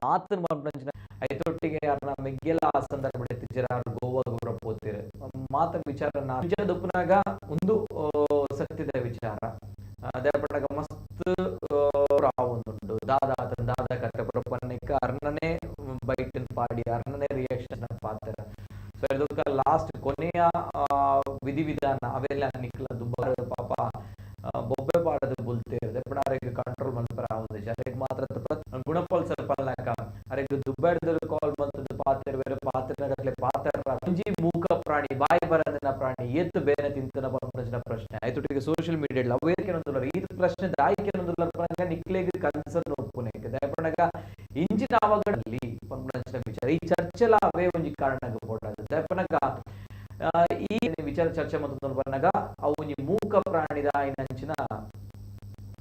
[SPEAKER 3] ಆತನ ಮಲ್ಪಂಚಿನ ಐತೊಟ್ಟಿಗೆ ಯಾರನ್ನ ಮೆಗ್ಗೆಲ್ಲ ಆ ಸಂದರ್ಭ ಎತ್ತಿಜರ ಗೋವಾ ಗೋರ ಪೋತಿರು ಮಾತ ವಿಚಾರ ದಪ್ಪನಾಗ ಒಂದು ಸತ್ಯದ ವಿಚಾರ ದೆಪ್ಪಣ್ಣಗ ಮಸ್ತ್ ರಾವುಂದುಂಡು ದಾದಾ ಆತನ ದಾದಾ ಕತೆ ಬರಪನ್ನಿಕ್ಕ ಅರ್ಣನೆ ಬೈಟನ್ ಪಾಡಿ ಅರ್ಣನೆ ರಿಯಾಕ್ಷನ್ ಪಾತ್ರ ಸೊ ಇದಕ್ಕ ಲಾಸ್ಟ್ ಕೊನೆಯ ವಿಧಿವಿಧಾನ ಅವೆಲ್ಲ ನಿಕ್ಲ ದುಬ್ಬರ ಪಾಪ ಬೊಬ್ಬೆ ಪಾಡದು ಬುಲ್ತೇರು ದೆಪ್ಪಣ ಅರೆಗೆ ಕಂಟ್ರೋಲ್ ಮಲ್ಪರ ಆവുದು ಅರೆಗೆ ಮಾತ್ರ ಗುಣಪಲ್ ಸ್ವಲ್ಪ ಅರೆಗೆ ದುಬ್ಬೆಡ್ದು ಕಾಲ್ ಬಂತದ್ದು ಪಾತ್ರ ಬೇರೆ ಪಾತ್ರಗಟ್ಲೆ ಪಾತ್ರ ಮುಂಜಿ ಮೂಕ ಪ್ರಾಣಿ ಬಾಯಿ ಬರದಿನ ಪ್ರಾಣಿ ಎತ್ತು ಬೇರೆ ತಿಂತನ ಪಂಪನ ಪ್ರಶ್ನೆ ಆಯ್ತೊಟ್ಟಿಗೆ ಸೋಷಿಯಲ್ ಮೀಡಿಯಾ ಅವೇರ್ಕೆನೊಂದುಲ್ಲ ಈ ಪ್ರಶ್ನೆ ದಾಯಿಕೆನೊಂದುಲ್ಲ ನಿಕ್ಲೆಗೆ ಕನ್ಸರ್ನ್ ಒಪ್ಪುನೇಕೆ ದಯಪಣಗ ಇಂಚಿನ ಅವಗಳಲ್ಲಿ ಪಂಪನ ವಿಚಾರ ಈ ಚರ್ಚೆಲ ಅವೇ ಒಂಜಿ ಕಾರಣಗ ಕೊಡದು ದಯಪಣಗ ಈ ವಿಚಾರ ಚರ್ಚೆ ಮತ್ತು ಬಂದಾಗ ಅವು ಒಂಜಿ ಮೂಕ ಪ್ರಾಣಿದ ಇಂಚಿನ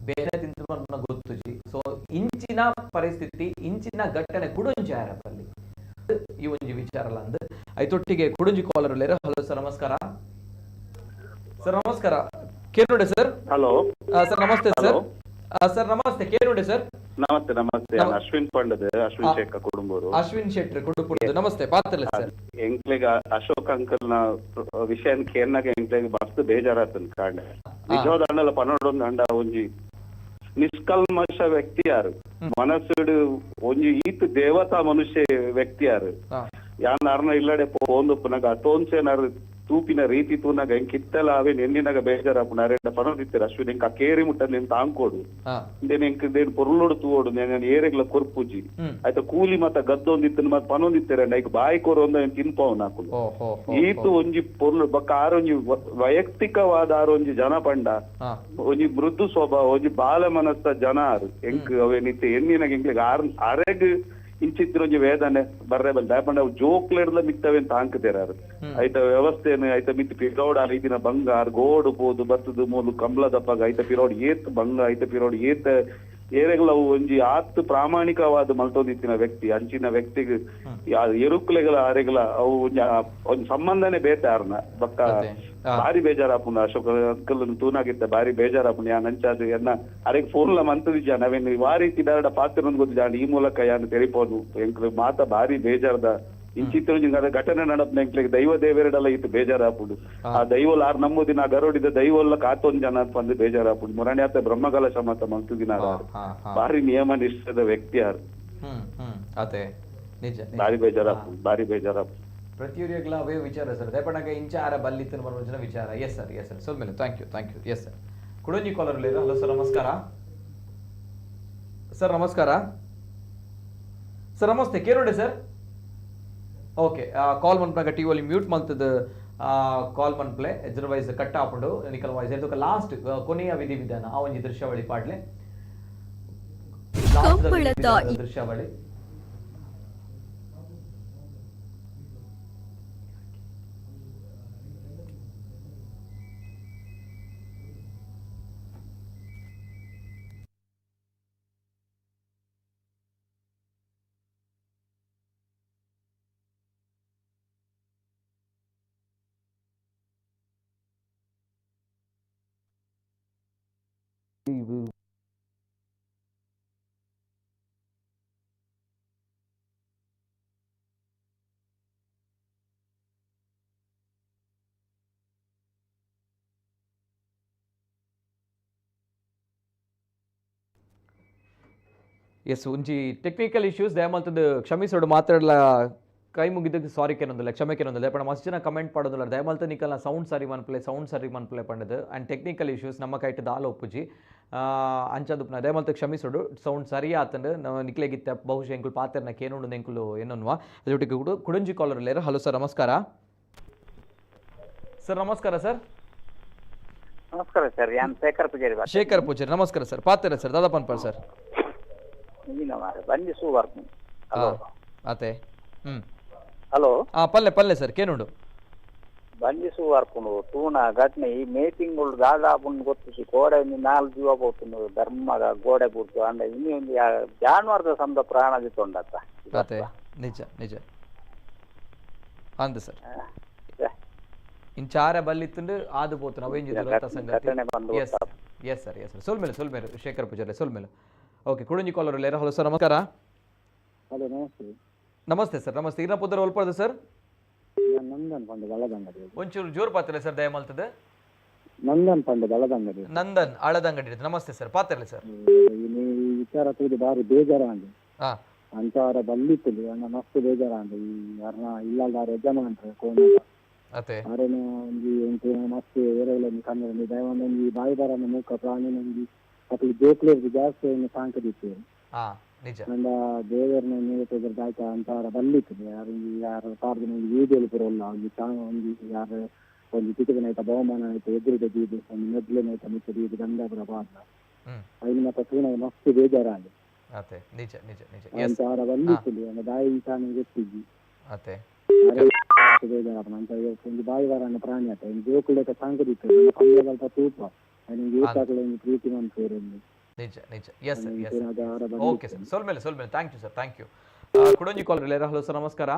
[SPEAKER 3] ಬೇರೆ ತಿಂತ ಗೊತ್ತುಜಿ ಸೊ ಇಂಚಿನ ಪರಿಸ್ಥಿತಿ ಇಂಚಿನ ಘಟನೆ ಕುಡುಂಜಿ ಆರಪ್ಪಲ್ಲಿ ಈ ಒಂಜಿ ವಿಚಾರ ಅಂದ್ ಐತೊಟ್ಟಿಗೆ ಕುಡುಂಜಿ ಕಾಲರ್ ಹಲೋ ಸರ್ ನಮಸ್ಕಾರ ಸರ್ ನಮಸ್ಕಾರ ಕೇನುಡೆ ಸರ್
[SPEAKER 9] ಹಲೋ
[SPEAKER 3] ಸರ್ ನಮಸ್ತೆ ಸರ್ ಸರ್ ನಮಸ್ತೆ ಕೇನುಡೆ ಸರ್
[SPEAKER 9] ನಮಸ್ತೆ ನಮಸ್ತೆ ಅಶ್ವಿನ್ ಪಂಡದ ಅಶ್ವಿನ್ ಶೇಖರ್ ಕುಡುಂಬೂರು
[SPEAKER 3] ಅಶ್ವಿನ್ ಶೆಟ್ಟಿ ಕುಡುಪುರದು ನಮಸ್ತೆ ಪಾತ್ರಲ್ಲ ಸರ್
[SPEAKER 9] ಎಂಕ್ಲೆಗ್ ಅಶೋಕ್ ಅಂಕಲ್ ನ ವಿಷಯ ಕೇರ್ನಾಗ ಎಂಕ್ಲೆಗ್ ಮಸ್ತ್ ಬೇಜಾರಾತನ್ ಕಾಂಡ ನಿಜವಾದ ಅಂಡಲ ಪನ್ನೊಂದು ಅಂಡ ಒಂಜಿ ನಿಷ್ಕಲ್ಮಶ ವ್ಯಕ್ತಿ ಯಾರು ಮನಸ್ಸುಡು ಒಂಜಿ ಈತ್ ದೇವತಾ ಮನುಷ್ಯ ವ್ಯಕ್ತಿ ಯಾರು ಯಾನ್ ಅರ್ನ ಇಲ್ಲಡೆ ಪೋಂದು ಪುನಗ ತೋನ್ಸೇನಾರು ತೂಪಿನ ರೀತಿ ತೂನಾಗ ಹೆಂಗ್ ಕಿತ್ತಲ ಅವೇ ನೆನ್ನಿನಾಗ ಬೇಜಾರಾಪುನ ಅರೆಂಡ ಪನೋದಿತ್ತಾರೆ ಅಶ್ವಿನ್ ಹೆಂಗ್ ಕೇರಿ ಮುಟ್ಟ ನೀನ್ ತಾಂಕೋಡು ಇಂದೇನ್ ಹೆಂಗ್ ದೇನ್ ಪೊರ್ಲೋಡು ತೂವೋಡು నేను ಏರೆಗ್ಲ ಕೊರ್ಪುಜಿ ಆಯ್ತಾ ಕೂಲಿ ಮತ್ತ ಗದ್ದೊಂದಿತ್ತು ಮತ್ ಪನೋದಿತ್ತಾರೆ ನೈಕ್ ಬಾಯಿ ಕೊರೊಂದ ತಿನ್ಪವ್ ನಾಕು ಈತು ಒಂಜಿ ಪೊರ್ಲು ಬಕ್ಕ ಆರೊಂಜಿ ವೈಯಕ್ತಿಕವಾದ ಆರೊಂಜಿ ಜನ ಪಂಡ ಒಂಜಿ ಮೃದು ಸ್ವಭಾವ ಒಂಜಿ ಬಾಲ ಮನಸ್ಸ ಜನ ಆರು ಹೆಂಗ್ ಅವೇ ನಿತ್ಯ ಎಣ್ಣಿನಾಗ ಹೆಂಗ್ಲಿಗೆ ಅರೆಗ್ ಇಂಚಿತ್ronji ವೇದನೆ ಬರ್ರೆ ಬಂದ ದಯಪಂಡ ಜೋಕ್ಲೆಡ್ಲ ಮಿತ್ತವೆನ್ ತಾಂಕದೇರಾರು ಐತ ವ್ಯವಸ್ಥೆನೆ ಐತ ಮಿತ್ ಪಿರೋಡ್ ಆ ರೀತಿನ ಬಂಗಾರ್ ಗೋಡು ಪೋದು ಬರ್ತದು ಮೂಲು ಕಂಬಳ ದಪ್ಪಗ ಐತ ಪಿರೋಡ್ ಏತ್ ಬಂಗ ಐತ ಪಿರೋಡ್ ಏತ್ ಏರೆಗ್ಲವು ಒಂಜಿ ಆತ್ ಪ್ರಾಮಾಣಿಕವಾದ ಮಲ್ತೋದಿತ್ತಿನ ವ್ಯಕ್ತಿ ಅಂಚಿನ ವ್ಯಕ್ತಿಗೆ ಎರುಕ್ಲೆಗಳ ಅರೆಗಳ ಅವು ಒಂದ್ ಸಂಬಂಧನೇ ಬೇತೆ ಆರ್ನ ಬಕ್ಕ ಬಾರಿ ಬೇಜಾರಾಪುಂಡು ಅಶೋಕ್ ಅಂಕಲ್ ತೂನಾಗಿದ್ದ ಬಾರಿ ಬೇಜಾರಾಪುಂಡು ಯಾನ್ ಅಂಚಾದು ಎನ್ನ ಅರೆಗ್ ಫೋನ್ಲ ಮಂತದಿಜ್ಜ ನಾವೇನು ಆ ರೀತಿ ಡೈರೆಕ್ಟ್ ಪಾತ್ರ ಗೊತ್ತಿದ್ದ ಈ ಮೂಲಕ ಯಾನ್ ತೆರಿಪೋದು ಎಂಕ್ಲು ಮಾತ ಬಾರಿ ಬೇಜಾರ್ದ ಇಂಚಿತ್ತ ಘಟನೆ ನಡಪ್ನ ಎಂಕ್ಲಿಗೆ ದೈವ ದೇವೇರಡೆಲ್ಲ ಇತ್ತು ಬೇಜಾರಾಪುಡು ಆ ದೈವಲ್ ಆರ್ ನಮ್ಮದಿನ ಗರೋಡಿದ ದೈವಲ್ಲ ಕಾತೊಂದ್ ಜನ ಅಂತ ಬಂದು ಬೇಜಾರಾಪುಡು ಮುರಣಿ ಬ್ರಹ್ಮಕಲಶ ಮತ ಮಂತುದಿನ ಬಾರಿ ನಿಯಮ ನಿಷ್ಠದ ವ್ಯಕ್ತಿ ಯಾರು
[SPEAKER 3] ಅದೇ ನಿಜ
[SPEAKER 9] ಬಾರಿ ಬೇಜಾರಾಪುಡು ಬಾರಿ ಬೇಜಾರಾಪುಡು
[SPEAKER 3] ಪ್ರತಿಯೊರಿಯಗ್ಲ ಅವೇ ವಿಚಾರ ಸರ್ ದಯಪಣಗ ಇಂಚಾರ ಬಲ್ಲಿತ್ತಿನ ಬರೋಜನ ವಿಚಾರ ಎಸ್ ಸರ್ ಸೊ ಮೇಲೆ ಥ್ಯಾಂಕ್ ಯು ಎಸ್ ಸರ್ ಕುಡಂಜಿ ಕಾಲರ್ ಹಲೋ ಸರ್ ನಮಸ್ಕಾರ ಸರ್ ನಮಸ್ಕಾರ ಸರ್ ನಮಸ್ತೆ ಕೇಳೋಡೆ ಸರ್ ಓಕೆ ಕಾಲ್ ಮನ್ಪನಾಗ ಟಿ ಒಲಿ ಮ್ಯೂಟ್ ಮಲ್ತದ ಕಾಲ್ ಮನ್ಪ್ಲೆ ಎಜರ್ವೈಸ್ ಕಟ್ ಹಾಕೊಂಡು ನಿಕಲ್ ವಾಯ್ಸ್ ಇದಕ್ಕೆ ಲಾಸ್ಟ್ ಕೊನೆಯ ವಿಧಿವಿಧಾನ ಆ ಒಂಜಿ ದೃಶ್ಯಾವಳಿ ಪಾಡ್ಲೆ ದೃಶ್ಯಾವಳಿ ಎಸ್ ಒಂಜಿ ಟೆಕ್ನಿಕಲ್ ಇಶ್ಯೂಸ್ ದಯಮಾಲ್ತದ ಕ್ಷಮಿಸೋಡು ಮಾತಾಡಲ ಕೈ ಮುಗಿದಕ್ಕೆ ಸಾರಿ ಕೆನೊಂದಿಲ್ಲ ಕ್ಷಮೆ ಕೆನೊಂದಿಲ್ಲ ಪಣ ಮಸ್ತ್ ಜನ ಕಮೆಂಟ್ ಮಾಡೋದಿಲ್ಲ ದಯಮಾಲ್ತ ನಿಕಲ್ನ ಸೌಂಡ್ ಸರಿ ಮನ್ಪ್ಲೆ ಪಂಡದು ಆ್ಯಂಡ್ ಟೆಕ್ನಿಕಲ್ ಇಶ್ಯೂಸ್ ನಮ್ಮ ಕೈಟ್ ದಾಲ ಒಪ್ಪುಜಿ ಅಂಚದು ದಯಮಾಲ್ತ ಕ್ಷಮಿಸೋಡು ಸೌಂಡ್ ಸರಿ ಆತಂಡು ನಾವು ನಿಕ್ಲೆಗಿತ್ತ ಬಹುಶಃ ಎಂಕುಲು ಪಾತ್ರನ ಕೇನುಂಡು ಎಂಕುಲು ಏನನ್ನುವ ಅದೊಟ್ಟಿಗೆ ಕುಡಂಜಿ ಕಾಲರ್ ಲೇರು ಹಲೋ ಸರ್ ನಮಸ್ಕಾರ ಸರ್ ನಮಸ್ಕಾರ ಸರ್
[SPEAKER 10] ನಮಸ್ಕಾರ ಸರ್ ಯಾನ್ ಶೇಖರ್ ಪೂಜಾರಿ
[SPEAKER 3] ನಮಸ್ಕಾರ ಸರ್ ಪಾತ್ರ ಸರ್ ದಾದಾ ಪನ್ಪರ್ ಸರ್
[SPEAKER 10] ಬಂದಿ ಸೂವರ್ನು
[SPEAKER 3] ಅತೆ
[SPEAKER 10] ಹಲೋ
[SPEAKER 3] ಪಲ್ಲೆ ಸರ್ ಕೇನುಂಡು
[SPEAKER 10] బండిసు వరకు తూన ఘటన ఈ మేటింగ్ దాదాపు ಗೊತ್ತಿತ್ತು ಗೋಡೆ 4 ಜೀವ పోతుంది ధర్మగా గోಡೆ పూర్తి అంటే ఇన్ని ఉంది జానవర్ద సంద ప్రాణది తొండత
[SPEAKER 3] అతే నిజ నిజ అంతే సార్ ಇಂಚಾರ ಬಲ್ಲಿತ್ತುಂಡು ಆದು ಪೋತುನ ಅವೇನ್ ಜೊತೆ ಸಂಗತಿ ಎಸ್ ಸರ್ ಸೊಲ್ಮೇಲೆ ಶೇಖರ್ ಪೂಜಾರಿ ಸೊಲ್ಮೇಲೆ ಓಕೆ ಕುಡುಂಜಿ ಕಾಲರ್ ಲೇರ ಹಲೋ ಸರ್ ನಮಸ್ಕಾರ
[SPEAKER 11] ಹಲೋ ನಮಸ್ತೆ
[SPEAKER 3] ನಮಸ್ತೆ ಸರ್ ನಮಸ್ತೆ ಇರ್ನ ಪುದರ್ ಒಲ್ಪಡ್ದು ಸರ್
[SPEAKER 11] ನಂದನ್ ಪಂಡ ದಳದಂಗಡಿ
[SPEAKER 3] ಒಂಚೂರು ಜೋರ್ ಪಾತಿಲ್ಲ ಸರ್ ದಯಮಾಲ್ತದೆ
[SPEAKER 11] ನಂದನ್ ಪಂಡ ದಳದಂಗಡಿ
[SPEAKER 3] ನಂದನ್ ಆಳದಂಗಡಿ ನಮಸ್ತೆ ಸರ್ ಪಾತಿರಲಿ ಸರ್
[SPEAKER 11] ಈ ವಿಚಾರ ತಿಳಿದು ಬಾರಿ ಬೇಜಾರಾಂಡಿ
[SPEAKER 3] ಹಾ
[SPEAKER 11] ಅಂತಾರ ಬಲ್ಲಿತ್ತು ಅಣ್ಣ ಮಸ್ತ್ ಬೇಜಾರಾಂಡಿ ಈ ಅರ್ನ ಇಲ್ಲದ ಯಜಮಾನ್ರೆ ಕೋನ
[SPEAKER 3] ಅತೆ
[SPEAKER 11] ಅರೆನ ಒಂಜಿ ಎಂಟು ಮಸ್ತ್ ಏರೆಲ್ಲ ಕನ್ನಡ ದಯವಂದೊಂಜಿ ಬಾಯಿ ಬರನ ಮೂಕ ಪ್ರಾಣಿನೊಂಜಿ ಅಕ್ಲಿ ಬೇಕ್ಲೇರ್ದು ಜಾಸ್ತಿ ಸಾಂಕದಿತ್ತು
[SPEAKER 3] ಹಾ ನಿಜ
[SPEAKER 11] ಅಂದ ದೇವರನ್ನ ನೀಡುತ್ತಿದ್ರ ದಾಯ್ತ ಅಂತಾರ ಬಲ್ಲಿತ್ತು ಯಾರು ಸಾರ್ವಜನಿಕ ವೀಡಿಯೋಲು ಬರೋಲ್ಲ ಒಂಜಿ ಯಾರು ಒಂದು ಟಿಕೆಟ್ನಾಯ್ತ ಬಹುಮಾನ ಆಯ್ತು ಎದುರಿದ ದೀದು ಒಂದು ಮೆದ್ಲಿನಾಯ್ತ ಮಿಕ್ಕ ದೀದು ಗಂಡಾಪುರ ಬಾದ್ನ ಐದು ಮತ್ತೆ ತೂನ ಮಸ್ತ್ ಬೇಜಾರಾಗಿ
[SPEAKER 3] ಅತೆ ನಿಜ ನಿಜ ನಿಜ
[SPEAKER 11] ಅಂತಾರ ಬಲ್ಲಿತ್ತು ಅಂದ ದಾಯಿ ತಾನು ಗೊತ್ತಿದ್ದಿ
[SPEAKER 3] ಅತೆ
[SPEAKER 11] ಬೇಜಾರಪ್ಪನ ಅಂತ ಒಂದು ಬಾಯಿ ವಾರನ ಪ್ರಾಣಿ ಆತ ಇನ್ನು ಜೋಕುಲೇಕ ಸಾಂಕದಿತ್ತು ಕಮ್ಮಿ ತೂಪ ನಿಮ್ಗೆ ಏಕಾಕಲ ಒಂದು ಪ್ರೀತಿ ಮಂತೇರು
[SPEAKER 3] ನಿಜ ನಿಜ ಎಸ್ ಸರ್ ಓಕೆ ಸರ್ ಸೊಲ್ಮೇಲೆ thank you sir thank you ಕುಡಂಜಿ ಕಾಲರ್ ಲೇರ ಹಲೋ ಸರ್ ನಮಸ್ಕಾರ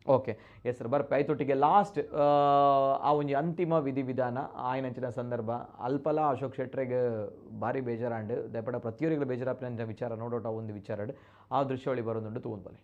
[SPEAKER 3] ಓಕೆ ಎಸ್ ಸರ್ ಬರ್ಪ ಐತೊಟ್ಟಿಗೆ ಲಾಸ್ಟ್ ಆ ಒಂಜಿ ಅಂತಿಮ ವಿಧಿವಿಧಾನ ಆಯ್ನಂಚಿನ ಸಂದರ್ಭ ಅಲ್ಪಲ ಅಶೋಕ್ ಶೆಟ್ರಿಗೆ ಭಾರಿ ಬೇಜಾರಾಂಡ್ ದಯಪಡ ಪ್ರತಿಯೊರಿಗೂ ಬೇಜಾರಾಪಿನ ವಿಚಾರ ನೋಡೋಟ ಒಂದು ವಿಚಾರ ಆ ದೃಶ್ಯಾವಳಿ ಬರೋದುಂಡು ತಗೊಂಡ್ ಬನ್ನಿ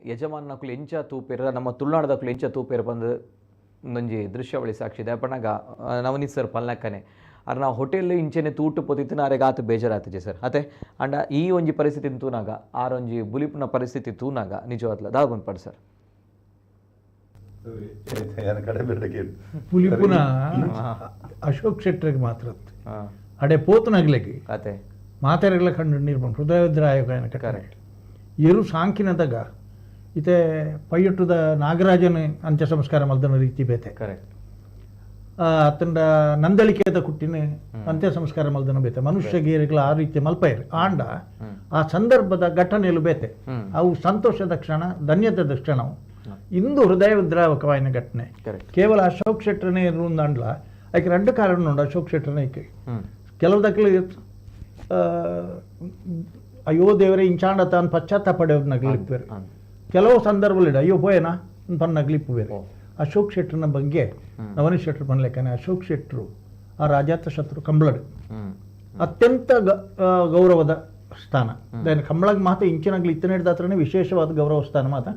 [SPEAKER 3] ಯಜಮಾನಕ್ಕೂ ಎಂಚ ತೂಪೇರ ನಮ್ಮ ತುಳುನಾಡದಕ್ಕೂ ಎಂಚ ತೂಪೇರ ಬಂದು ಒಂಜಿ ದೃಶ್ಯಾವಳಿ ಸಾಕ್ಷಿ ದಯಪಣ್ಣಗ ನವನೀತ್ ಸರ್ ಪಲ್ನಕ್ಕನೆ ಅರ್ ನಾವು ಹೋಟೆಲ್ ಇಂಚೆನೆ ತೂಟು ಪೊತಿತ್ತು ನಾರೆಗೆ ಆತು ಬೇಜಾರಾತಿಜೆ ಸರ್ ಅತೆ ಅಂಡ ಈ ಒಂಜಿ ಪರಿಸ್ಥಿತಿ ತೂನಾಗ ಆರೊಂಜಿ ಬುಲಿಪುನ ಪರಿಸ್ಥಿತಿ ತೂನಾಗ ನಿಜವಾದ್ಲ ದಾಗೊಂದು ಪಡ್ ಸರ್
[SPEAKER 4] ಪುಲಿಪುನ ಅಶೋಕ್ ಶೆಟ್ಟರಿಗೆ ಮಾತ್ರ ಅಡೆ ಪೋತನಗ್ಲೆಗೆ
[SPEAKER 3] ಅತೆ
[SPEAKER 4] ಮಾತಾರೆಲ್ಲ ಕಂಡು ನಿರ್ಬಂಧ ಹೃದಯೋದ್ರಾಯ ಕರೆಕ್ಟ್ ಎರು ಸಾಂಕಿನದಾಗ ಇತೆ ಪೈಯಟ್ಟುದ ನಾಗರಾಜನ ಅಂತ್ಯ ಸಂಸ್ಕಾರ ಮಲ್ದನ ರೀತಿ ಬೇತೆ
[SPEAKER 3] ಕರೆಕ್ಟ್
[SPEAKER 4] ಅತ್ತಂಡ ನಂದಳಿಕೆದ ಕುಟ್ಟಿನ ಅಂತ್ಯ ಸಂಸ್ಕಾರ ಮಲ್ದನ ಬೇತೆ ಮನುಷ್ಯ ಗೇರಿಗಳ ಆ ರೀತಿ ಮಲ್ಪೈರು ಆಂಡ ಆ ಸಂದರ್ಭದ ಘಟನೆಯಲು ಬೇತೆ ಅವು ಸಂತೋಷದ ಕ್ಷಣ ಧನ್ಯತೆದ ಕ್ಷಣವು ಇಂದು ಹೃದಯ ವಿದ್ರಾವಕವಾಯಿನ ಘಟನೆ ಕೇವಲ ಅಶೋಕ್ ಶೆಟ್ಟರನೇ ಇರುವುದಂಡ್ಲ ಅದಕ್ಕೆ ಎರಡು ಕಾರಣ ಉಂಟು ಅಶೋಕ್ ಶೆಟ್ಟರನೇ ಕೆಲವುದಕ್ಕೆ ಅಯ್ಯೋ ದೇವರೇ ಇಂಚಾಂಡ ತಾನು ಪಶ್ಚಾತ್ತಾಪ ಪಡೆಯೋದು ನಗಲಿಪ್ಪೇರು ಕೆಲವು ಸಂದರ್ಭದಲ್ಲಿ ಅಯ್ಯೋ ಪೋಯನಾ ಅಂತ ನಗಲಿಪ್ಪು ಬೇರೆ ಅಶೋಕ್ ಶೆಟ್ಟರ್ನ ಬಗ್ಗೆ ನವನೀತ್ ಶೆಟ್ಟರ್ ಬಂದ್ಲೆಕ್ಕನೆ ಅಶೋಕ್ ಶೆಟ್ಟರು ಆ ರಾಜಾತ ಶತ್ರು ಕಂಬಳಡು ಅತ್ಯಂತ ಗೌರವದ ಸ್ಥಾನ ಕಂಬಳಗ್ ಮಾತ ಇಂಚಿನಾಗ್ಲಿ ಇತ್ತನೇಡ್ದಾತ್ರನೇ ವಿಶೇಷವಾದ ಗೌರವ ಸ್ಥಾನ ಮಾತ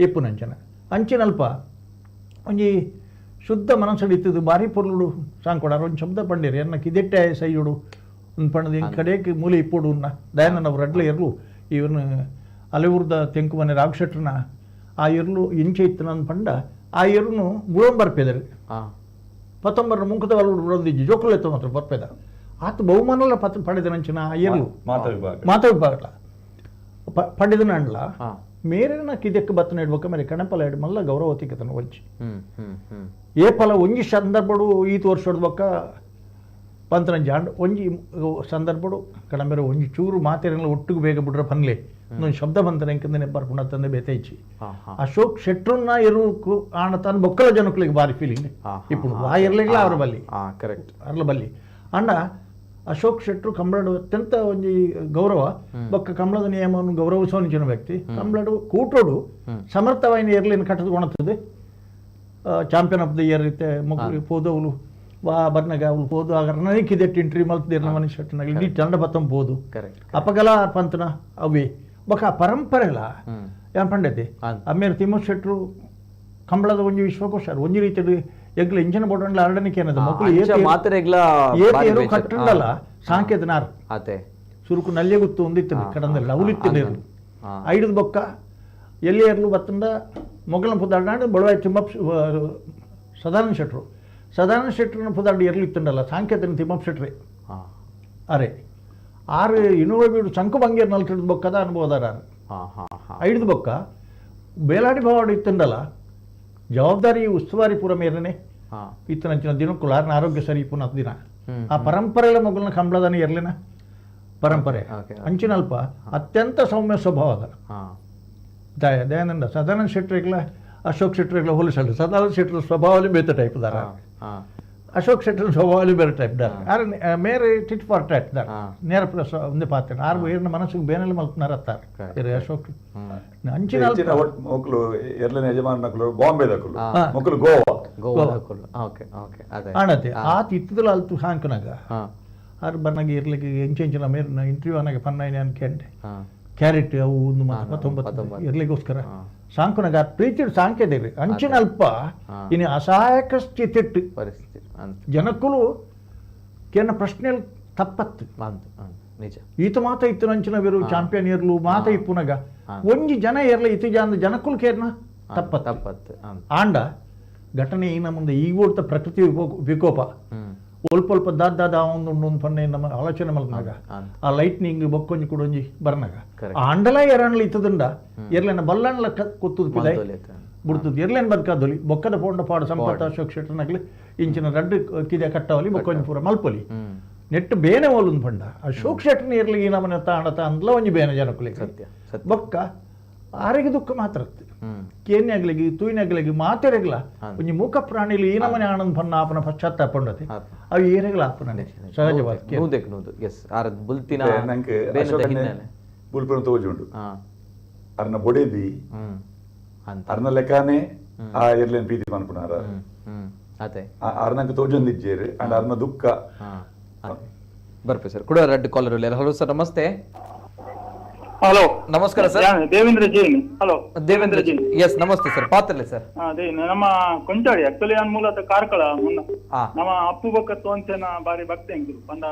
[SPEAKER 4] ಏಪುನಂಚನ ಅಂಚಿನಲ್ಪ ಒಂಜಿ ಶುದ್ಧ ಮನಸ್ಸಡಿತದು ಬಾರಿ ಪೊರ್ಲು ಸಾಂಕೊಡಾರ ಒಂದು ಶಬ್ದ ಪಂಡಿರಿ ಎನ್ನ ಕಿದೆಟ್ಟೆ ಸೈಯುಡು ಒಂದು ಪಣ್ಣದ ಹಿಂಗೆ ಕಡೆಗೆ ಮೂಲೆ ಇಪ್ಪುಡು ದಯಾನಂದ ಅವ್ರು ಅಡ್ಲ ಇರಲು ಇವನು ಅಲೆವುರ್ದ ತೆಂಕು ಮನೆ ರಾಘಶೆಟ್ರನ ಆ ಇರ್ಲು ಇಂಚೆ ಇತ್ತು ನನ್ನ ಪಂಡ ಆ ಇರ್ನು ಮುಳಂ ಬರ್ಪೇದರು ಪತ್ತೊಂಬರ ಮುಂಕದ ಒಂದು ಜೋಕುಲು ಎತ್ತ ಮಾತ್ರ ಬರ್ಪೇದ ಆತ ಬಹುಮಾನಲ್ಲ ಪಡೆದ ನಂಚಿನ ಆ ಇರ್ಲು ಮಾತಾ ವಿಭಾಗಲ ಪಡೆದನ ಅಂಡ್ಲ ಮೇರೆನ ಕಿದಕ್ಕೆ ಬತ್ತನ ಇಡ್ಬೇಕ ಮೇಲೆ ಕಣಪಲ ಇಡ್ ಮಲ್ಲ ಗೌರವತಿಕತನ ವಂಚಿ ಏ ಫಲ ಒಂಜಿ ಸಂದರ್ಭಡು ಈತ ವರ್ಷ ಹೊಡ್ಬೇಕ ಪಂತನ ಜಾಂಡ್ ಒಂಜಿ ಸಂದರ್ಭಡು ಕಡಂಬೆರೆ ಒಂಜಿ ಚೂರು ಮಾತೆರೆಲ್ಲ ಒಟ್ಟಿಗೆ ಬೇಗ ಬಿಡ್ರೆ ಪನ್ಲೆ ಇನ್ನೊಂದು ಶಬ್ದ ಬಂತನೆ ಎಂಕಂದ್ರೆ ಬರ್ಪುಣ ತಂದೆ ಬೇತೈಚಿ ಅಶೋಕ್ ಶೆಟ್ರನ್ನ ಇರುಕು ಆಣ ತಾನು ಬೊಕ್ಕಲ ಜನಕ್ಕಳಿಗೆ ಬಾರಿ ಫೀಲಿಂಗ್ ఇప్పుడు ಆ ಇರ್ಲಿಲ್ಲ ಅವ್ರ ಬಲ್ಲಿ
[SPEAKER 3] ಕರೆಕ್ಟ್
[SPEAKER 4] ಅರ್ಲ ಬಲ್ಲಿ ಅಂಡ ಅಶೋಕ್ ಶೆಟ್ರು ಕಂಬಳಡು ಅತ್ಯಂತ ಒಂಜಿ ಗೌರವ ಬೊಕ್ಕ ಕಂಬಳದ ನಿಯಮವನ್ನು ಗೌರವಿಸುವಂಚಿನ ವ್ಯಕ್ತಿ ಕಂಬಳಡು ಕೂಟೋಡು ಸಮರ್ಥವಾಯಿನ ಇರ್ಲಿನ ಕಟ್ಟದು ಕೊಣತದೆ ಚಾಂಪಿಯನ್ ಆಫ್ ದ ಇಯರ್ ಇತ್ತೆ ಮಕ್ಕಳು ಪೋದವಳು ಬರ್ನಾಗ ಅವಳು ಪೋದು ಆಗ ನನಗಿದೆಟ್ಟು ಇಂಟ್ರಿ ಮಲ್ತಿದ್ರು ನಮ್ಮ ಶೆಟ್ನಾಗ ಇಡೀ ತಂಡ ಬತ್ತಂ ಪೋದು ಅಪಗಲ ಪಂತನ ಅವೇ ಬೊಕ್ಕ ಆ ಪರಂಪರೆಲ ಏನು ಪಂಡೈತಿ ಆಮೇಲೆ ತಿಮ್ಮತ್ ಶೆಟ್ರು ಕಂಬಳದ ಒಂಜಿ ವಿಶ್ವಕೋಶ ಒಂಜಿ ರೀತಿಯ ಎಗ್ಲ ಇಂಜಿನ ಬೋಡಂಡ್ಲ ಅರಡನಿಕೆ ಏನದು ಮಕ್ಕಳು ಏರು ಕಟ್ಟಂಡಲ್ಲ ಸಾಂಕೇತನಾರ್ ಸುರುಕು ನಲ್ಲೆ ಗುತ್ತು ಒಂದಿತ್ತು ಕಡಂದಲ್ಲಿ ಅವಲಿತ್ತಿದ್ದು ಐದು ಬೊಕ್ಕ ಎಲ್ಲಿ ಏರ್ಲು ಬತ್ತಂಡ ಮೊಗಲನ ಪುದಾಡ ಬಡವಾಯಿ ತಿಮ್ಮಪ್ಪ ಸದಾನಂದ ಶೆಟ್ರು ಸದಾನಂದ ಶೆಟ್ರನ ಪುದಾಡಿ ಎರ್ಲಿತ್ತುಂಡಲ್ಲ ಸಾಂಕೇತನ ತಿಮ್ಮಪ್ಪ ಶೆಟ್ರೆ ಅರೆ ಆರು ಇನ್ನೂರ ಬೀಡು ಸಂಕು ಬಂಗೇರ್ ನಲ್ಕಿಡ್ದು ಬೊಕ್ಕದ ಅನುಭವದಾರ ಐದು ಬೊಕ್ಕ ಬೇಲಾಡಿ ಭಾವಾಡು ಇತ್ತುಂಡಲ್ಲ ಜವಾಬ್ದಾರಿ ಉಸ್ತುವಾರಿ ಪೂರ ಮೇರನೆ ಇತ್ತನಂಚಿನ ದಿನಕ್ಕೂ ಆರ್ನ ಆರೋಗ್ಯ ಸರಿ ಪುನಃ ದಿನ ಆ ಪರಂಪರೆಲ್ಲ ಮೊಗಲನ ಕಂಬಳದನ ಇರ್ಲಿನ ಪರಂಪರೆ ಅಂಚಿನಲ್ಪ ಅತ್ಯಂತ ಸೌಮ್ಯ ಸ್ವಭಾವದ ದಯಾನಂದ ಸದಾನಂದ ಶೆಟ್ರಿಗಳ ಅಶೋಕ್ ಶೆಟ್ರಿಗಳ ಹೋಲಿಸಲು ಸದಾನಂದ ಶೆಟ್ರ ಸ್ವಭಾವಲ್ಲಿ ಬೇತ ಟೈಪ್ ದಾರ ಅಶೋಕ್ ಶೆಟ್ರ ಸ್ವಭಾವಲ್ಲಿ ಬೇರೆ ಟೈಪ್ ದಾರ ಆರು ಮೇರೆ ಟಿಟ್ ಫಾರ್ ಟೈಪ್ ದಾರ ನೇರ ಒಂದೇ ಪಾತ್ರ ಆರು ಏರ್ನ ಮನಸ್ಸಿಗೆ ಬೇನಲ್ಲಿ ಮಲ್ಪನಾರತ್ತಾರೆ ಅಶೋಕ್ ಅಂಚಿನ
[SPEAKER 6] ಮಕ್ಕಳು ಎರ್ಲಿನ ಯಜಮಾನಗಳು ಬಾಂಬೆದಕ್ಕಳು ಮಕ್ಕಳು ಗೋವಾ
[SPEAKER 4] ಆಣತೆ ಆತ ಇತ್ತದಲ್ಲ ಅಲ್ತು ಹಾಂಕನಾಗ ಆರು ಬನ್ನಾಗ ಇರ್ಲಿಕ್ಕೆ ಎಂಚಿನ ಮೇರಿನ ಇಂಟರ್ವ್ಯೂ ಅನ್ನಾಗ ಪನ್ನೈನೆ ಅನ್ಕಂಡೆ ಕ್ಯಾರೆಟ್ ಅವು ಒಂದು 19 ಇರ್ಲಿಕ್ಕೋಸ್ಕರ ಸಾಂಕನಾಗ ಪ್ರೀತಿ ಸಾಂಕೇತಿಕ ಅಂಚಿನ ಅಲ್ಪ ಇನ್ನು ಅಸಹಾಯಕ ಸ್ಥಿತಿ ಪರಿಸ್ಥಿತಿ ಜನಕ್ಕೂ ಕೇನ ಪ್ರಶ್ನೆಯಲ್ಲಿ ತಪ್ಪತ್ತು ಈತ ಮಾತ ಇತ್ತು ನಂಚಿನ ಬೇರು ಚಾಂಪಿಯನ್ ಇರ್ಲು ಮಾತ ಇಪ್ಪುನಗ ಒಂಜಿ ಜನ ಇರ್ಲ ಇತ್ತು ಜನಕ್ಕೂ ಕೇರ್ನ ತಪ್ಪತ್ತು ಆಂಡ ಘಟನೆ ಈ ಮುಂದೆ ಈಗ ಓಡ್ತ ಪ್ರಕೃತಿ ವಿಕೋಪ ಒಲ್ಪ ದಾದ ಒಂದು ಪನ್ನೆ ನಮ್ಮ ಆಲೋಚನೆ ಮಲ್ನಾಗ ಆ ಲೈಟ್ನಿಂಗ್ ಬೊಕ್ಕೊಂಜಿ ಕೊಡೊಂಜಿ ಬರ್ನಾಗ ಆಂಡಲ ಎರಣಲಿ ಇತ್ತದಂಡ ಎರ್ಲೆನ ಬಲ್ಲಣ್ಣ ಕೊತ್ತುದು ಪಿದಾಯ್ ಬಿಡ್ತದ ಎರ್ಲೇನ್ ಬದುಕಾದೊಲಿ ಬೊಕ್ಕದ ಪೋಂಡ ಪಾಡು ಸಂಪತ್ತ ಅಶೋಕ್ ಶೆಟ್ರನಾಗ್ಲಿ ಇಂಚಿನ ರಡ್ಡು ಕಿದೆ ಕಟ್ಟವಲಿ ಬೊಕ್ಕೊಂಜಿ ಪೂರ ಮಲ್ಪೊಲಿ ನೆಟ್ಟು ಬೇನೆ ಓಲುಂದು ಪಂಡ ಅಶೋಕ್ ಶೆಟ್ರನ ಇರ್ಲಿ ಈ ನಮ್ಮನೆ ತಾಂಡತ ಅಂದ್ಲ ಒಂಜಿ ಬೇನೆ ಜನಕ್ಕಲಿ ಸತ್ಯ ಬೊಕ್ಕ ಆರಿಗೆ ದುಃಖ ಮಾತ್ರ ಕೇನ್ಯಾಗ್ಲಿಗೆ ತೂಯಿನಾಗ್ಲಿಗೆ ಮಾತೆರೆಗ್ಲ ಒಂಜಿ ಮೂಕ ಪ್ರಾಣಿಲಿ ಈ ನಮನೆ ಆನಂದ್ ಪನ್ನ ಆಪನ ಪಶ್ಚಾತ್ತಾಪ ಪಂಡತಿ ಅವು ಏರೆಗ್ಲ ಆಪನ ಸಹಜವಾಗಿ
[SPEAKER 6] ಬುಲ್ಪುನ ತೋಜುಂಡು ಅರ್ನ ಬೊಡೆದಿ ಅರ್ನ ಲೆಕ್ಕನೆ ಆ ಎರ್ಲೇನ್ ಪ್ರೀತಿ ಮನ್ಪುನಾರ ಅರ್ನಂಕ ತೋಜೊಂದಿಜ್ಜೇರು ಅಂಡ್ ಅರ್ನ ದುಃಖ
[SPEAKER 3] ಬರ್ಪೆ ಸರ್ ಕೂಡ ರೆಡ್ ಕಾಲರ್ ಹಲೋ ಸರ್ ನಮಸ್ತೆ
[SPEAKER 12] ಹಲೋ
[SPEAKER 3] ನಮಸ್ಕಾರ sir
[SPEAKER 12] Devendra Jain hello
[SPEAKER 3] Devendra Jain yes ನಮಸ್ತೆ ಸರ್ ಪಾತ್ರಲೆ ಸರ್
[SPEAKER 12] ಅದೇ ನಮ್ಮ ಕೊಂಚಾಡಿ ಆಕ್ಚುಲಿ ಅನ್ ಮೂಲತ ಕಾರ್ಕಳ ಮುನ್ನ ನಮ್ಮ ಅಪ್ಪು ಬಕ್ಕ ತೋನ್ಸೇನ ಬಾರಿ ಭಕ್ತಿ ಅಂಕಿರು ಪಂಡ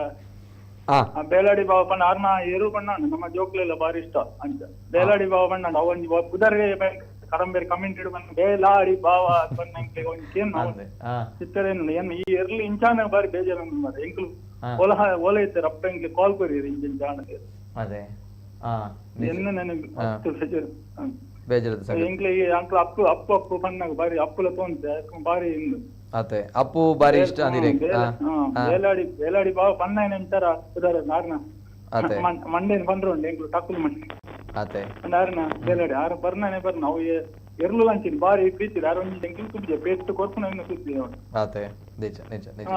[SPEAKER 12] ಬೇಲಾಡಿ ಬಾವ ಪಂಡ ಆರ್ನ ಏರು ಪಣ್ಣ ನಮ್ಮ ಜೋಕ್ಲೆಲ್ಲ ಬಾರಿ ಇಷ್ಟ ಅಂತ ಬೇಲಾಡಿ ಬಾವ ಪಣ್ಣ ಅವನ್ ಕುದರ್ಗೆ ಕರಂಬೇರಿ ಕಮೆಂಟ್ ಇಡು ಬಂದು ಬೇಲಾಡಿ ಬಾವ ಪಣ್ಣಂಕೆ ಒಂಕೇನ್ ಚಿತ್ತರೇನು ಏನ್ ಈ ಎರ್ಲಿ ಇಂಚಾನ ಬಾರಿ ಬೇಜಾರ ಎಂಕ್ಲು ಓಲ ಇತ್ತೆ ರಪ್ಪ ಎಂಕ್ಲಿ ಕಾಲ್ ಕೊರಿರಿ ಇಂಜಿನ್ ಜಾಣಕ್ಕೆ
[SPEAKER 3] ಅದೇ
[SPEAKER 12] ಅಪ್ಪು ಬಣ್ಣಾಗ ಬಾರಿ ಅಪ್ಪುಲ ತೋನ್ಸೆ ಬಾರಿ
[SPEAKER 3] ಅದೇ ಅಪ್ಪು ಬಾರಿ ಇಷ್ಟ
[SPEAKER 12] ಬೇಲಾಡಿ ಬಾವ ಬಣ್ಣ ಎಂತಾರ ಉದಾರ ನಾರ್ನ ಮಂಡೇನ್ ಬಂದ್ರು ಎಂಕ್ಲು ಟಕ್ಕುಲು ಮಂಡಿ
[SPEAKER 3] ಅದೇ
[SPEAKER 12] ನಾರ್ನ ಬೇಲಾಡಿ ಆರು ಬರ್ನಾನೆ ಬರ್ನ ಅವು ಎರ್ಲು ಲಂಚಿನ ಬಾರಿ ಪ್ರೀತಿ ಆರು ಒಂಜಿ ಎಂಕ್ಲು ಸುಬ್ಜೆ ಪೇಟ್ ಕೊರ್ಪುನ ಇನ್ನು ಸುದ್ದಿ
[SPEAKER 3] ಅದೇ ನಿಜ ನಿಜ ನಿಜ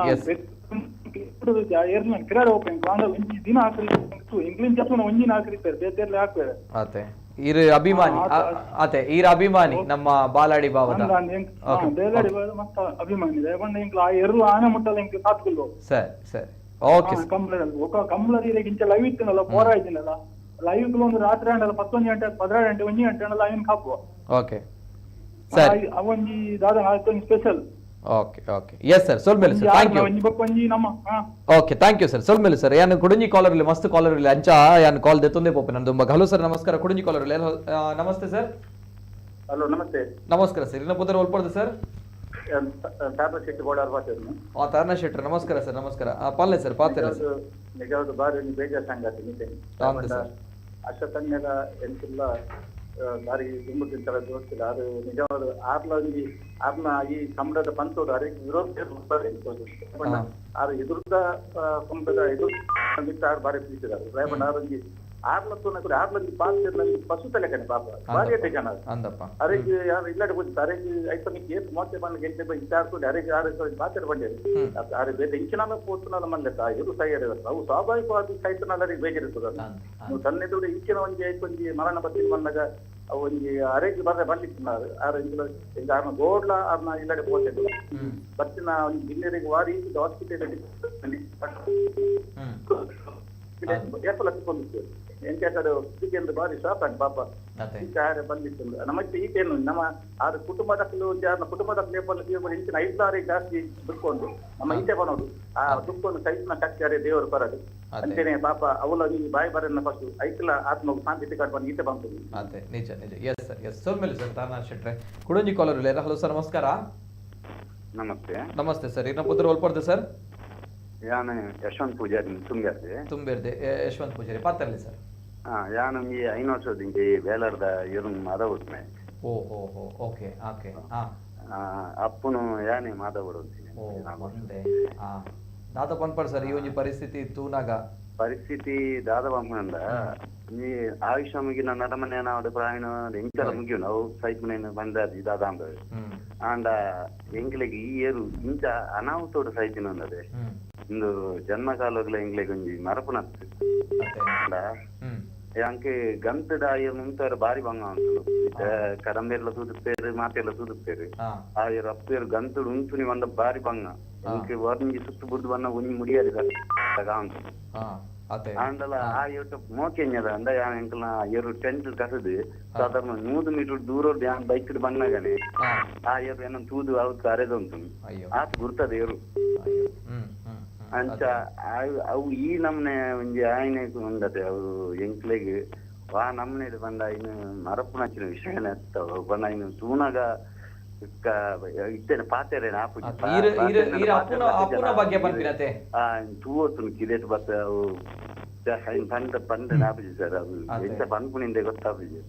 [SPEAKER 12] ಎರ್ಲ ಕ್ರೀಡೆ ಓಪನ್ ಕಾಂಡ ಒಂಜಿ ದಿನ ಹಾಕಲಿ ಇಂಗ್ಲಿಷ್ ಜಪ್ಪನ ಒಂಜಿ ಹಾಕರಿತಾರೆ ಬೇತೆರ್ಲೆ ಹಾಕ್ತಾರೆ
[SPEAKER 3] ಅದೇ ಈರ ಅಭಿಮಾನಿ ಅದೇ ಈರ ಅಭಿಮಾನಿ ನಮ್ಮ ಬಾಲಾಡಿ ಬಾವದ
[SPEAKER 12] ಬೇಲಾಡಿ ಬಾವ ಮತ್ತ ಅಭಿಮಾನಿ ಬಂದ ಇಂಕ್ಲ ಆ ಎರ್ಲು ಆನೆ ಮುಟ್ಟಲ್ಲ ಇಂಕ್ಲ ಸಾತ್ಕೊಳ್ಬೋ
[SPEAKER 3] ಸರಿ ಸರಿ ಓಕೆ
[SPEAKER 12] ಕಂಬಳದಲ್ಲಿ ಒಕ್ಕ ಕಂಬಳದ ಇಂಚ ಲೈವ್ ಇತ್ತನಲ್ಲ ಪೋರ ಇದ್ದೀನಲ್ಲ ಲೈವ್ ಒಂದು ರಾತ್ರಿ ಅಂಡಲ್ಲ 11 ಗಂಟೆ 16 ಗಂಟೆ 1 ಗಂಟೆ ಅಂಡಲ್ಲ ಏನು ಕಾಪುವ
[SPEAKER 3] ಓಕೆ ಸರಿ
[SPEAKER 12] ಅವೊಂಜಿ ದಾದ ಹಾಕೊಂದು special
[SPEAKER 3] okay okay yes sir ಸೊಲ್ಮೇಲೆ sir thank you okay thank you sir ಸೊಲ್ಮೇಲೆ ಸರ್ ಯಾನು ಕುಡುಂಜಿ ಕಾಲರ್ ಇಲ್ಲಿ ಮಸ್ತ್ ಕಾಲರ್ ಇಲ್ಲಿ ಅಂಚ ಯಾನು ಕಾಲ್ ದೆತ್ತೊಂದೇ ಪೋಪೆ ನಂದು ಹಲೋ ಸರ್ ನಮಸ್ಕಾರ ಕುಡುಂಜಿ ಕಾಲರ್ ಇಲ್ಲಿ ನಮಸ್ತೆ ಸರ್
[SPEAKER 7] ಹಲೋ ನಮಸ್ತೆ
[SPEAKER 3] ನಮಸ್ಕಾರ ಸರ್ ಇನ್ನ ಪುದರ್ ಒಲ್ಪಡ್ದೆ ಸರ್
[SPEAKER 7] ತಾರಣ ಶೆಟ್ಟಿ ಬೋಡಾರ್ ಪಾತೇನು
[SPEAKER 3] ತಾರಣ ಶೆಟ್ಟಿ ನಮಸ್ಕಾರ ಸರ್ ನಮಸ್ಕಾರ ಪಾಲ್ನೆ ಸರ್ ಪಾತೇರ ಸರ್
[SPEAKER 7] ನಿಜವಾದ ಬಾರಿ ಬೇಜಾರ್ ಸಂಗತಿ ನಿಜ ಅಷ್ಟತನ್ನೆಲ್ಲ ಎಂತಿಲ್ಲ ದಾರಿ ತುಂಬುತ್ತಿರ್ತಾರೆ ಗೊತ್ತಿಲ್ಲ ಅದು ನಿಜವಾದ ಆರ್ಲ ಆರ್ನ ಈ ಸಂಬಳದ ಪಂಚೋಡು ಅರೆ ವಿರೋಧ ಆರು ಎದುರುದ ಸಂಬಳದ ಎದುರು ಬಿಟ್ಟು ಆರು ಬಾರಿ ಪ್ರೀತಿದ್ದಾರೆ ರೇಪಣ್ಣ ಆರೊಂಜಿ ಆರ್ಲತ್ತೂನ ಕೂಡ ಆರ್ಲೊಂಜಿ ಪಾತ್ರ ಪಶು ತಲೆಕನೆ ಪಾಪ ಭಾರಿ ಅಡ್ಡೆ ಜನ ಅರೆಗೆ ಯಾರು ಇಲ್ಲಡೆ ಬಂದಿತ್ತು ಅರೆಗೆ ಐತನಿಗೆ ಏತ್ ಮೋತೆ ಬಂದು ಗೆಂಟೆ ಬಂದು ಇದ್ದಾಡ್ಕೊಂಡು ಅರೆಗೆ ಆರು ಪಾತ್ರ ಬಂದಿರು ಅರೆ ಬೇರೆ ಇಂಚಿನ ಪೋತುನಲ್ಲ ಮನ್ಲೆತ್ತ ಎದು ಸೈಡ್ ಅವು ಸ್ವಾಭಾವಿಕವಾಗಿ ಸೈತನಲ್ಲರಿಗೆ ಬೇಕಿರ್ತದ ನೀವು ತನ್ನೆದುರು ಇಂಚಿನ ಒಂಜಿ ಒಂಜಿ ಮರಣ ಬತ್ತಿ ಬಂದಾಗ ಒಂಜಿ ಅರೆಗೆ ಬರ್ರೆ ಬರ್ಲಿಕ್ಕಿನಾರು ಆರು ಇಂಚಿನ ಈಗ ಆರ್ನ ಗೋಡ್ಲ ಆರ್ನ ಇಲ್ಲಡೆ ಪೋತಿದ್ರು ಬತ್ತಿನ ಒಂದು ಜಿಲ್ಲೆರಿಗೆ ವಾರಿ ಹಾಸ್ಪಿಟಲ್ ಎಪ್ಪಲತ್ತಿಕೊಂಡಿದ್ದೇವೆ ಎಂಟು ಸಿಕ್ಕೆಂದು ಬಾರಿ ಶಾಪ್ ಆಗಿ ಪಾಪ ಬಂದಿತ್ತು ನಮಗೆ ಈಗೇನು ನಮ್ಮ ಆರು ಕುಟುಂಬದಕ್ಕೂ ಕುಟುಂಬದ ಇಂಚಿನ 5 ಲಾರಿ ಜಾಸ್ತಿ ದುಡ್ಕೊಂಡು ನಮ್ಮ ಈಚೆ ಬರೋದು ಆ ದುಡ್ಕೊಂಡು ಸೈಟ್ನ ಕಟ್ಟಾರೆ ದೇವರು ಬರೋದು ಅಂತೇನೆ ಪಾಪ ಅವಳ ಈ ಬಾಯಿ ಬರನ್ನ ಫಸ್ಟ್ ಐಕ್ಲ ಆತ್ಮ ಶಾಂತಿ ಟಿಕೆಟ್ ಬಂದು ಈಚೆ ಬಂತು
[SPEAKER 3] ಅದೇ ನಿಜ ನಿಜ ಎಸ್ ಸರ್ ಎಸ್ ಸೋಮೇಲೆ ಸರ್ ತಾರನಾಥ್ ಶೆಟ್ರೆ ಕುಡಂಜಿ ಕಾಲರ್ ಇಲ್ಲ ಹಲೋ ಸರ್ ನಮಸ್ಕಾರ
[SPEAKER 9] ನಮಸ್ತೆ
[SPEAKER 3] ನಮಸ್ತೆ ಸರ್ ಈಗ ನಮ್ಮ ಪುತ್ರ ಒಲ್ಪಡ್ದೆ ಸರ್
[SPEAKER 9] ಯಾನು ಯಶವಂತ್ ಪೂಜಾರಿ
[SPEAKER 3] ತುಂಬೇರ್ದೆ ಯಶವಂತ್ ಪೂಜಾರಿ ಪಾತ್ರಲಿ ಸರ್
[SPEAKER 9] ಯಾನು ಈ 5 ವರ್ಷದಿಂದ ಬೇಲಾರ್ದ ಇವ್ರನ್ನ ಮಾತಾಡ್ತೀನಿ
[SPEAKER 3] ಓಕೆ ಓಕೆ
[SPEAKER 9] ಅಪ್ಪನು ಯಾನೇ ಮಾತಾಡೋದು
[SPEAKER 3] ದಾದ ಪನ್ಪಡ್ ಸರ್ ಈ ಒಂದು ಪರಿಸ್ಥಿತಿ ತೂನಾಗ
[SPEAKER 9] ಪರಿಸ್ಥಿತಿ ದಾದ ಪಂಪನಂದ ಈ ಆಯುಷ ಮುಗಿನ ನಡಮನೆ ನಾಡು ಪ್ರಾಯಣ ಎಂಕಲ ಮುಗಿಯು ನಾವು ಸೈಟ್ ಮನೆ ಬಂದದ್ದು ಇದಾದ ಆಂಡ ಎಂಕ್ಲೆಗೆ ಈ ಏರು ಇಂಚ ಅನಾಹುತೋಡು ಸೈತಿನ ಅಂದದೆ ಇಂದು ಜನ್ಮಕಾಲಗಳ ಎಂಕ್ಲೆಗೆ ಒಂಜಿ ಮರಪುನತ್ತು ಅಂಕೆ ಗಂತದ ಆಯರ್ ಮುಂತಾರ ಬಾರಿ ಬಂಗ ಉಂಟು ಕಡಂಬೆಲ್ಲ ಸೂದುತ್ತೇರು ಮಾತೆಲ್ಲ ಸೂದುತ್ತೇರು ಆಯರ್ ಅಪ್ಪೇರು ಗಂತುಡು ಉಂಟು ಬಂದ ಬಾರಿ ಬಂಗ ಅಂಕೆ ವರ್ಣಿಂಗಿ ಸುತ್ತು ಬುರ್ದು ಬಣ್ಣ ಒಂಜಿ ಮುಡಿಯಾದ ಉಂಟು ಆಂಡಲ ಆ ಯೋಟ ಮೋಕೆಂಜದ ಅಂದ ಯಾನ್ ಎಂಕಲ್ನ ಏರು ಟೆಂಟ್ ಕಸದು ಸಾಧಾರಣ 100 ಮೀಟರ್ ದೂರ ಯಾನ್ ಬೈಕ್ ಬಂದಾಗನೆ ಆ ಏರು ಏನೋ ತೂದು ಅವತ್ತು ಅರೆದ ಉಂಟು ಆತ್ ಗುರ್ತದ ಏರು ಅಂಚ ಅವು ಈ ನಮ್ನೆ ಒಂಜಿ ಆಯ್ನೆ ಉಂಡತೆ ಅವು ಎಂಕ್ಲೆಗ್ ಆ ನಮ್ನೆ ಬಂದ ಇನ್ನು ಮರಪುನಚ್ಚಿನ ವಿಷಯನೇ ಬಂದ ಇನ್ನು ತೂನಾಗ ಇತ್ತೇನೆ ಪಾತೆರೇನ ತೂವತ್ತು ಕಿರೇಟ್ ಬತ್ತ ಅವು ಪಂಡ ನಾಪಜಿ ಸರ್ ಅದು ಎಂತ ಪನ್ಪುನಿಂದ ಗೊತ್ತಾಪಜಿ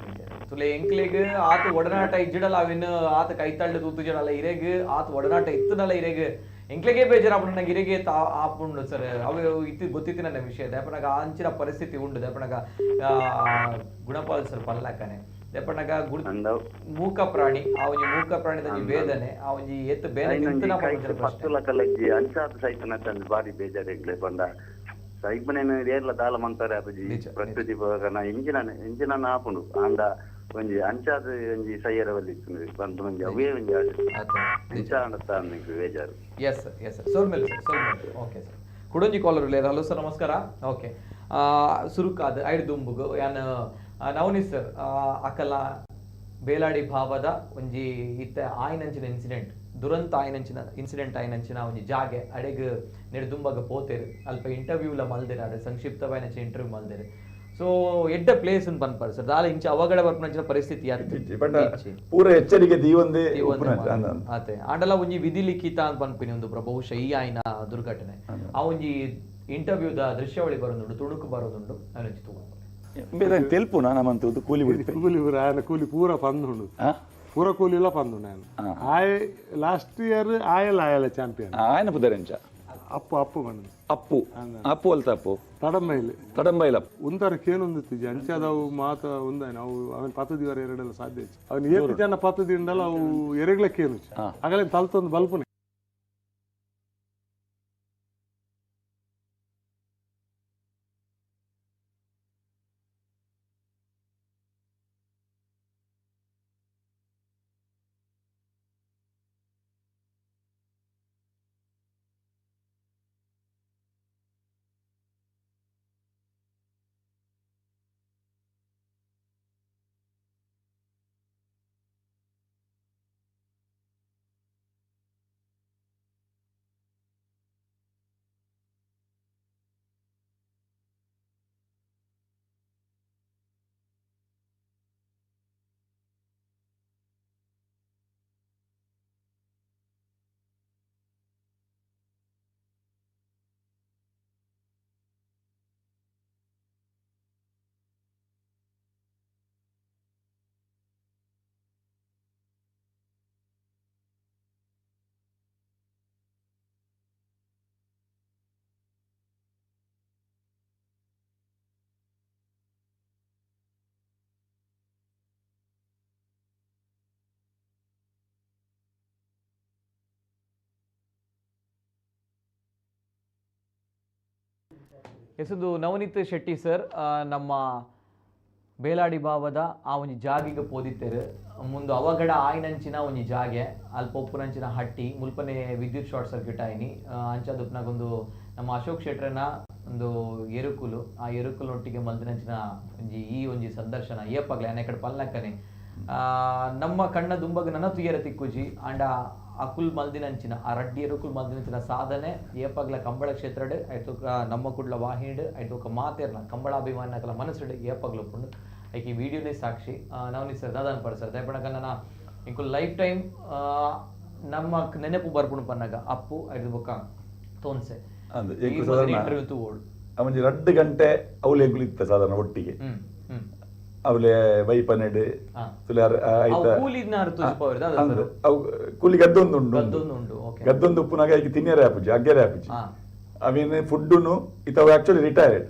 [SPEAKER 3] ತುಲೆ ಎಂಕ್ಲೆಗ್ ಆತ ಒಡನಾಟ ಇಜ್ಜಿಡಲ್ಲ ಅವಿನ್ ಆತ ಕೈತಳ್ಳು ತೂತುಜಡಲ್ಲ ಇರೆಗ್ ಆತ ಒಡನಾಟ ಇತ್ತನಲ್ಲ ಇರೆಗ್ ಎಂಕ್ಲೆಗೆ ಬೇಜಾರು ಅಪ್ಪನ ನಂಗೆ ಇರೆಗೆ ಆಪುಂಡು ಸರ್ ಅವು ಇತ್ತು ಗೊತ್ತಿತ್ತು ನನ್ನ ವಿಷಯ ದೇಪನಾಗ ಅಂಚಿನ ಪರಿಸ್ಥಿತಿ ಉಂಡು ದೇಪನಾಗ ಗುಣಪಾಲ್ ಸರ್ ಪಲ್ಲಾಕನೆ ದೇಪನಾಗ ಮೂಕ ಪ್ರಾಣಿ ಆ ಒಂಜಿ ಮೂಕ ಪ್ರಾಣಿದ ವೇದನೆ ಆ ಒಂಜಿ ಎತ್ತು ಬೇರೆ
[SPEAKER 9] ಪತ್ತುಲಕಲಜ್ಜಿ ಅಂಚಾದ ಸೈತನ ತಂದು ಬಾರಿ ಬೇಜಾರಿಗ್ಲೆ ಬಂದ ಸೈಬನೇನು ಏರ್ಲ ದಾಲ ಮಂತಾರೆ ಅಪಜಿ ಪ್ರಕೃತಿ ಭೋಗನ ಎಂಜಿನ ಆಪುಂಡು ಆಂಡ ಒಂಜಿ ಅಂಚಾದ ಒಂಜಿ ಸೈಯರ ಬಲ್ಲಿತ್ತು ಬಂದು ಒಂಜಿ ಅವೇ ಒಂಜಿ ಅಂಚ ಅಂಡತ್ತ ಬೇಜಾರು
[SPEAKER 3] ಎಸ್ ಎಸ್ ಸೋರ್ಮೇಲೆ ಸರ್ ಸೋರ್ಮೇಲೆ ಓಕೆ ಸರ್ ಕುಡಂಜಿ ಕಾಲರ್ ಇಲ್ಲ ಹಲೋ ಸರ್ ನಮಸ್ಕಾರ ಓಕೆ ಸುರುಕಾದ ಐದು ದುಂಬುಗು ಯಾನ್ ನವನಿ ಸರ್ ಅಕಲ ಬೇಲಾಡಿ ಭಾವದ ಒಂಜಿ ಇತ್ತ ಆಯ್ನಂಚಿನ ಇನ್ಸಿಡೆಂಟ್ ದುರಂತ ಆಯ್ನಂಚಿನ ಇನ್ಸಿಡೆಂಟ್ ಆಯ್ನಂಚಿನ ಒಂಜಿ ಜಾಗೆ ಅಡೆಗ್ ನೆಡು ದುಂಬಗ ಪೋತೇರು ಅಲ್ಪ ಇಂಟರ್ವ್ಯೂಲ ಮಲ್ದೇರು ಅಡೆ ಸಂಕ್ಷಿಪ್ತವಾಯಿನ ಇಂಟರ್ವ್ಯೂ ಮಲ್ದೇರು ಸೊ ಎಡ್ಡ ಪ್ಲೇಸ್ ಅಂತ ಬಂದ್ಪಾರ ಸರ್ ದಾಲ ಇಂಚ ಅವಗಡ ಬರ್ಪಂಚಿನ ಪರಿಸ್ಥಿತಿ
[SPEAKER 6] ಪೂರ ಎಚ್ಚರಿಕೆ ದೀವಂದೆ
[SPEAKER 3] ಅತೆ ಆಂಡಲ ಒಂಜಿ ವಿಧಿ ಲಿಖಿತ ಅಂತ ಬಂದ್ಪಿನಿ ಒಂದು ಬಹುಶಃ ಈ ಆಯ್ನ ದುರ್ಘಟನೆ ಆ ಒಂಜಿ ಇಂಟರ್ವ್ಯೂದ ದೃಶ್ಯಾವಳಿ ಬರೋದುಂಡು ತುಣುಕು ಬರೋದುಂಡು ಅನಂಚಿ ತಗೊಂಡು
[SPEAKER 6] ತೆಲ್ಪುನ ನಮ್ಮಂತ ಕೂಲಿ
[SPEAKER 2] ಕೂಲಿ ಪೂರ ಪಂದುಂಡು ಪೂರ ಕೂಲಿಲ ಪಂದುಂಡು ఆయన ಆಯ ಲಾಸ್ಟ್ ಇಯರ್ ಆಯಲ ಚಾಂಪಿಯನ್
[SPEAKER 6] ఆయన పుదరంచ
[SPEAKER 2] ಅಪ್ಪು ಬಂದು
[SPEAKER 6] ಅಪ್ಪು ಅಲ್ತ ಅಪ್ಪು ತಡಂಬೈಲ
[SPEAKER 2] ಉಂತಾರ ಕೇನೊಂದಿತ್ತೀಜಿ ಅಂಚದವು ಮಾತ ಉಂದಾಯನ ಅವು ಅವನ ಪತ್ತದಿವರ ಎರಡೆಲ್ಲ ಸಾಧ್ಯ ಅವನು ಏಳು ಜನ ಪತ್ತದಿಂಡಲ್ಲ ಅವು ಎರಗ್ಲಕ್ಕೇನು ಆಗಲೇ ತಲ್ತೊಂದು ಬಲ್ಪನೆ
[SPEAKER 3] ಎಸದು ನವನೀತ್ ಶೆಟ್ಟಿ ಸರ್ ನಮ್ಮ ಬೇಲಾಡಿ ಭಾವದ ಆ ಒಂಜಿ ಜಾಗಿಗೆ ಪೋದಿತ್ತೇರು ಮುಂದು ಅವಗಡ ಆಯ್ನಂಚಿನ ಒಂಜಿ ಜಾಗೆ ಅಲ್ಪ ಒಪ್ಪುನಂಚಿನ ಹಟ್ಟಿ ಮುಲ್ಪನೆ ವಿದ್ಯುತ್ ಶಾರ್ಟ್ ಸರ್ಕ್ಯೂಟ್ ಆಯ್ನಿ ಅಂಚದುಪ್ನಾಗೊಂದು ನಮ್ಮ ಅಶೋಕ್ ಶೆಟ್ರನ ಒಂದು ಎರುಕುಲು ಆ ಎರುಕುಲೊಟ್ಟಿಗೆ ಮಲ್ದಿನಂಚಿನ ಒಂಜಿ ಈ ಒಂಜಿ ಸಂದರ್ಶನ ಏಪಗ್ಲೆ ಅನೇಕಡೆ ಪಲ್ನಕ್ಕನೆ ನಮ್ಮ ಕಣ್ಣ ದುಂಬಗ ನನ್ನ ತುಯ್ಯರ ತಿಕ್ಕುಜಿ ಅಂಡ ಅಕುಲ್ ಮಲ್ದಿನಂಚಿನ ಆ ರಡ್ಡಿ ಎರುಕುಲ್ ಮಲ್ದಿನಂಚಿನ ಸಾಧನೆ ಏಪಗ್ಲ ಕಂಬಳ ಕ್ಷೇತ್ರಡ್ ಆಯ್ತು ನಮ್ಮ ಕುಡ್ಲ ವಾಹಿಡ್ ಆಯ್ತು ఒక ಮಾತೇರ್ನ ಕಂಬಳಾಭಿಮಾನಕಲ ಮನಸ್ಸುಡ್ ಏಪಗ್ಲೊಪ್ಪುಂಡು ಐಕ್ ಈ ವಿಡಿಯೋನೇ ಸಾಕ್ಷಿ ನವನೀತ್ ಸರ್ ದಾದಾನ್ ಪಡ್ಸರ್ ದಯಪಡಕ ನನ್ನ ಇಂಕು ಲೈಫ್ ಟೈಮ್ ನಮ್ಮ ನೆನಪು ಬರ್ಪುಂಡು ಪನ್ನಗ ಅಪ್ಪು ಐದು ಬೊಕ್ಕ ತೋನ್ಸೆ ಇಂಟರ್ವ್ಯೂ ತೂವೋಡು
[SPEAKER 6] ಅವನ್ 2 ಗಂಟೆ ಅವಲೆ ಕುಳಿತ ಸಾಧಾರಣ ಒಟ್ಟಿಗೆ ಅವಲೆ ವೈಪನೆಡ್ ಕೂಲಿ ಗದ್ದೊಂದು ಉಪ್ಪುನಾಗ ಈಗ ತಿನ್ಯರೆ ಆಪುಜಿ ಅಗ್ಗೆರೆ ಆಪುಜಿ ಅವೇನು ಫುಡ್ಡುನು ಇತವ ಆಕ್ಚುಲಿ ರಿಟೈರ್ಡ್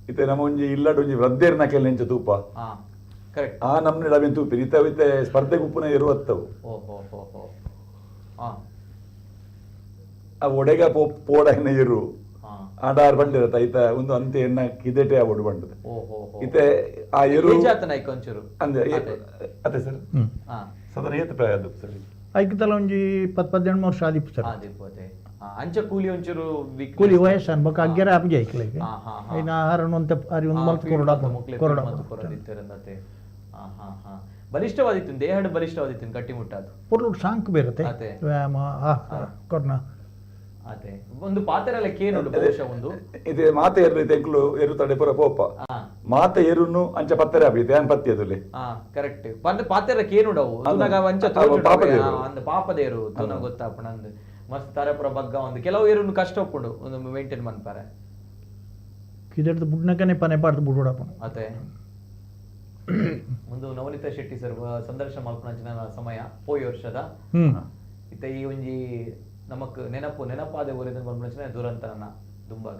[SPEAKER 6] ಇತ್ತೆ ನಮ್ಮ ಒಂಜಿ ಇಲ್ಲಡ್ ಒಂಜಿ ವೃದ್ಧೇರ್ನಕೆಲ್ಲ ನೆಂಚ ತೂಪ ಆ ನಮ್ನೆ ಅವೇನು ತೂಪಿರಿ ಇತ್ತೆ ಸ್ಪರ್ಧೆಗೆ ಉಪ್ಪುನ ಇರುವತ್ತವು ಆ ಒಡೆಗ ಪೋಡನ ಇರು ಆಡಾರ್ ಬಂದಿರತ್ತ ಐತ ಒಂದು ಅಂತೆ ಎಣ್ಣ ಕಿದೆಟೆ ಆವಡು ಬಂಡದ ಇತ್ತೆ ಆ ಎರು ಅಂದ್ರೆ ಅತ್ತೆ ಸರ್ ಸಾಧಾರಣ ಏತ್ ಪ್ರಾಯ ಅದು ಸರ್
[SPEAKER 4] ಐಕತಲ ಒಂಜಿ 10-18 ವರ್ಷ ಆದಿಪ್ಪು ಸರ್
[SPEAKER 3] ಅಂಚ ಕೂಲಿ ಒಂಚೂರು
[SPEAKER 4] ಕೂಲಿ ವಯಸ್ಸು ಅನ್ಬೇಕು ಅಗ್ಗೆರೆ ಆಪಜಿ ಐಕ್ಲಿಗೆ ಐನ ಆಹಾರನು ಅಂತ ಅರಿ ಒಂದು ಮಲ್ತ್ ಕೊರಡ
[SPEAKER 3] ಬಲಿಷ್ಠವಾದಿತ್ತು ದೇಹದ ಬಲಿಷ್ಠವಾದಿತ್ತು ಗಟ್ಟಿ ಮುಟ್ಟಾದು
[SPEAKER 4] ಪುರ್ಲು ಸಾಂಕ್ ಬೇರತ್ತೆ ವ್ಯಾಯಾಮ ಕೊರ್ನ
[SPEAKER 3] ಅದೇ ಒಂದು ಪಾತ್ರೆಲ್ಲ ಕೇನುಂಡು ಬಹುಶಃ ಒಂದು
[SPEAKER 6] ಇದು ಮಾತೆ ಎರು ತೆಂಕ್ಲು ಎರು ತಡೆ ಪುರ ಪೋಪ ಮಾತೆ ಎರುನು ಅಂಚ ಪತ್ತರೆ ಆಬಿತೆ ಅನ್ ಪತ್ತಿ ಅದುಲೆ
[SPEAKER 3] ಕರೆಕ್ಟ್ ಪಂದ ಪಾತ್ರೆ ಕೇನುಂಡವು ತುನಗ ಅಂಚ ಅಂದ ಪಾಪದೇರು ತುನ ಗೊತ್ತಾಪಣ ಅಂದ ಮಸ್ತ್ ತರಪುರ ಬಗ್ಗ ಒಂದು ಕೆಲವು ಏರುನು ಕಷ್ಟ ಒಪ್ಪುಂಡು ಒಂದು ಮೇಂಟೈನ್ ಮನ್ಪಾರೆ
[SPEAKER 4] ಕಿದೆಡ್ದು ಬುಡ್ನಕನೆ ಪನೆ ಪಾಡ್ದು ಬುಡೋಡಪ್ಪ
[SPEAKER 3] ಅದೇ ಒಂದು ನವನೀತ ಶೆಟ್ಟಿ ಸರ್ ಸಂದರ್ಶನ ಮಲ್ಪನಂಚಿನ ಸಮಯ ಪೋಯಿ ವರ್ಷದ ಇತ್ತ ಈ ಒಂಜಿ ನಮಕ್ ನೆನಪಾದ ಊರಿನ ಬಂದ ದುರಂತನ ದುಂಬಾಗ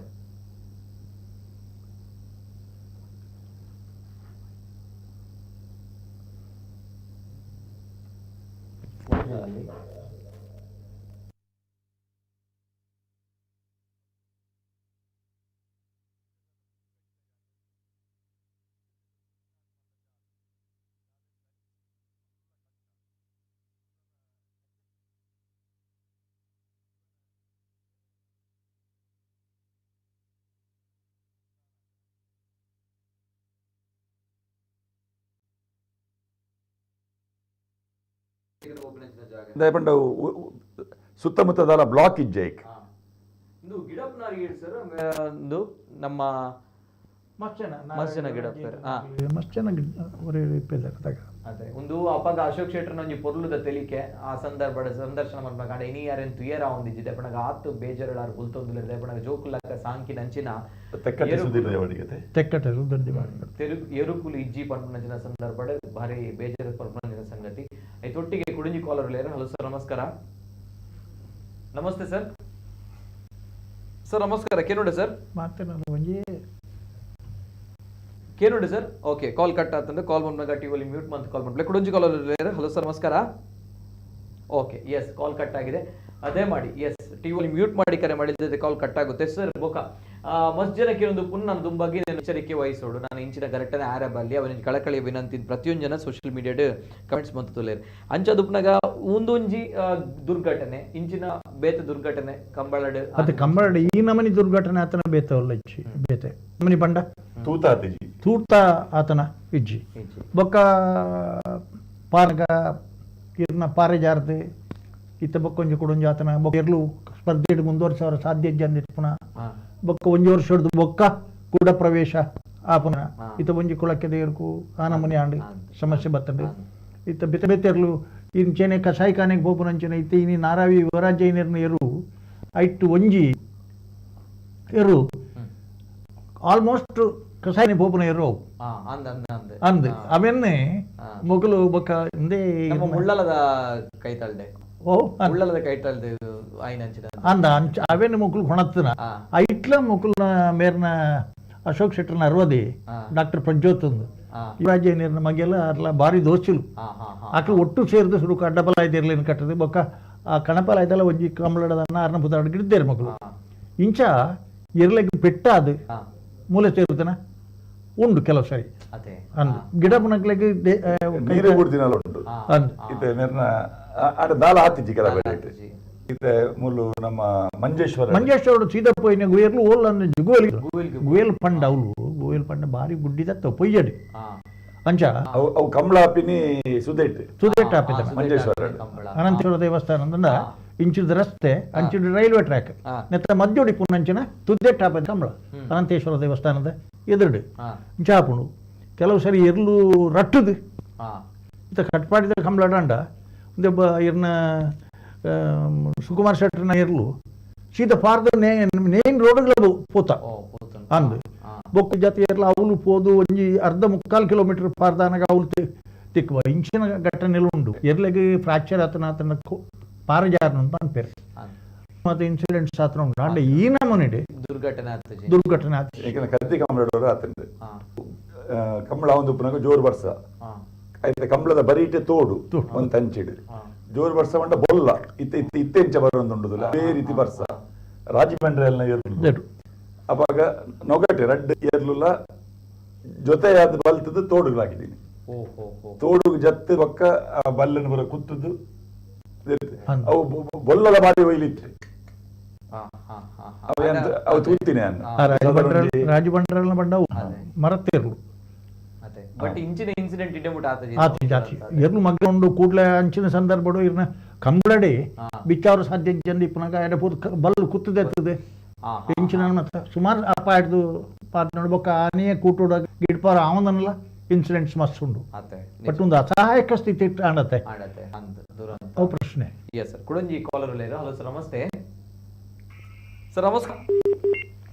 [SPEAKER 6] ದಯಪಂಡ ಸುತ್ತಮುತ್ತದಲ್ಲ ಬ್ಲಾಕ್ ಇಜ್ಜೆ
[SPEAKER 3] ಇದು ಗಿಡಪ್ನಾರಿ ಸರ್ ಒಂದು ನಮ್ಮ ಮಸ್ಜನ ಗಿಡ
[SPEAKER 4] ಮಸ್ಜನ
[SPEAKER 3] ಅದೇ ಒಂದು ಅಪಗ ಅಶೋಕ್ ಶೆಟ್ರನ ಒಂಜಿ ಪೊರ್ಲುದ ತೆಲಿಕೆ ಆ ಸಂದರ್ಭದ ಸಂದರ್ಶನ ಮಾಡ್ಬೇಕಂಡ ಇನಿ ಯಾರೇನ್ ತುಯರ ಒಂದಿಜ್ಜಿದೆ ಪಣಗ ಆತು ಬೇಜರಳಾರ್ ಗುಲ್ತೊಂದುಲೆದೆ ಪಣಗ ಜೋಕುಲಕ ಸಾಂಕಿ ನಂಚಿನ
[SPEAKER 4] ತೆಕ್ಕಟೆ
[SPEAKER 3] ಎರುಕುಲು ಇಜ್ಜಿ ಪಂಪನಂಚಿನ ಸಂದರ್ಭದ ಭಾರಿ ಬೇಜರ ಪಂಪನಂಚಿನ ಸಂಗತಿ ಐತೊಟ್ಟಿಗೆ ಕುಡುಂಜಿ ಕಾಲರ್ ಲೇರ ಹಲೋ ಸರ್ ನಮಸ್ಕಾರ ನಮಸ್ತೆ ಸರ್ ಸರ್ ನಮಸ್ಕಾರ ಕೇನೋಡೆ ಸರ್ ಕೇನೋಡಿ ಸರ್ ಓಕೆ ಕಾಲ್ ಕಟ್ ಆತಂದ್ರೆ ಕಾಲ್ ಬಂದಾಗ ಟಿವಿಲಿ ಮ್ಯೂಟ್ ಮಂತ್ ಕಾಲ್ ಮಾಡ್ಬೇಕು ಕುಡುಂಜಿ ಕಾಲರ್ ಹಲೋ ಸರ್ ನಮಸ್ಕಾರ ಓಕೆ ಎಸ್ ಕಾಲ್ ಕಟ್ ಆಗಿದೆ ಅದೇ ಮಾಡಿ ಎಸ್ ಟಿವಿಲಿ ಮ್ಯೂಟ್ ಮಾಡಿ ಕರೆ ಮಾಡಿದ್ರೆ ಕಾಲ್ ಕಟ್ ಆಗುತ್ತೆ ಸರ್ ಬೋಕ ಮಸ್ತ್ ಜನಕ್ಕೆ ಒಂದು ಪುನಃ ದುಂಬಾಗಿ ಎಚ್ಚರಿಕೆ ವಹಿಸೋಡು ನಾನು ಇಂಚಿನ ಗರಟನೆ ಆರಬಲ್ಲಿ ಅವನ ಕಳಕಳಿಯ ವಿನಂತಿ ಪ್ರತಿಯೊಂದು ಜನ ಸೋಷಿಯಲ್ ಮೀಡಿಯಾಡ್ ಕಮೆಂಟ್ಸ್ ಮಂತುಲೇರು ಅಂಚದುಪ್ನಾಗ ಒಂದೊಂಜಿ ದುರ್ಘಟನೆ ಇಂಚಿನ ಬೇತೆ ದುರ್ಘಟನೆ ಕಂಬಳಡ್
[SPEAKER 4] ಅದು ಕಂಬಳಡ್ ಈ ನಮನಿ ದುರ್ಘಟನೆ ಆತನ ಬೇತವಲ್ಲ ಇಜ್ಜಿ ಬೇತೆ ನಮನಿ ಬಂಡ ತೂತ ಆತನ ಇಜ್ಜಿ ಬೊಕ್ಕ ಪಾರ್ಗ ಇರ್ನ ಪಾರೆ ಜಾರದೆ ಇತ್ತ ಬೊಕ್ಕ ಒಂಜಿ ಕೊಡೊಂಜಿ ಆತನ ಎರ್ಲು ಸ್ಪರ್ಧೆ ಮುಂದುವರ್ಸವರ ಸಾಧ್ಯ ಅಂದಿರ್ಪುನ ಬೊಕ್ಕ ಒಂಜಿ ವರ್ಷದ ಬೊಕ್ಕ ಕೂಡ ಪ್ರವೇಶ ಆಪುನ ಇತ್ತ ಒಂಜಿ ಕುಳಕ್ಕೆ ದೇರ್ಕು ಆನಮನಿ ಆಂಡ್ ಸಮಸ್ಯೆ ಬರ್ತದೆ ಇತ್ತ ಬೆತ್ತ ಬೆತ್ತೆರ್ಲು ಇಂಚೆನೆ ಕಸಾಯಿಖಾನೆಗೆ ಬೋಪುನಂಚೆನೆ ಇತ್ತ ಇನಿ ನಾರಾವಿ ಯುವರಾಜ್ಯ ನಿರ್ನ ಎರು ಐಟ್ಟು ಒಂಜಿ ಎರು ಆಲ್ಮೋಸ್ಟ್ ಕಸಾಯಿನಿ ಬೋಪುನ ಎರು ಅಂದ್ ಅವೆನ್ನೆ ಮೊಗಲು ಬೊಕ್ಕ ಇಂದೇ
[SPEAKER 3] ಮುಳ್ಳಲದ ಕೈತಲ್ಡೆ ಮುಳ್ಳಲದ ಕೈತಲ್ದೆ
[SPEAKER 4] ಅಂದ ಅಂಚ ಅವೆನ್ನೆ ಮೊಗಲು ಹೊಣತ್ತನ ಐಟ್ಲ ಮೊಗಲ್ನ ಮೇರ್ನ ಅಶೋಕ್ ಶೆಟ್ಟರ್ನ ಅರ್ವದಿ ಡಾಕ್ಟರ್ ಪ್ರಜ್ಯೋತ್ ಯುವರಾಜ್ಯ ನೀರ್ನ ಮಗೆಲ್ಲ ಅರ್ಲ ಬಾರಿ ದೋಸ್ತುಲು ಆಕಲು ಒಟ್ಟು ಸೇರಿದ ಸುರುಕು ಅಡ್ಡಬಲ ಐದಿರ್ಲೇನು ಕಟ್ಟದೆ ಬೊಕ್ಕ ಆ ಕಣಪಲ ಐದಲ್ಲ ಒಂಜಿ ಕಂಬಳಡದನ್ನ ಅರ್ನ ಪುದಾಡ್ ಗಿಡ್ದೇರು ಮಕ್ಕಳು ಇಂಚ ಇರ್ಲಿಕ್ಕೆ ಪೆಟ್ಟ ಅದು ಮೂಲೆ ಸೇರುತ್ತನ ಉಂಡು ಕೆಲವು ಸರಿ ಅಂದು ಗಿಡ ಮುನಗ್ಲಿಕ್ಕೆ
[SPEAKER 6] ನೀರೇ ಬಿಡ್ತೀನಲ್ಲ ಉಂಟು ಇತ್ತೆ ನಿರ್ನ ಆಡ ದಾಲ ಹಾತಿಜ್ಜಿ ಕೆಲ ಬೆಳೆಯಿಟ್ಟು ಇತ್ತೆ ಮುಲ್ಲು ನಮ್ಮ ಮಂಜೇಶ್ವರ
[SPEAKER 4] ಸೀದಾ ಪೋಯಿನ ಗುಯರ್ಲು ಓಲ್ ಅಂದ್ರೆ ಗುಯಲ್ ಪಂಡ ಅವಳು ಗುಯಲ್ ಪಂಡ ಬಾರಿ ಗುಡ್ಡಿದತ್ತ ಪೊಯ್ಯಡಿ ಅಂಚ
[SPEAKER 6] ಅವು ಕಮಲ ಹಾಪಿನಿ ಸುದೇಟ್
[SPEAKER 4] ಹಾಪಿದ
[SPEAKER 6] ಮಂಜೇಶ್ವರ
[SPEAKER 4] ಅನಂತೇಶ್ವರ ದೇವಸ್ಥಾನದಿಂದ ಇಂಚಿದ ರಸ್ತೆ ಅಂಚಿದ ರೈಲ್ವೆ ಟ್ರ್ಯಾಕ್ ನೆತ್ತ ಮದ್ದೊಡಿ ಪುನಂಚಿನ ತುದ್ದೆಟ್ ಹಾಪಿದ ಕಂಬಳ ಅನಂತೇಶ್ವರ ದೇವಸ್ಥಾನದ ಎದುರುಡು ಇಂಚಾಪುಂಡು ಕೆಲವು ಸರಿ ಎರ್ಲು ರಟ್ಟುದು ಇತ್ತ ಕಟ್ಪಾಡಿದ ಕಂಬಳ ಡಂಡ ಒಂದೊಬ್ಬ ಇರ್ನ ಸುಕುಮಾರ್ ಶೆಟ್ಟರ್ನ ಇರ್ಲು ಸೀದಾ ಪಾರ್ದ ನೇನ್ ರೋಡ್ಗಳ ಪೋತ ಅಂದು ಬೊಕ್ಕು ಜಾತಿ ಇರ್ಲ ಅವಳು ಪೋದು ಒಂಜಿ ಅರ್ಧ 3/4 ಕಿಲೋಮೀಟರ್ ಪಾರ್ದಾನಾಗ ಅವಳು ತಿಕ್ಕುವ ಇಂಚಿನ ಘಟನೆಲು ಉಂಡು ಎರ್ಲೆಗೆ ಫ್ರಾಕ್ಚರ್ ಆತನ ಆತನ ಪಾರಜಾರನ ಅಂತ ಅನ್ಪೇರು ಮತ್ತೆ ಇನ್ಸಿಡೆಂಟ್ಸ್ ಆತನ ಉಂಟು ಅಂಡ ಈ ನಮೂನೆ ದುರ್ಘಟನೆ
[SPEAKER 6] ಆತ ಕದ್ದಿ ಕಂಬಳದವರು ಆತಂದು ಕಂಬಳ ಒಂದು ಉಪ್ಪನಾಗ ಜೋರು ಬರ್ಸ ಆಯ್ತು ಕಂಬಳದ ಬರೀಟೆ ತೋಡು ಒಂದು ತಂಚಿಡು ಜೋರು ಬರ್ಸ ಬಂಡ ಬೊಲ್ಲ ಇತ್ತೆಂಚ ಬರೋದುಂಡುದಿಲ್ಲ ಅದೇ ರೀತಿ ಬರ್ಸ ರಾಜಮಂಡ್ರಿಯಲ್ನ ಇರ್ಲು ಅವಾಗ ನೊಗಟೆ ರಡ್ಡ್ ಏರ್ಲುಲ್ಲ ಜೊತೆಯಾದ ಬಲ್ತದ್ದು ತೋಡುಗಳಾಗಿದ್ದೀನಿ ತೋಡುಗು ಜತ್ತೆ ಪಕ್ಕ ಬಲ್ಲನ್ನು ಬರ ಕುತ್ತದ್ದು ಅವು ಬೊಲ್ಲದ ಮಾಡಿ ಒಯ್ಲಿತ್ತು ಅವು ತೂತಿನಿ
[SPEAKER 4] ರಾಜಮಂಡ್ರಿಯಲ್ನ ಬಂಡ ಮರತ್ತೇರ್ಲು
[SPEAKER 3] ಬಟ್ ಇಂಚಿನ ಇನ್ಸಿಡೆಂಟ್
[SPEAKER 4] ಆತಿ ಜಾತಿ ಎರ್ಲು ಮಗ್ಗ ಉಂಡು ಕೂಡ್ಲೆ ಅಂಚಿನ ಸಂದರ್ಭಡು ಇರ್ನ ಕಂಬಳಡಿ ಬಿಚ್ಚಾವ್ರ ಸಾಧ್ಯ ಜಂದಿ ಪುನಗ ಎಡಪೂರ್ ಬಲ್ಲು ಕುತ್ತದೆತ್ತದೆ ಇಂಚಿನ ಮತ್ತೆ ಸುಮಾರು ಅಪ್ಪ ಹಿಡ್ದು ಪಾತ್ ನೋಡ್ಬೇಕ ಆನೆಯ ಕೂಟೋಡ ಗಿಡ್ಪಾರ ಅವನಲ್ಲ ಇನ್ಸಿಡೆಂಟ್ಸ್ ಮಸ್ತ್ ಉಂಡು ಬಟ್ ಒಂದು ಅಸಹಾಯಕ ಸ್ಥಿತಿ ಆಡತ್ತೆ ಅವು ಪ್ರಶ್ನೆ
[SPEAKER 3] ಸರ್ ಕುಡಂಜಿ ಕಾಲರ್ ಹಲೋ ಸರ್ ನಮಸ್ತೆ ಸರ್ ನಮಸ್ಕಾರ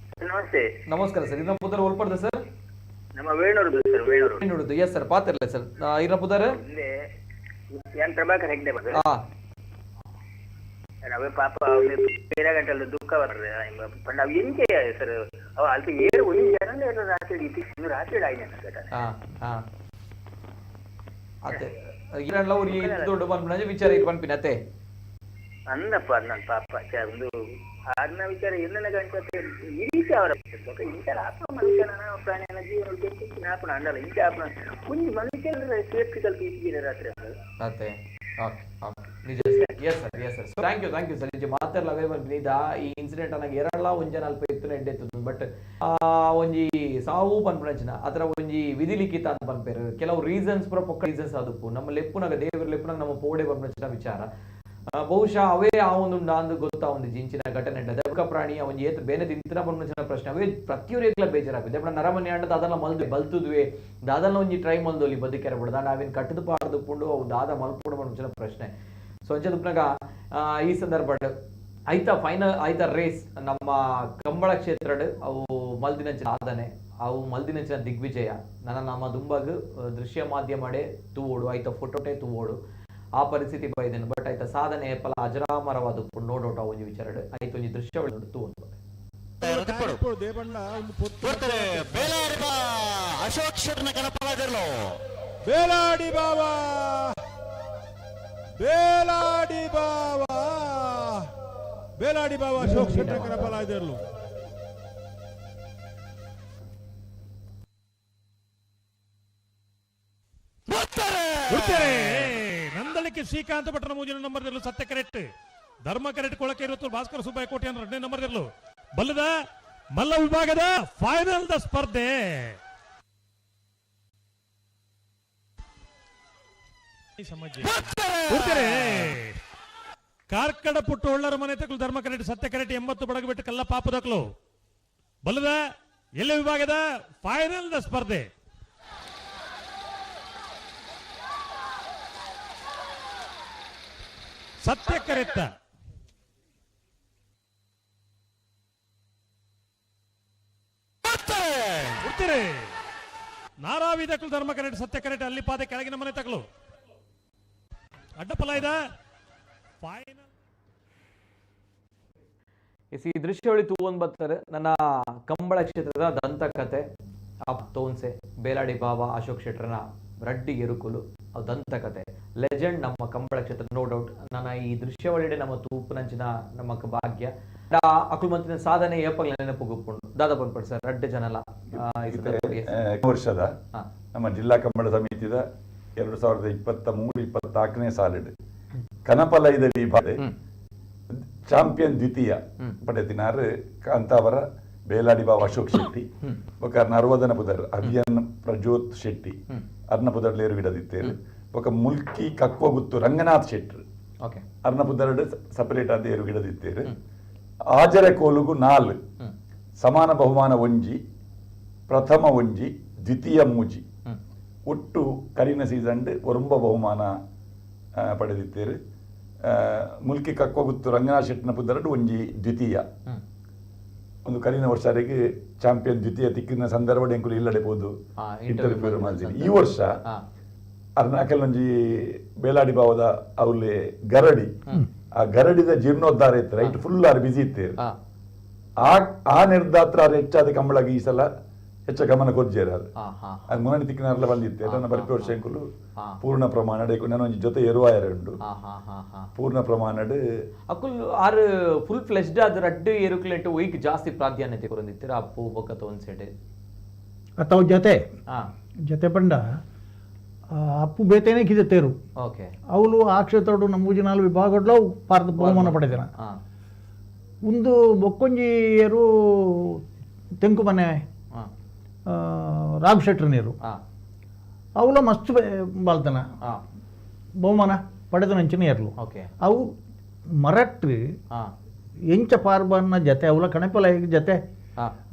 [SPEAKER 3] ನಮಸ್ಕಾರ ಸರ್ ಇನ್ನ ಪುದರ್ ಒಲ್ಪಡ್ದ ಸರ್
[SPEAKER 13] ನಮ್ಮ ವೇಣೂರುದು
[SPEAKER 3] ಎಸ್ ಸರ್ ಪಾತಿರ್ಲ ಸರ್ ಇನ್ನ ಪುದರ್
[SPEAKER 13] ಪ್ರಭಾಕರ್ ಹೆಗ್ಡೆ ಅವೇ ಪಾಪ ಬೇರೆ ಗಂಟೆ ದುಃಖ ಬರ್ರೆ ಪಂಡ ಅವು ಎಂಕೆ ಸರ್ ಅವ ಅಲ್ಪ ಏರು ಒಂದು ಜನ ರಾತ್ರಿ ರಾತ್ರಿ ಆಯ್ನೆ
[SPEAKER 3] ಅತ್ತೆ ಇರಲ್ಲ ಊರಿ ದೊಡ್ಡ ಬಂದ್ಬಿಡ ವಿಚಾರ ಇದು ಬಂದ್ಬಿನತ್ತೆ
[SPEAKER 13] ಅಂದಪ್ಪ ನನ್ನ ಪಾಪ ಒಂದು ಅನ್ನ ವಿಚಾರ ಎಲ್ಲ ಗಂಟೆ ಈ ರೀತಿ ಅವರ ಇಂಥ ಆತ್ಮ ಮನುಷ್ಯನ ಪ್ರಾಣಿಯನ್ನ ಜೀವನ ಆಪಣ ಅಂಡಲ್ಲ ಇಂಥ ಆಪಣ ಕುಂಜಿ ಮನುಷ್ಯನ ಸೇಫ್ಟಿ ಸ್ವಲ್ಪ ಇದ್ದೀರ ರಾತ್ರಿ
[SPEAKER 3] ಅತ್ತೆ ನಿಜ ಸರ್ ಥ್ಯಾಂಕ್ ಯು ಸರ್ ನಿಜ ಮಾತಾಡ್ಲವೇ ಬಂದಿದ್ದ ಈ ಇನ್ಸಿಡೆಂಟ್ ನನಗೆ ಎರಡ್ಲ ಒಂಜನ ಅಲ್ಪ ಎತ್ತುನ ಎಡ್ಡೆತ್ತು ಬಟ್ ಒಂಜಿ ಸಾವು ಪನ್ಪುನಂಚಿನ ಅದರ ಒಂಜಿ ವಿಧಿ ಲಿಖಿತ ಅಂತ ಪನ್ಪೇರು ಕೆಲವು ರೀಸನ್ಸ್ ಪುರ ಪೊಕ್ಕ ರೀಸನ್ಸ್ ಅದಪ್ಪು ನಮ್ಮ ಲೆಪ್ಪುನಾಗ ದೇವರ ಲೆಪ್ಪುನಾಗ ನಮ್ಮ ಪೋಡೆ ಪನ್ಪುನಂಚಿನ ವಿಚಾರ ಬಹುಶಃ ಅವೇ ಆ ಒಂದು ಅಂದು ಗೊತ್ತಾ ಒಂದು ಜಿಂಚಿನ ಘಟನೆ ದೆವ್ಕ ಪ್ರಾಣಿ ಒಂಜಿ ಏತ್ ಬೇನೆ ತಿಂತಿನ ಪನ್ಪುನಂಚಿನ ಪ್ರಶ್ನೆ ಅವೇ ಪ್ರತಿಯೊರೇಗ್ಲ ಬೇಜಾರಾಗಿದೆ ಎಪ್ಪಡ ನರಮನೆ ಅಂಡದ ಅದನ್ನ ಮಲ್ದು ಬಲ್ತುದ್ವೆ ದಾದನ್ನ ಒಂಜಿ ಟ್ರೈ ಮಲ್ದೋಲಿ ಬದುಕೆರ ಬಿಡದ ನಾವೇನ್ ಕಟ್ಟದ ಪಾಡ್ದು ಪುಂಡು ಅವು ದಾದ ಮಲ್ಪುಡ ಪನ್ಪುನಂಚಿನ ಪ್ರಶ್ನೆ ಸೊ ಅಂಚದಪ್ಪನಾಗ ಈ ಸಂದರ್ಭ ಐತ ರೇಸ್ ನಮ್ಮ ಕಂಬಳ ಕ್ಷೇತ್ರಡ್ ಅವು ಮಲ್ದಿನಂಚಿನ ಸಾಧನೆ ಅವು ಮಲ್ದಿನಂಚಿನ ದಿಗ್ವಿಜಯ ನಮ್ಮ ದುಂಬಗ್ ದೃಶ್ಯ ಮಾಧ್ಯಮಡೆ ತೂವೋಡು ಐತ ಫೋಟೋಟೆ ತೂವೋಡು ಆ ಪರಿಸ್ಥಿತಿ ಬೈದೇನು ಬಟ್ ಐತ ಸಾಧನೆ ಪಲ ಅಜರಾಮರವಾದ ನೋಡೋಟ ಒಂಜಿ ವಿಚಾರಡ್ ಐತ ಒಂಜಿ ದೃಶ್ಯ ತೂವೋಡು
[SPEAKER 1] ಅಶೋಕ್ ಶೆಟ್ಟರ್ನ ಕನಪಲಾದಿರ್ಲು
[SPEAKER 2] ಬೇಲಾಡಿ ಬಾಬಾ ಅಶೋಕ್ ಶೆಟ್ಟರ್ ಕನಪಲಾದಿರ್ಲು ನಂದಳಿಕೆ ಶ್ರೀಕಾಂತ ಭಟ್ರ ಮೂಜಿನ ನಂಬರ್ ಇರಲು ಸತ್ಯ ಕರೆಕ್ಟ್ ಧರ್ಮ ಕರೆಕ್ಟ್ ಕೊಳಕೆ ಇರುತ್ತು ಭಾಸ್ಕರ ಸುಬ್ಬಾಯಿ ಕೋಟೆ ಅಂದ್ರೆ 2ನೇ ನಂಬರ್ ಇರಲು ಬಲ್ಲದ ಮಲ್ಲ ವಿಭಾಗದ ಫೈನಲ್ ದ ಸ್ಪರ್ಧೆ ಕಾರ್ಕಡ ಪುಟ್ಟು ಒಳ್ಳರ ಮನೆ ತಕ್ಕಲು ಧರ್ಮ ಕರೆಕ್ಟ್ ಸತ್ಯ ಕರೆಕ್ಟ್ 80 ಬಡಗ ಬಿಟ್ಟು ಕಲ್ಲ ಪಾಪ ದಕ್ಲು ಬಲ್ಲದ ಎಲ್ಲ ವಿಭಾಗದ ಫೈನಲ್ ದ ಸ್ಪರ್ಧೆ ಸತ್ಯ ಕರೆತ್ತ ನಾರಾವಿ ತಕ್ಕಲು ಧರ್ಮ ಕರೆಕ್ಟ್ ಸತ್ಯ ಕರೆಕ್ಟ್ ಅಲ್ಲಿ ಪಾದ ಕೆಳಗಿನ ಮನೆ ತಕ್ಕಲು ಅಡ್ಡಪಲ ಇದ ಫೈನಲ್
[SPEAKER 3] ಈ ದೃಶ್ಯಾವಳಿ ತೂವೊಂದು ಬರ್ತಾರೆ ನನ್ನ ಕಂಬಳ ಕ್ಷೇತ್ರದ ದಂತಕಥೆ ತೋನ್ಸೆ ಬೇಲಾಡಿ ಬಾಬಾ ಅಶೋಕ್ ಶೆಟ್ಟರ್ನ ರಡ್ಡಿ ಎರುಕುಲು ಅವು ದಂತಕಥೆ ಲೆಜೆಂಡ್ ನಮ್ಮ ಕಂಬಳ ಕ್ಷೇತ್ರ ನೋ ಡೌಟ್ ನನ್ನ ಈ ದೃಶ್ಯಾವಳಿ ನಮ್ಮ ತೂಪುನಂಚಿನ ನಮಕ್ ಭಾಗ್ಯ ಅಕುಲ್ ಮಂತ್ರಿನ ಸಾಧನೆ ಏಪಗ್ಲ ನೆನಪುಗುಪ್ಪುಂಡು ದಾದ ಪನ್ಪಡ್ ಸರ್ ರಡ್ಡು ಜನಲ
[SPEAKER 6] ವರ್ಷದ ನಮ್ಮ ಜಿಲ್ಲಾ ಕಂಬಳ ಸಮಿತಿದ 2023-24 ಸಾಲಿಡ್ ಕನಪಲಯದ ವಿಭಾಗ ಚಾಂಪಿಯನ್ ದ್ವಿತೀಯ ಪಡೆದಿನಾರು ಕಾಂತಾವರ ಬೇಲಾಡಿ ಬಾವ್ ಅಶೋಕ್ ಶೆಟ್ಟಿ ఒక ನರ್ವದನ ಪುದರ್ ಅಭಿಯನ್ ಪ್ರಜ್ಯೋತ್ ಶೆಟ್ಟಿ ಅರ್ನ ಪುದರ್ಲೇರು ವಿಡದಿತ್ತೇರು ఒక ಮುಲ್ಕಿ ಕಕ್ವಗುತ್ತು ರಂಗನಾಥ್ ಶೆಟ್ರು ಅರ್ನ ಪುದರ್ಡ್ ಸಪರೇಟ್ ಆದೇರು ವಿಡದಿತ್ತೇರು ಆಜರೆ ಕೋಲುಗು 4 ಸಮಾನ ಬಹುಮಾನ ಒಂಜಿ ಪ್ರಥಮ ಒಂಜಿ ದ್ವಿತೀಯ ಮೂಜಿ ಒಟ್ಟು ಕರಿನ ಸೀಸನ್ ಒರಂಬ ಬಹುಮಾನ ಪಡೆದಿತ್ತೇರು ಮುಲ್ಕಿ ಕಕ್ವಗುತ್ತು ರಂಗನಾಥ್ ಶೆಟ್ಟಿನ ಪುದರ್ಡ್ ಒಂಜಿ ದ್ವಿತೀಯ ಒಂದು ಕರಿನ ವರ್ಷರಿಗೆ ಚಾಂಪಿಯನ್ ದ್ವಿತೀಯ ತಿಕ್ಕಿನ ಸಂದರ್ಭ ಎಂಕುಲು ಇಲ್ಲಡೆಬಹುದು ಇಂಟರ್ವ್ಯೂ ಮಾಡ್ತೀನಿ ಈ ವರ್ಷ ಅರ್ನಾಕಲ್ ಒಂಜಿ ಬೇಲಾಡಿ ಬಾವದ ಅವಲೆ ಗರಡಿ ಆ ಗರಡಿದ ಜೀರ್ಣೋದ್ಧಾರ ಇತ್ತು ರೈಟ್ ಫುಲ್ ಆರ್ ಬಿಸಿ ಇತ್ತೇರು ಆ ನಿರ್ಧಾತ್ರ ಹೆಚ್ಚಾದ ಕಂಬಳಾಗಿ ಈ ಸಲ ಹೆಚ್ಚ ಗಮನ ಕೊಜ್ಜೇರಾರು ಅದು ಮುನನಿ ತಿಕ್ಕಿನಾರ್ಲ ಬಂದಿತ್ತೆ ನನ್ನ ಬರ್ಪಿ ವರ್ಷ ಎಂಕುಲು ಪೂರ್ಣ ಪ್ರಮಾಣ ನಾನು ಜೊತೆ ಎರುವಾಯರ ಉಂಡು ಪೂರ್ಣ ಪ್ರಮಾಣ
[SPEAKER 3] ಅಕುಲ್ ಆರ್ ಫುಲ್ ಫ್ಲೆಶ್ಡ್ ಆದ ರಡ್ಡು ಏರುಕ್ಲೆಟ್ ವೈಕ್ ಜಾಸ್ತಿ ಪ್ರಾಧಾನ್ಯತೆ ಕೊರಂದಿತ್ತೀರ ಅಪ್ಪು ಬೊಕ್ಕ ತೋನ್ಸೆಡೆ
[SPEAKER 4] ಅಥವಾ ಜೊತೆ ಪಂಡ ಅಪ್ಪು ಬೇತೇನೆ ಕಿದೆ ತೇರು ಅವಳು ಆ ಕ್ಷೇತ್ರಡು ನಮ್ಮೂಜಿನಾಲು ವಿಭಾಗಡ್ಲು ಭಾರತ ಬಹುಮಾನ ಪಡೆದಿನ ಒಂದು ಬೊಕ್ಕೊಂಜಿಯರು ತೆಂಕು ಮನೆ ರಾಘ್ ಶೆಟ್ರ್ ನೀರು ಅವಳ ಮಸ್ತ್ ಬಾಳ್ತನ ಬಹುಮಾನ ಪಡೆದ ನಂಚಿನ ಏರ್ಲು ಅವು ಮರಟ್ರಿ ಎಂಚ ಪಾರ್ಬನ್ನ ಜತೆ ಅವಳ ಕಣಪಲ ಜತೆ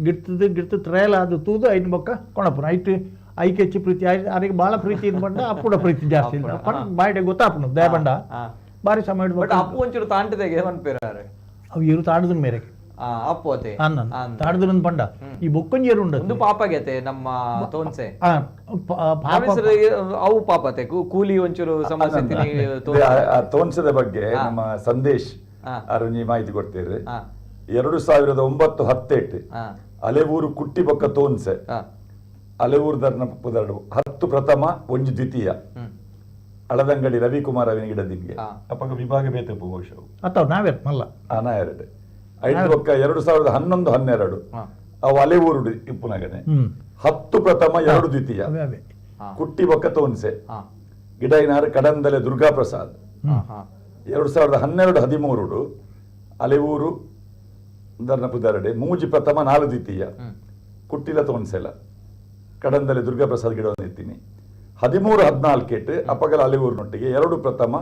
[SPEAKER 4] ಗಿಡ್ತದ ಟ್ರಯಲ್ ಅದು ತೂದು ಐದು ಬೊಕ್ಕ ಕೊಣಪುನ ಐಟ್ ಐಕೆ ಹೆಚ್ಚು ಪ್ರೀತಿ ಅವರಿಗೆ ಭಾಳ ಪ್ರೀತಿ ಇದು ಬಂಡ ಅಪ್ಪುಡ ಪ್ರೀತಿ ಜಾಸ್ತಿ ಬಾಯ್ಡೆ ಗೊತ್ತಾಪನು ದಯಬಂಡ ಬಾರಿ ಸಮಯ
[SPEAKER 3] ಅಪ್ಪು ಒಂಚೂರು ತಾಂಟದಾಗೆ ಏಮನ್ಪೇರಾರೆ
[SPEAKER 4] ಅವು ಇರು ತಾಡದ ಮೇರೆಗೆ
[SPEAKER 3] ಅಪ್ಪೋತೆ
[SPEAKER 4] ತಾಡದ ಪಂಡ ಈ ಬೊಕ್ಕೊಂಜೇರು ಉಂಡು
[SPEAKER 3] ಒಂದು ಪಾಪಗೆತೆ ನಮ್ಮ ತೋನ್ಸೆ ಅವು ಪಾಪತೆ ಕೂಲಿ ಒಂಚೂರು ಸಮಸ್ಯೆ
[SPEAKER 6] ತೋನ್ಸದ ಬಗ್ಗೆ ನಮ್ಮ ಸಂದೇಶ್ ಅರುಣಿ ಮಾಹಿತಿ ಕೊಡ್ತೀರಿ 2009-10 ಅಲೆವೂರು ಕುಟ್ಟಿ ಬೊಕ್ಕ ತೋನ್ಸೆ ಅಲೆವೂರು ಧರ್ನ ಪುದರ್ಡು 10 ಪ್ರಥಮ ಒಂಜಿ ದ್ವಿತೀಯ ಅಳದಂಗಡಿ ರವಿಕುಮಾರ್ ಅವಿನ ಗಿಡದಿಂಗೆ ಅಪ್ಪಗ ವಿಭಾಗ ಬೇತೆ ಬಹುಶಃ
[SPEAKER 4] ಅಥವಾ ನಾವೇ ಮಲ್ಲ
[SPEAKER 6] ನಾಯರಡೆ ಐದು ಬೊಕ್ಕ 2011-12 ಅವು ಅಲೆವೂರು ಇಪ್ಪುನಗನೆ 10 ಪ್ರಥಮ 2 ದ್ವಿತೀಯ ಕುಟ್ಟಿ ಬೊಕ್ಕ ತೋನ್ಸೆ ಗಿಡೈನಾರು ಕಡಂದಲೆ ದುರ್ಗಾ ಪ್ರಸಾದ್ 2012-13 ಅಲೆವೂರು ಧರ್ನ ಪುದರಡೆ ಮೂಜಿ ಪ್ರಥಮ 4 ದ್ವಿತೀಯ ಕುಟ್ಟಿಲ ತೋನ್ಸೆಲ ಕಡಂದಲೆ ದುರ್ಗಾ ಪ್ರಸಾದ್ ಗಿಡ ನಿಂತೀನಿ 13-14 ಅಪಗಲ ಅಲೆವೂರಿನೊಟ್ಟಿಗೆ 2 ಪ್ರಥಮ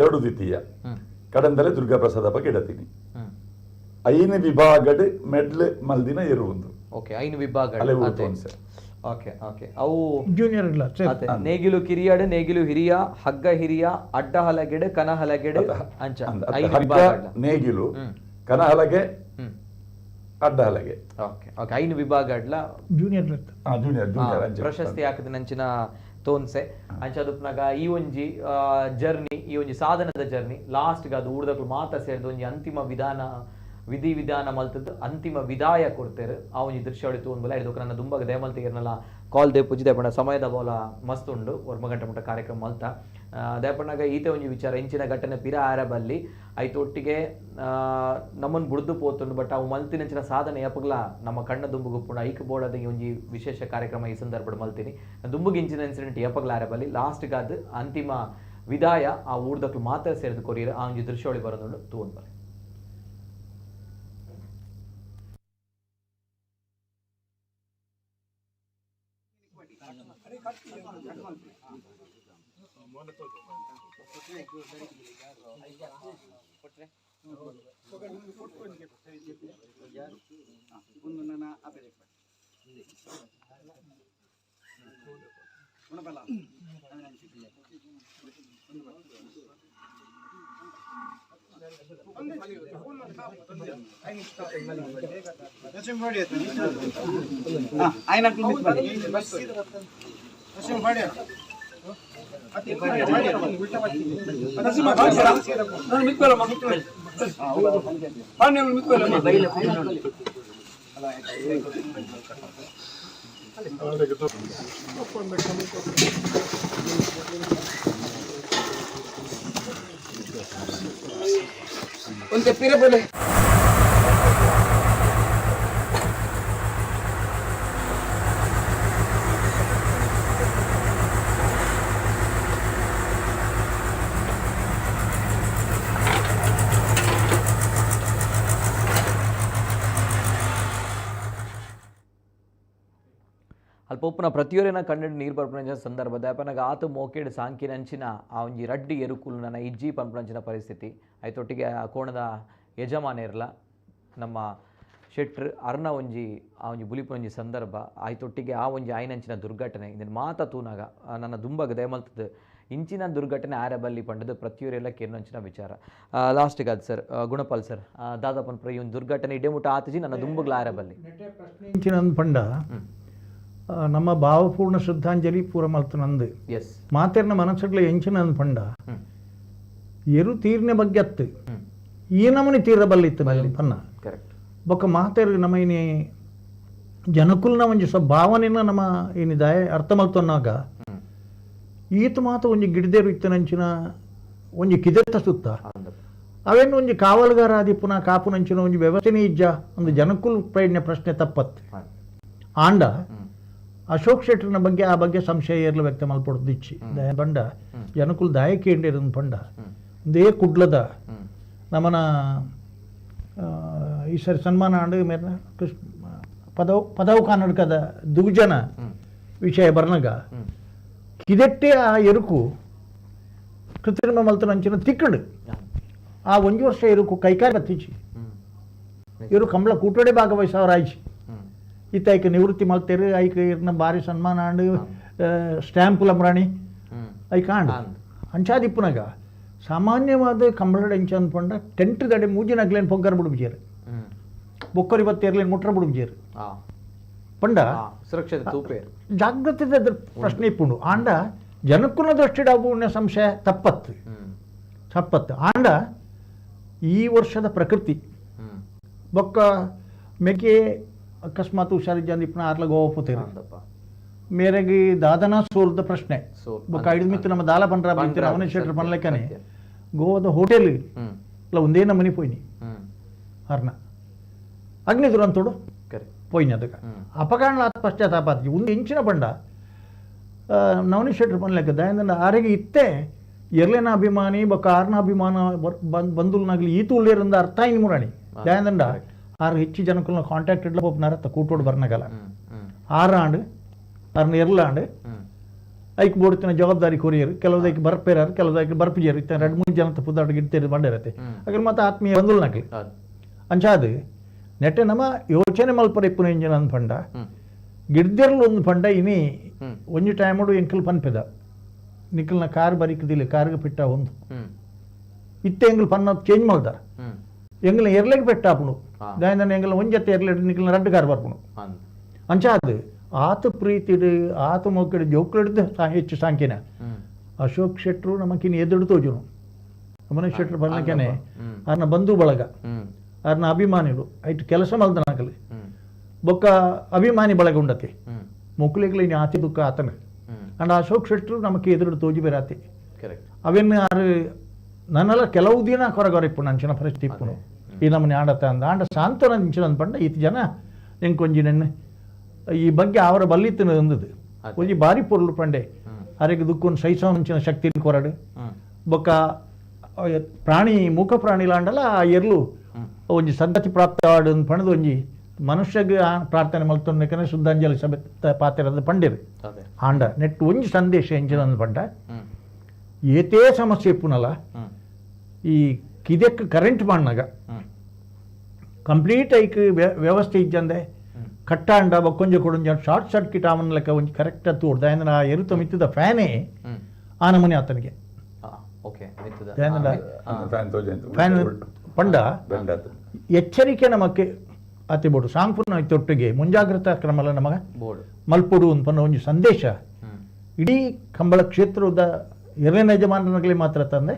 [SPEAKER 6] 2 ದ್ವಿತೀಯ ಕಡಂದಲೆ ದುರ್ಗಾ ಪ್ರಸಾದ್ ಅಪ್ಪ ಗಿಡತೀನಿ ಐನು ವಿಭಾಗಡ್ ಮೆಡ್ಲ್ ಮಲ್ದಿನ ಇರುವುದು
[SPEAKER 3] ಐನು ವಿಭಾಗ
[SPEAKER 6] ಅಲೆವೂರು ತೋನ್ಸೆ
[SPEAKER 3] ಅವು
[SPEAKER 4] ಜೂನಿಯರ್
[SPEAKER 3] ನೇಗಿಲು ಕಿರಿಯಾಡು ನೇಗಿಲು ಹಿರಿಯ ಹಗ್ಗ ಹಿರಿಯ ಅಡ್ಡ ಹಲಗೆಡೆ ಕನ ಹಲಗೆಡೆ ಅಂಚ
[SPEAKER 6] ನೇಗಿಲು ಕನ ಹಲಗೆ ಅಡ್ಡ ಹಲಗೆ
[SPEAKER 3] ಐನು ವಿಭಾಗಡ್ಲ
[SPEAKER 4] ಜೂನಿಯರ್
[SPEAKER 3] ಪ್ರಶಸ್ತಿ ಹಾಕಿದ ನಂಚಿನ ತೋನ್ಸೆ ಅಂಚದುಪ್ನಾಗ ಈ ಒಂಜಿ ಜರ್ನಿ ಈ ಒಂಜಿ ಸಾಧನದ ಜರ್ನಿ ಲಾಸ್ಟ್ಗೆ ಅದು ಊರ್ದಕ್ಲು ಮಾತ ಸೇರಿದ ಒಂಜಿ ಅಂತಿಮ ವಿಧಾನ ಮಲ್ತದ್ದು ಅಂತಿಮ ವಿದಾಯ ಕೊಡ್ತೇರು ಆ ಒಂಜಿ ದೃಶ್ಯಾವಳಿ ತೋನ್ಬಲ ಇದಕ್ಕೆ ನನ್ನ ದುಂಬಗ ದಯಮಲ್ತಿಗೆರ್ನಲ್ಲ ಕಾಲ್ ದೇ ಪೂಜಿ ದಯಪಂಡ ಸಮಯದ ಬೋಲ ಮಸ್ತ್ ಉಂಡು 1 ಗಂಟೆ ಮುಟ್ಟ ಕಾರ್ಯಕ್ರಮ ಮಲ್ತ ದಯಪಂಡಾಗ ಈತೆ ಒಂಜಿ ವಿಚಾರ ಇಂಚಿನ ಘಟನೆ ಪಿರ ಆರಬಲ್ಲಿ ಐತು ಒಟ್ಟಿಗೆ ನಮ್ಮನ್ನು ಬುಡ್ದು ಪೋತುಂಡು ಬಟ್ ಅವು ಮಲ್ತಿನಂಚಿನ ಸಾಧನೆ ಯಾಪಗ್ಲ ನಮ್ಮ ಕಣ್ಣ ದುಂಬುಗುಪ್ಪುಂಡು ಐಕ್ ಬೋರ್ಡದ ಈ ಒಂಜಿ ವಿಶೇಷ ಕಾರ್ಯಕ್ರಮ ಈ ಸಂದರ್ಭ ಮಲ್ತೀನಿ ದುಂಬುಗ ಇಂಚಿನ ಇನ್ಸಿಡೆಂಟ್ ಯಾಪಗ್ಲ ಆರಬಲ್ಲಿ ಲಾಸ್ಟ್ಗೆ ಅದು ಅಂತಿಮ ವಿದಾಯ ಆ ಊರ್ದಕ್ಲು ಮಾತ್ರ ಸೇರಿದು ಕೊರಿಯರು ಆ ಒಂಜಿ ದೃಶ್ಯಾವಳಿ ಬರೋದುಂಡು ತೂನ್ ಬರ
[SPEAKER 14] ಒಂದೇ ಪಿರಬಲೆ
[SPEAKER 3] ಅಲ್ಪ ಉಪ್ಪುನ ಪ್ರತಿಯೊರಿನ ಕನ್ನಡ ನೀರು ಬರ್ಪಣಂಚಿನ ಸಂದರ್ಭದ ಅಪ್ಪನಾಗ ಆತು ಮೋಕೆಡ್ ಸಾಂಕಿನಂಚಿನ ಆ ಒಂಜಿ ರಡ್ಡಿ ಎರುಕುಲು ನನ್ನ ಇಜ್ಜಿ ಪಂಪಣಂಚಿನ ಪರಿಸ್ಥಿತಿ ಆಯ್ತೊಟ್ಟಿಗೆ ಆ ಕೋಣದ ಯಜಮಾನ ಇರಲ್ಲ ನಮ್ಮ ಶೆಟ್ರ್ ಅರ್ನ ಒಂಜಿ ಆ ಒಂಜಿ ಬುಲಿಪು ಒಂಜಿ ಸಂದರ್ಭ ಆಯ್ತೊಟ್ಟಿಗೆ ಆ ಒಂಜಿ ಆಯ್ನಂಚಿನ ದುರ್ಘಟನೆ ಇದನ್ನು ಮಾತ ತೂನಾಗ ನನ್ನ ದುಂಬಗ ದಯಮಲ್ತದ ಇಂಚಿನ ದುರ್ಘಟನೆ ಆರ ಬಲ್ಲಿ ಪಂಡದು ಪ್ರತಿಯೊರೆಲ್ಲ ಕೇರ್ನಂಚಿನ ವಿಚಾರ ಲಾಸ್ಟಿಗೆ ಅದು ಸರ್ ಗುಣಪಾಲ್ ಸರ್ ದಾದಾಪನ್ ಪ್ರ ಈ ಒಂದು ದುರ್ಘಟನೆ ಇಡೇಮುಟ ಆತಜಿ ನನ್ನ ದುಂಬಗ್ಲ ಆರ ಬಲ್ಲಿ
[SPEAKER 4] ಇಂಚಿನ ಪಂಡ ನಮ್ಮ ಭಾವಪೂರ್ಣ ಶ್ರದ್ಧಾಂಜಲಿ ಪೂರ ಮಲ್ತು ನಂದು
[SPEAKER 3] ಎಸ್
[SPEAKER 4] ಮಾತೆರ್ನ ಮನಸ್ಸುಗಳ ಎಂಚಿನ ಪಂಡ ಎರು ತೀರ್ನೆ ಬಗ್ಗೆ ಅತ್ತು ಈ ನಮೂನಿ ತೀರ ಬಲ್ಲಿತ್ತು ಪನ್ನ
[SPEAKER 3] ಕರೆಕ್ಟ್
[SPEAKER 4] ಬೊಕ್ಕ ಮಾತೆರ್ ನಮ್ಮ ಇನಿ ಜನಕುಲ್ನ ಒಂಜಿ ಭಾವನೆನ ನಮ್ಮ ಏನಿದೆ ಅರ್ಥ ಮಲ್ತೊನ್ನಾಗ ಈತ ಮಾತ ಒಂಜಿ ಗಿಡದೇರು ಇತ್ತನಂಚಿನ ಒಂಜಿ ಕಿದೆತ್ತ ಸುತ್ತ ಅವೇನು ಒಂಜಿ ಕಾವಲುಗಾರ ಆದಿಪ್ಪುನ ಕಾಪುನಂಚಿನ ಒಂಜಿ ವ್ಯವಸ್ಥೆನೇ ಇಜ್ಜ ಒಂದು ಜನಕುಲ್ ಪ್ರಶ್ನೆ ತಪ್ಪತ್ತು ಆಂಡ ಅಶೋಕ್ ಶೆಟ್ಟರ್ನ ಬಗ್ಗೆ ಆ ಬಗ್ಗೆ ಸಂಶಯ ಇರಲು ವ್ಯಕ್ತ ಮಲ್ಪಡ್ದಿಚ್ಚಿ ಪಂಡ ಜನಕುಲ್ ದಾಯಕೇಂಡಿರ ಪಂಡ ಒಂದೇ ಕುಡ್ಲದ ನಮ್ಮನ ಈ ಸರಿ ಸನ್ಮಾನ ಆಂಡ ಮೇರ್ನ ಪದವು ಕನ್ನಡಕದ ದುಗ್ಜನ ವಿಷಯ ಬರ್ನಗ ಕಿದೆಟ್ಟೆ ಆ ಎರುಕು ಕೃತ್ರಿಮ ಮಲ್ತನಂಚಿನ ತಿಕ್ಕಂಡು ಆ ಒಂಜಿ ವರ್ಷ ಎರುಕು ಕೈಕಾಯಿ ಬತ್ತಿಚ್ಚಿ ಇವರು ಕಂಬಳ ಕೂಟಡೆ ಭಾಗವಹಿಸವ್ರ ಆಯ್ಚಿ ಇತ್ತ ಐಕ ನಿವೃತ್ತಿ ಮಲ್ತೇರು ಐಕ ಇರ್ನ ಭಾರಿ ಸನ್ಮಾನ ಆಂಡು ಸ್ಟ್ಯಾಂಪುಲ ಪ್ರಾಣಿ ಐಕ ಆಂಡು ಅಂಚಾದಿಪ್ಪುನಾಗ ಸಾಮಾನ್ಯವಾದ ಕಂಬಳದ ಅಂಚ ಅಂದ್ಕೊಂಡ ಟೆಂಟ್ ದಡೆ ಮೂಜಿನಾಗ್ಲೇನು ಪೊಗ್ಗರ್ ಬಿಡುಬಿಜೇರು ಬೊಕ್ಕರಿ ಬತ್ತೇರ್ಲೇನು ಮುಟ್ರ ಬಿಡುಬಿಜೇರು ಪಂಡ
[SPEAKER 3] ಸುರಕ್ಷತೆ ತೂಪೇರು
[SPEAKER 4] ಜಾಗ್ರತೆ ಪ್ರಶ್ನೆ ಇಪ್ಪುಂಡು ಆಂಡ ಜನಕ್ಕುನ ದೃಷ್ಟಿಡಾಗುವ ಸಂಶಯ ತಪ್ಪತ್ತು ಆಂಡ ಈ ವರ್ಷದ ಪ್ರಕೃತಿ ಬೊಕ್ಕ ಮೆಕ್ಕೆ ಅಕಸ್ಮಾತ್ ಹುಷಾರಿದ್ದ ಇಪ್ಪನ ಆರ್ಲ ಗೋವಾ ಪೋತೇರು ಮೇರೆಗೆ ದಾದನ ಸೋಲ್ದ ಪ್ರಶ್ನೆ ಬೊಕ್ಕ ಐದು ಮಿತ್ತು ನಮ್ಮ ದಾಲ ಪಂಡ್ರ ಬಂತೀರ ಅವನೇ ಶೆಟ್ರ್ ಪನ್ಲೆಕ್ಕನೆ ಗೋವಾದ ಹೋಟೆಲ್ ಇಲ್ಲ ಒಂದೇ ನಮನಿ ಪೋಯ್ನಿ ಅರ್ನ ಅಗ್ನಿ ದುರಂತೋಡು ಪೋಯ್ನಿ ಅದಕ್ಕೆ ಅಪಕಾರಣ ಪಶ್ಚಾತ್ತಾಪಾತಿ ಒಂದು ಇಂಚಿನ ಬಂಡ ನವನಿ ಶೆಟ್ರ್ ಪನ್ಲೆಕ್ಕ ದಯಂದ ಆರೆಗೆ ಇತ್ತೆ ಎರ್ಲೇನ ಅಭಿಮಾನಿ ಬೊಕ್ಕ ಆರ್ನ ಅಭಿಮಾನ ಬಂದುಲ್ನಾಗ್ಲಿ ಈತು ಉಳ್ಳೇರಿಂದ ಅರ್ಥ ಇನ್ ಮುರಾಣಿ ದಯಂದಂಡ ಆರು ಹೆಚ್ಚು ಜನಕ್ಕನ್ನ ಕಾಂಟ್ಯಾಕ್ಟ್ ಇಡ್ಲ ಒಬ್ಬನಾರತ್ತ ಕೂಟೋಡು ಬರ್ನಾಗಲ್ಲ ಆರಾಂಡ್ ಅರ್ನ ಎರ್ಲಾಂಡ್ ಐಕ್ ಬೋಡ್ತಿನ ಜವಾಬ್ದಾರಿ ಕೊರಿಯರು ಕೆಲವುದಕ್ಕೆ ಬರ್ಪೇರಾರು ಕೆಲವುದಕ್ಕೆ ಬರ್ಪಿಜೇರು ಇತ್ತ 2-3 ಜನ ಪುದಾಟಿಗೆ ಇಡ್ತೇರಿ ಬಂಡಿರತ್ತೆ ಹಾಗೆ ಮತ್ತೆ ಆತ್ಮೀಯ ಬಂದುಲ್ನಾಗ್ಲಿ ಅಂಚಾದು ನೆಟ್ಟೆ ನಮ್ಮ ಯೋಚನೆ ಮಲ್ಪರ ಇಪ್ಪುನ ಇಂಜಿನ ಅಂದ್ ಪಂಡ ಗಿಡ್ದೆರ್ಲು ಒಂದು ಪಂಡ ಇನಿ ಒಂಜಿ ಟೈಮಡು ಎಂಕಲ್ ಪನ್ಪೆದ ನಿಕ್ಕಲ್ನ ಕಾರ್ ಬರಿಕದಿಲ್ಲ ಕಾರ್ಗೆ ಪಿಟ್ಟ ಒಂದು ಇತ್ತೆ ಎಂಗಲ್ ಪನ್ನ ಚೇಂಜ್ ಮಾಡ್ದಾರ ಎಂಗಲ್ ಎರ್ಲೆಗೆ ಪೆಟ್ಟಾಪುಣು ದಾಯಂದನ ಎಂಗಲ್ ಒಂಜತ್ತೆ ಎರ್ಲೆ ನಿಕ್ಕಲ್ನ 2 ಕಾರ್ ಬರ್ಪುಣು ಅಂಚಾದು ಆತ ಪ್ರೀತಿಡು ಆತ ಮೊಕ್ಕಡು ಜೋಕ್ಲಿಡ್ದು ಹೆಚ್ಚು ಸಾಂಖ್ಯನ ಅಶೋಕ್ ಶೆಟ್ರು ನಮಕಿನ ಎದುರು ತೋಜುನು ಅಮನ ಶೆಟ್ರು ಬರ್ಲಿಕ್ಕೇನೆ ಅರ್ನ ಬಂಧು ಬಳಗ ಅರ್ನ ಅಭಿಮಾನಿಗಳು ಐಟು ಕೆಲಸ ಮಲ್ದನಾಗಲಿ ಬೊಕ್ಕ ಅಭಿಮಾನಿ ಬಳಗ ಉಂಡತೆ ಮೊಕ್ಕಲಿಗ್ಲಿ ಆತಿ ದುಃಖ ಆತನ ಅಂಡ್ ಅಶೋಕ್ ಶೆಟ್ರು ನಮಕ್ಕೆ ಎದುರು ತೋಜಿ ಬೇರಾತಿ ಅವೇನು ಆರು ನನ್ನೆಲ್ಲ ಕೆಲವು ದಿನ ಕೊರಗೊರಿಪ್ಪು ನಂಚಿನ ಪರಿಸ್ಥಿತಿ ಇಪ್ಪುನು ಈ ನಮ್ಮನೆ ಆಡತ್ತ ಅಂದ ಆಂಡ ಸಾಂತ್ವನ ನಿಂಚಿನ ಅಂದ್ಪಂಡ ಈತ ಜನ ಎಂಕೊಂಜಿ ನೆನ್ನೆ ಈ ಬಗ್ಗೆ ಅವರ ಬಲ್ಲಿತ್ತಿನ ಅಂದದು ಒಂಜಿ ಬಾರಿ ಪೊರ್ಲು ಪಂಡೆ ಅರೆಗೆ ದುಃಖವನ್ನು ಸಹಿಸೋಂಚಿನ ಶಕ್ತಿ ಕೊರಡು ಬೊಕ್ಕ ಪ್ರಾಣಿ ಮೂಕ ಪ್ರಾಣಿಲಾಂಡಲ್ಲ ಆ ಎರ್ಲು ಒಂಜಿ ಸದ್ಗತಿ ಪ್ರಾಪ್ತವಾಡು ಪಣದು ಒಂಜಿ ಮನುಷ್ಯಗೆ ಪ್ರಾರ್ಥನೆ ಮಲ್ತೊಂದಕ್ಕೆ ಶುದ್ಧಾಂಜಲಿ ಸಭೆ ಪಾತ್ರದ ಪಂಡಿರು ಆಂಡ ನೆಟ್ಟು ಒಂಜಿ ಸಂದೇಶ ಎಂಚಿನ ಪಂಡ ಏತೇ ಸಮಸ್ಯೆ ಇಪ್ಪುನಲ್ಲ ಈ ಕಿದೆಕ್ ಕರೆಂಟ್ ಮಾಡ್ನಾಗ ಕಂಪ್ಲೀಟ್ ಐಕ್ ವ್ಯವಸ್ಥೆ ಇಜ್ಜಂದೆ ಕಟ್ಟಾಂಡ ಬೊಕ್ಕೊಂಜ ಕೊಡೊಂಜ ಶಾರ್ಟ್ ಸರ್ಕ್ಯೂಟ್ ಆವನ ಲೆಕ್ಕ ಒಂಜಿ ಕರೆಕ್ಟ್ ಅತ್ತು ಹೊಡ್ದ ಆ ಎರುತ ಮಿತ್ತದ ಫ್ಯಾನೇ ಆ ನಮೂನೆ ಆತನಿಗೆ ಫ್ಯಾನ್ ಪಂಡ ಎಚ್ಚರಿಕೆ ನಮಕ್ಕೆ ಅತಿಬೋಡು ಸಾಂಪೂರ್ಣ ತೊಟ್ಟಿಗೆ ಮುಂಜಾಗ್ರತಾ ಕ್ರಮಲ ನಮಗ ಮಲ್ಪೊಡು ಅಂತ ಒಂಜಿ ಸಂದೇಶ ಇಡೀ ಕಂಬಳ ಕ್ಷೇತ್ರದ ಎರಡನೇ ಯಜಮಾನನಾಗಲಿ ಮಾತ್ರ ತಂದೆ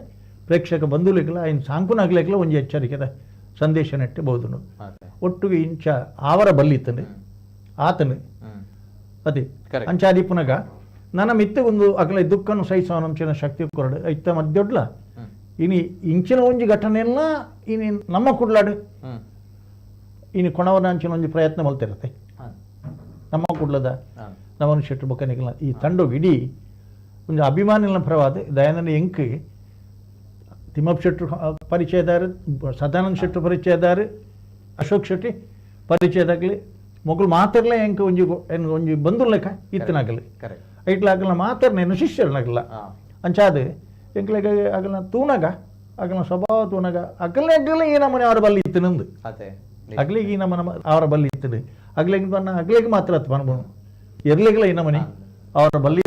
[SPEAKER 4] ಪ್ರೇಕ್ಷಕ ಬಂಧುಲಿಗಲ ಇನ್ನು ಸಾಂಕುನಾಗ್ಲಿಕ್ಲ ಒಂಜಿ ಎಚ್ಚರಿಕೆದ ಸಂದೇಶ ನೆಟ್ಟಬಹುದು ಒಟ್ಟಿಗೆ ಇಂಚ ಆವರ ಬಲ್ಲಿತ್ತನೆ ಆತನು ಅದೇ ಅಂಚಾದಿ ಪುನಗ ನನ್ನ ಮಿತ್ತೆ ಒಂದು ಅಗಲ ದುಃಖನು ಸಹಿಸೋನಂಚಿನ ಶಕ್ತಿ ಕೊರಡು ಐತ ಮಧ್ಯೊಡ್ಲ ಇನಿ ಇಂಚಿನ ಒಂಜಿ ಘಟನೆಯಲ್ಲ ಇನಿ ನಮ್ಮ ಕುಡ್ಲಾಡು ಇನ್ನು ಕೊಣವನ ಅಂಚಿನ ಒಂಜಿ ಪ್ರಯತ್ನ ಮಲ್ತಿರತ್ತೆ ನಮ್ಮ ಕುಡ್ಲದ ನವನ ಶೆಟ್ರು ಬೊಕ್ಕನಿಗಲ ಈ ತಂಡೋಗಿ ಇಡೀ ಒಂದು ಅಭಿಮಾನಿಗಳ ಪರವಾದ ದಯಾನಂದ ಎಂಕ್ ತಿಮ್ಮಪ್ಪ ಶೆಟ್ರು ಪರಿಚಯದಾರ ಸದಾನಂದ ಶೆಟ್ರು ಪರಿಚಯದಾರ ಅಶೋಕ್ ಶೆಟ್ಟಿ ಪರಿಚಯದಾಗಲಿ ಮೊಗಲು ಮಾತಾಡ್ಲೆ ಎಂಕ ಒಂಜಿ ಒಂಜಿ ಬಂಧುಲೆಕ್ಕ ಇತ್ತನಾಗಲಿ ಐಟ್ಲಾಗಲ್ಲ ಮಾತಾಡ್ನೇನು ಶಿಷ್ಯರ್ನಾಗಲ್ಲ ಅಂಚಾದ ಎಂಕ್ಲೆಗ ಆಗಲ್ಲ ತೂನಾಗ ಆಗಲ್ಲ ಸ್ವಭಾವ ತೂನಾಗ ಅಗಲೆ ಈ ನಮ್ಮನೆ ಅವರ ಬಲ್ಲಿ ಇತ್ತು ನಂದು ಅಗ್ಲಿಗೆ ಈ ನಮ್ಮ ಅವರ ಬಲ್ಲಿ ಇತ್ತು ಅಗ್ಲಿಗೆ ಬನ್ನ ಅಗ್ಲಿಗೆ ಮಾತ್ರ ಅತ್ ಬನ್ಬೋದು ಎರ್ಲಿಗಲ ಈ ನಮ್ಮನೆ ಅವರ ಬಲ್ಲಿ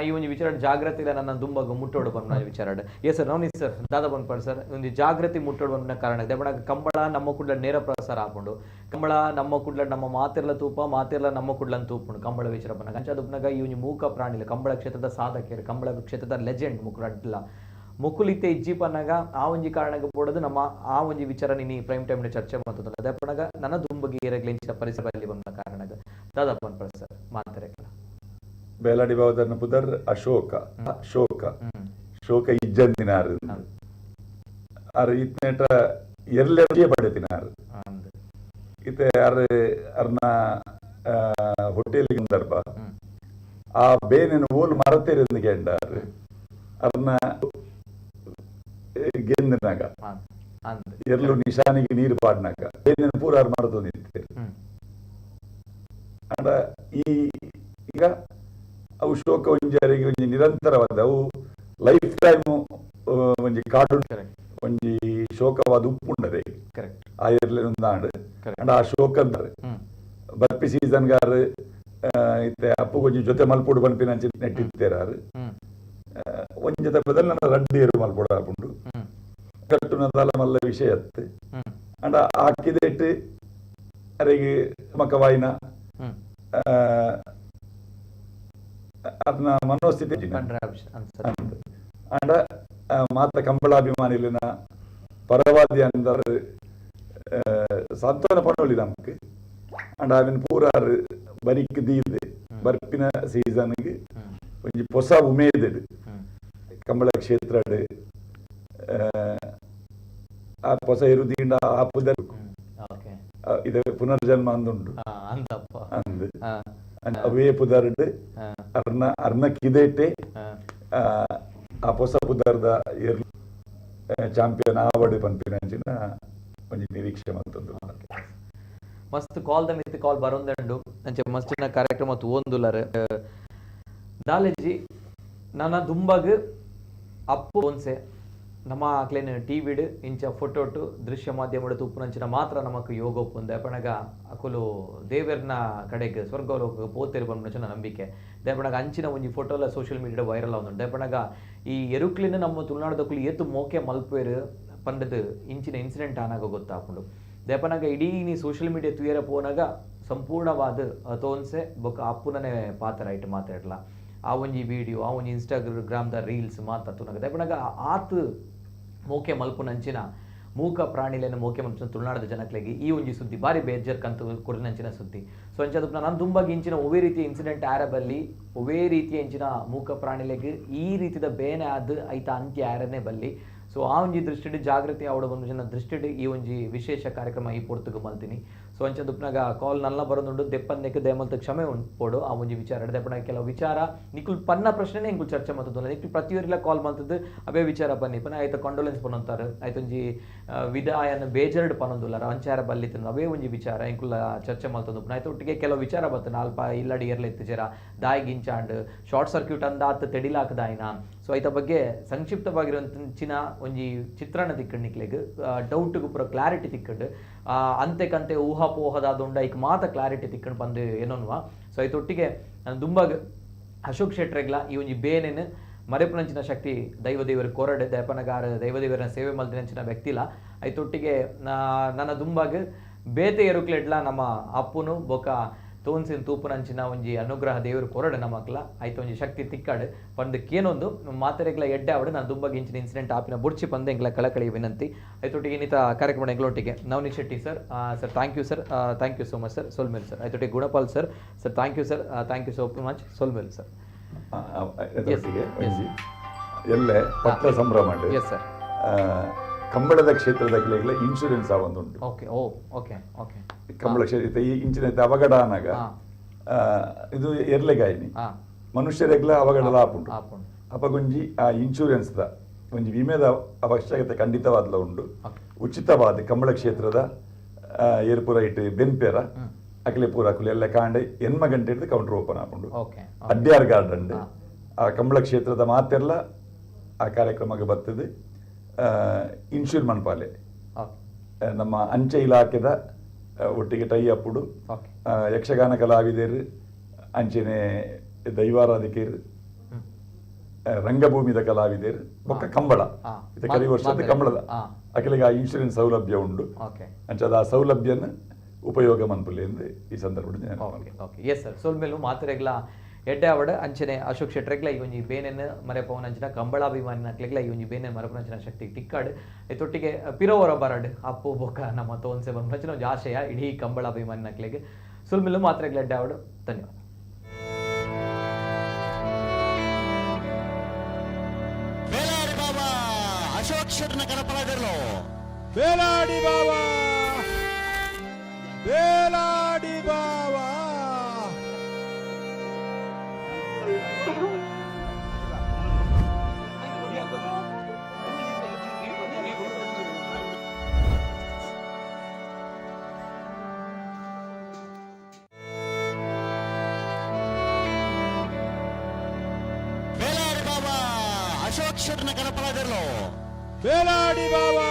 [SPEAKER 3] ಈ ಒಂದು ವಿಚಾರ ಜಾಗೃತಿ ನನ್ನ ದುಂಬಗ ಮುಟ್ಟೋಡು ಬಂದ ವಿಚಾರ ಎಸ್ ಸರ್ ನಾವು ಸರ್ ದಾದಾ ಬಂದ್ಪಡ್ ಸರ್ ಒಂದು ಜಾಗೃತಿ ಮುಟ್ಟೋಡು ಬಂದ ಕಾರಣ ದೇವಣ ಕಂಬಳ ನಮ್ಮ ಕುಡ್ಲ ನೇರ ಪ್ರಸಾರ ಹಾಕೊಂಡು ಕಂಬಳ ನಮ್ಮ ಕುಡ್ಲ ನಮ್ಮ ಮಾತಿರ್ಲ ತೂಪ ಮಾತಿರ್ಲ ನಮ್ಮ ಕುಡ್ಲನ್ ತೂಪುಂಡು ಕಂಬಳ ವಿಚಾರ ಬಂದಾಗ ಅಂಚಾದಪ್ನಾಗ ಈ ಒಂದು ಮೂಕ ಪ್ರಾಣಿಲ ಕಂಬಳ ಕ್ಷೇತ್ರದ ಸಾಧಕರು ಕಂಬಳ ಕ್ಷೇತ್ರದ ಲೆಜೆಂಡ್ ಮುಕುರಡ್ಲ ಮುಕುಲಿತೆ ಇಜ್ಜಿ ಪನ್ನಾಗ ಆ ಒಂಜಿ ಕಾರಣಕ್ಕೆ ಬೋಡದು ನಮ್ಮ ಆ ಒಂಜಿ ವಿಚಾರ ನೀನು ಪ್ರೈಮ್ ಟೈಮ್ ಚರ್ಚೆ ಮಾಡ್ತದಲ್ಲ ಅದೇ ಪನ್ನಾಗ ನನ್ನ ದುಂಬಗಿ ಏರಗ್ಲಿಂಚಿನ ಪರಿಸರದಲ್ಲಿ ಬಂದ ಕಾರಣಕ್ಕೆ ದಾದಾ ಬಂದ್ಪಡ್ ಸರ್ ಮಾತಾಡಕ್ಕೆ
[SPEAKER 6] ಬೇಲಾಡಿ ಬಾವದರ್ನ ಪುದರ್ ಅಶೋಕ ಶೋಕ ಇಜ್ಜಂದಿನಾರು ಅರ್ ಇತ್ನೇಟ ಎರ್ಲೆ ಪಡೆತಿನಾರು ಇತ್ತೆ ಅರ್ನ ಹೋಟೆಲ್ಗೆ ಸಂದರ್ಭ ಆ ಬೇನೆನ ಓಲ್ ಮರತೇರಿಂದ ಕೆಂಡಾರು ಅರ್ನ ಗೆಂದಿನಾಗ ಎರ್ಲು ನಿಶಾನಿಗೆ ನೀರು ಪಾಡ್ನಾಗ ಬೇನೆನ ಪೂರಾರು ಮರತು ನಿಂತೇರು ಅಂಡ ಈಗ ಅವು ಶೋಕ ಒಂಜಿ ಒಂಜಿ ನಿರಂತರವಾದ ಅವು ಲೈಫ್ ಟೈಮ್ ಒಂಜಿ ಕಾಡು ಒಂಜಿ ಶೋಕವಾದ ಉಪ್ಪುಂಡದೆ ಆ ಎರ್ಲೆ ಒಂದಾಂಡ್ ಅಂಡ ಆ ಶೋಕ ಅಂತಾರೆ ಬರ್ಪಿ ಸೀಸನ್ ಗಾರು ಇತ್ತೆ ಅಪ್ಪು ಕೊಂಚ ಜೊತೆ ಮಲ್ಪುಡು ಬನ್ಪಿನ ನೆಟ್ಟಿತ್ತೇರಾರು ಒಂಜದ ಬದಲು ನನ್ನ ರಡ್ಡೇರು ಮಲ್ಪುಡ ಹಾಪುಂಡು ಕಟ್ಟುನ ತಲ ಮಲ್ಲ ವಿಷಯ ಅತ್ತೆ ಅಂಡ ಹಾಕಿದೇಟ್ ಅರೆಗೆ ಮಕವಾಯಿನ ಅದನ್ನ ಮನೋಸ್ಥಿತಿ ಅಂಡ ಮಾತ ಕಂಬಳಾಭಿಮಾನಿಲಿನ ಪರವಾದಿ ಅಂದರು ಸಂತೋನ ಪಣೋಲಿ ನಮ್ಗೆ ಅಂಡ ಅವನ್ ಪೂರಾರು ಬರಿಕ್ ದೀದೆ ಬರ್ಪಿನ ಸೀಸನ್ಗೆ ಒಂಜಿ ಹೊಸ ಉಮೇದೆಡು ಕಂಬಳ ಕ್ಷೇತ್ರ ಆ ಹೊಸ ಇರುದಿಂಡ ಆಪುದ ಇದು ಪುನರ್ಜನ್ಮ ಅಂದುಂಡು ಅಂದ್ ಅವೇ ಪುದರ್ಡ್ ಅರ್ನ ಕಿದೇಟೆ ಆ ಹೊಸ ಪುದರ್ದ ಚಾಂಪಿಯನ್ ಆವಡ್ ಪನ್ಪಿನ ಒಂಜಿ ನಿರೀಕ್ಷೆ ಮತ್ತೊಂದು
[SPEAKER 3] ಮಸ್ತ್ ಕಾಲ್ ದ ಮಿತ್ ಕಾಲ್ ಬರೋಂದಂಡು ಅಂಚೆ ಮಸ್ತಿನ ಕಾರ್ಯಕ್ರಮ ತೂವೊಂದುಲ್ಲರ್ ದಾಲೆಜಿ ನನ್ನ ದುಂಬಗ್ ಅಪ್ಪು ಒನ್ಸೆ ನಮ್ಮ ಆಕ್ಲೇನು ಟಿವಿಡ್ ಇಂಚ ಫೋಟೋಟು ದೃಶ್ಯ ಮಾಧ್ಯಮಡು ತೂಪುನಂಚಿನ ಮಾತ್ರ ನಮಕ್ ಯೋಗ ಒಪ್ಪುಂದೆ ಪಣಗ ಅಕುಲು ದೇವೆರ್ನ ಕಡೆಗೆ ಸ್ವರ್ಗಲೋಕ ಪೋತೆರು ಬಂದ ನಂಬಿಕೆ ದೇಪಣಗ ಅಂಚಿನ ಒಂಜಿ ಫೋಟೋಲ ಸೋಷಿಯಲ್ ಮೀಡಿಯಾ ವೈರಲ್ ಆವೊಂದುಂಡು ದೇಪಣಗ ಈ ಎರುಕ್ಲಿನ ನಮ್ಮ ತುಳುನಾಡದಕ್ಕುಲು ಏತು ಮೋಕೆ ಮಲ್ಪೇರು ಪಂಡದು ಇಂಚಿನ ಇನ್ಸಿಡೆಂಟ್ ಆನಾಗ ಗೊತ್ತಾಪುಂಡು ದೇಪನಾಗ ಇಡೀ ನೀ ಸೋಷಿಯಲ್ ಮೀಡಿಯಾ ತುಯರ ಪೋನಾಗ ಸಂಪೂರ್ಣವಾದ ತೋನ್ಸೆ ಬೊಕ್ಕ ಅಪ್ಪುನನೇ ಪಾತ್ರ ಆಯ್ತು ಮಾತಾಡಲ್ಲ ಆ ಒಂಜಿ ವಿಡಿಯೋ ಆ ಒಂಜಿ ಇನ್ಸ್ಟಾಗ್ರಾಮ್ದ ರೀಲ್ಸ್ ಮಾತಾತುನಾಗ ದೇಪನಾಗ ಆತ್ ಮೋಕೆ ಮಲ್ಪುನಂಚಿನ ಮೂಕ ಪ್ರಾಣಿಲೇನ ಮೋಕೆ ಮಲ್ಪುನ ತುಳುನಾಡದ ಜನಕ್ಲೆಗೆ ಈ ಒಂಜಿ ಸುದ್ದಿ ಬಾರಿ ಬೇಜಾರ್ ಕಂತು ಕೊರಿನಂಚಿನ ಸುದ್ದಿ ಸೊ ಅಂಚದಪ್ಪ ನಾನು ದುಂಬಾಗಿ ಇಂಚಿನ ಒವೇ ರೀತಿಯ ಇನ್ಸಿಡೆಂಟ್ ಆರಬಲ್ಲಿ ಒವೇ ರೀತಿಯ ಇಂಚಿನ ಮೂಕ ಪ್ರಾಣಿಲೆಗೆ ಈ ರೀತಿಯ ಬೇನೆ ಆದ ಐತ ಅಂತ್ಯ ಆರನೇ ಬಲ್ಲಿ ಸೊ ಆ ಒಂಜಿ ದೃಷ್ಟಿಡ್ ಜಾಗೃತಿ ಆವಡ ಬಂದ ದೃಷ್ಟಿಡ್ ಈ ಒಂಜಿ ವಿಶೇಷ ಕಾರ್ಯಕ್ರಮ ಈ ಪೊರ್ತುಗು ಮಲ್ತೀನಿ ಸೊ ಅಂಚದುಪ್ನಾಗ ಕಾಲ್ ನಲ್ಲ ಬರೋದುಂಡು ದೆಪ್ಪನ್ನೆಕ್ ದಯಮಲ್ತ ಕ್ಷಮೆ ಉಂಟು ಆ ಒಂಜಿ ವಿಚಾರ ದೆಪ್ಪನಾಗ ಕೆಲವು ವಿಚಾರ ನಿಕುಲ್ ಪನ್ನ ಪ್ರಶ್ನೆನೇ ಇಂಕುಲ್ ಚರ್ಚೆ ಮಾಡ್ತದಲ್ಲ ನಿಕ್ಲು ಪ್ರತಿಯೊರಿಲ್ಲ ಕಾಲ್ ಮಾಡ್ತದ್ದು ಅವೇ ವಿಚಾರ ಬನ್ನಿ ಪನ ಆಯ್ತು ಕಾಂಡೋಲೆನ್ಸ್ ಪನೊಂತಾರೆ ಆಯ್ತು ಒಂಜಿ ವಿದಾಯನ ಬೇಜರ್ಡ್ ಪನೊಂದುಲ್ಲಾರ ಅಂಚಾರ ಬಲ್ಲಿತ್ತು ಅವೇ ಒಂಜಿ ವಿಚಾರ ಇಂಕುಲ್ಲ ಚರ್ಚೆ ಮಾಡ್ತದ್ದು ಆಯ್ತು ಒಟ್ಟಿಗೆ ಕೆಲವು ವಿಚಾರ ಬರ್ತದೆ ಅಲ್ಪ ಇಲ್ಲಡಿ ಎರ್ಲೆತ್ತು ಜರ ದಾಯಿಗಿಂಚಾಂಡ್ ಶಾರ್ಟ್ ಸರ್ಕ್ಯೂಟ್ ಅಂದಾತ್ ತೆಡಿಲಾಕದಾಯಿನ ಸೊ ಐತ ಬಗ್ಗೆ ಸಂಕ್ಷಿಪ್ತವಾಗಿರುವಂಚಿನ ಒಂಜಿ ಚಿತ್ರಣ ತಿಕ್ಕಂಡು ನಿಕ್ಲೆಗ್ ಡೌಟ್ಗೂ ಪೂರ ಕ್ಲಾರಿಟಿ ತಿಕ್ಕಂಡು ಅಂತೆಕಂತೆ ಊಹಾಪೋಹದಾದುಂಡ ಈಗ ಮಾತ ಕ್ಲಾರಿಟಿ ತಿಕ್ಕಂಡು ಬಂದು ಏನೋನ್ವಾ ಸೊ ಐತೊಟ್ಟಿಗೆ ದುಂಬಾಗ ಅಶೋಕ್ ಶೆಟ್ರೆಗ್ಲ ಈ ಒಂಜಿ ಬೇನೆನ್ ಮರೆಪುನಂಚಿನ ಶಕ್ತಿ ದೈವದೇವರ ಕೊರಡೆ ದಯಪನಗಾರ ದೈವದೇವರನ ಸೇವೆ ಮಲ್ದಿನಂಚಿನ ವ್ಯಕ್ತಿಲ ಐತೊಟ್ಟಿಗೆ ನನ್ನ ದುಂಬಾಗ ಬೇತೆ ಎರುಕ್ಲೆಡ್ಲ ನಮ್ಮ ಅಪ್ಪುನು ಬೊಕ ತೋನ್ಸಿನ ತೂಪುನಂಚಿನ ಒಂಜಿ ಅನುಗ್ರಹ ದೇವರು ಕೊರಡು ನಮಕ್ಲ ಆಯ್ತು ಒಂಜಿ ಶಕ್ತಿ ತಿಕ್ಕಾಡು ಪಂದಕ್ಕೇನೊಂದು ಮಾತೆರೆಗ್ಲ ಎಡ್ಡೆ ಆವಡು ನಾನು ದುಂಬಾಗ ಇಂಚಿನ ಇನ್ಸಿಡೆಂಟ್ ಆಪಿನ ಬುಡ್ಚಿ ಪಂದೆ ಎಂಗ್ಲ ಕಳಕಳಿ ವಿನಂತಿ ಆಯ್ತೊಟ್ಟಿಗೆ ಇನ್ನಿತ ಕಾರ್ಯಕ್ರಮ ಎಂಗ್ಲೊಟ್ಟಿಗೆ Navneet Shetty sir sir thank you sir thank you so much sir ಸೋಲ್ಮೇಲ್ ಸರ್ ಆಯ್ತೊಟ್ಟಿಗೆ Gunapal sir sir thank you sir thank you so much ಸೋಲ್ಮೇಲ್ ಸರ್
[SPEAKER 6] ಎಲ್ಲೇ ಪತ್ರ ಸಂಭ್ರಮ
[SPEAKER 3] ಎಸ್ ಸರ್
[SPEAKER 6] ಕಂಬಳದ ಕ್ಷೇತ್ರದ ಗಿಲೆಗಳ ಇನ್ಶೂರೆನ್ಸ್ ಆವೊಂದುಂಟು
[SPEAKER 3] okay oh okay okay
[SPEAKER 6] Kambala ಕ್ಷೇತ್ರ ಈ ಇಂಚಿನ ಅವಘಡ ಆನಾಗ ಇದು ಎರ್ಲೆಗಾಯಿನಿ ಮನುಷ್ಯರೆಗ್ಲ ಅವಘಡ ಆಪುಂಡು ಅಪಗೊಂಜಿ ಆ ಇನ್ಶೂರೆನ್ಸ್ ದ ಒಂಜಿ ವಿಮೆದ ಅವಶ್ಯಕತೆ ಖಂಡಿತವಾದ್ಲ ಉಂಡು ಉಚಿತವಾದ ಕಂಬಳ ಕ್ಷೇತ್ರದ ಏರ್ ಪೂರ ಇಟ್ಟು ಬೆನ್ಪೇರ ಅಕಲೆ ಪೂರ ಅಕುಲು ಎಲ್ಲ ಕಾಂಡೆ ಎನ್ಮ ಗಂಟೆ ಹಿಡಿದು ಕೌಂಟರ್ ಓಪನ್ ಹಾಕೊಂಡು ಅಡ್ಯಾರ್ ಗಾರ್ಡನ್ ಆ ಕಂಬಳ ಕ್ಷೇತ್ರದ ಮಾತೆಲ್ಲ ಆ ಕಾರ್ಯಕ್ರಮಕ್ಕೆ ಬರ್ತದೆ. ಇನ್ಶೂರ್ ಮನ್ಪಾಲೆ ನಮ್ಮ ಅಂಚೆ ಇಲಾಖೆದ ಒಟ್ಟಿಗೆ ಟೈ ಅಪ್ಪುಡು ಯಕ್ಷಗಾನ ಕಲಾವಿದರು ಅಂಚೆನೆ ದೈವಾರಾಧಿಕರು ರಂಗಭೂಮಿದ ಕಲಾವಿದರು ಬೊಕ್ಕ ಕಂಬಳ ಇದು ಕರಿ ವರ್ಷದ ಕಂಬಳದ ಅಕಲಿಗೆ ಆ ಇನ್ಶೂರೆನ್ಸ್ ಸೌಲಭ್ಯ ಉಂಡು ಅಂಚದ ಆ ಸೌಲಭ್ಯನ ಉಪಯೋಗ ಮನ್ಪುಲೆ ಎಂದು ಈ ಸಂದರ್ಭದಲ್ಲಿ
[SPEAKER 3] ಎಸ್ ಸರ್ ಸೋಲ್ಮೇಲು ಮಾತರೆಗ್ಲ ಎಡ್ಡಾವಡ ಅಂಚನೆ ಅಶೋಕ್ ಶೆಟ್ರೆಗ್ಲ ಇವೊಂಜಿ ಬೇನೆನ್ ಮರೆಪವನ ಅಂಚನ ಕಂಬಳಾಭಿಮಾನಿ ನಕ್ಲೆಗ್ಲ ಇವೊಂಜಿ ಬೇನೆನ್ ಮರೆಪವನ ಶಕ್ತಿ ಟಿಕ್ಕಾಡ್ ತೊಟ್ಟಿಗೆ ಪಿರೋವರ ಬರಡ್ ಅಪ್ಪು ಬೊಕ್ಕ ನಮ್ಮ ತೋನ್ಸೆ ಬಂಚನ ಒಂಜಿ ಆಶಯ ಇಡೀ ಕಂಬಳಾಭಿಮಾನಿ ನಕ್ಲೆಗೆ ಸೋಲ್ಮೇಲು ಮಾತರೆಗ್ಲ ಎಡ್ಡಾವಡ ಧನ್ಯವಾದ.
[SPEAKER 1] ಅಶೋಕ್ ಶೆಟ್ನ ಕನಪಲಾದಿರಲು
[SPEAKER 2] ಬೇಲಾಡಿ ಬಾಬಾ ಬೇಲಾಡಿ ಬಾಬಾ
[SPEAKER 1] ಬೇಲಾಡಿ ಬಾಬಾ ಅಶೋಕ್ ಶೆಟ್ನ ಕನಪಲಾದಿರಲು
[SPEAKER 2] ಬೇಲಾಡಿ ಬಾಬಾ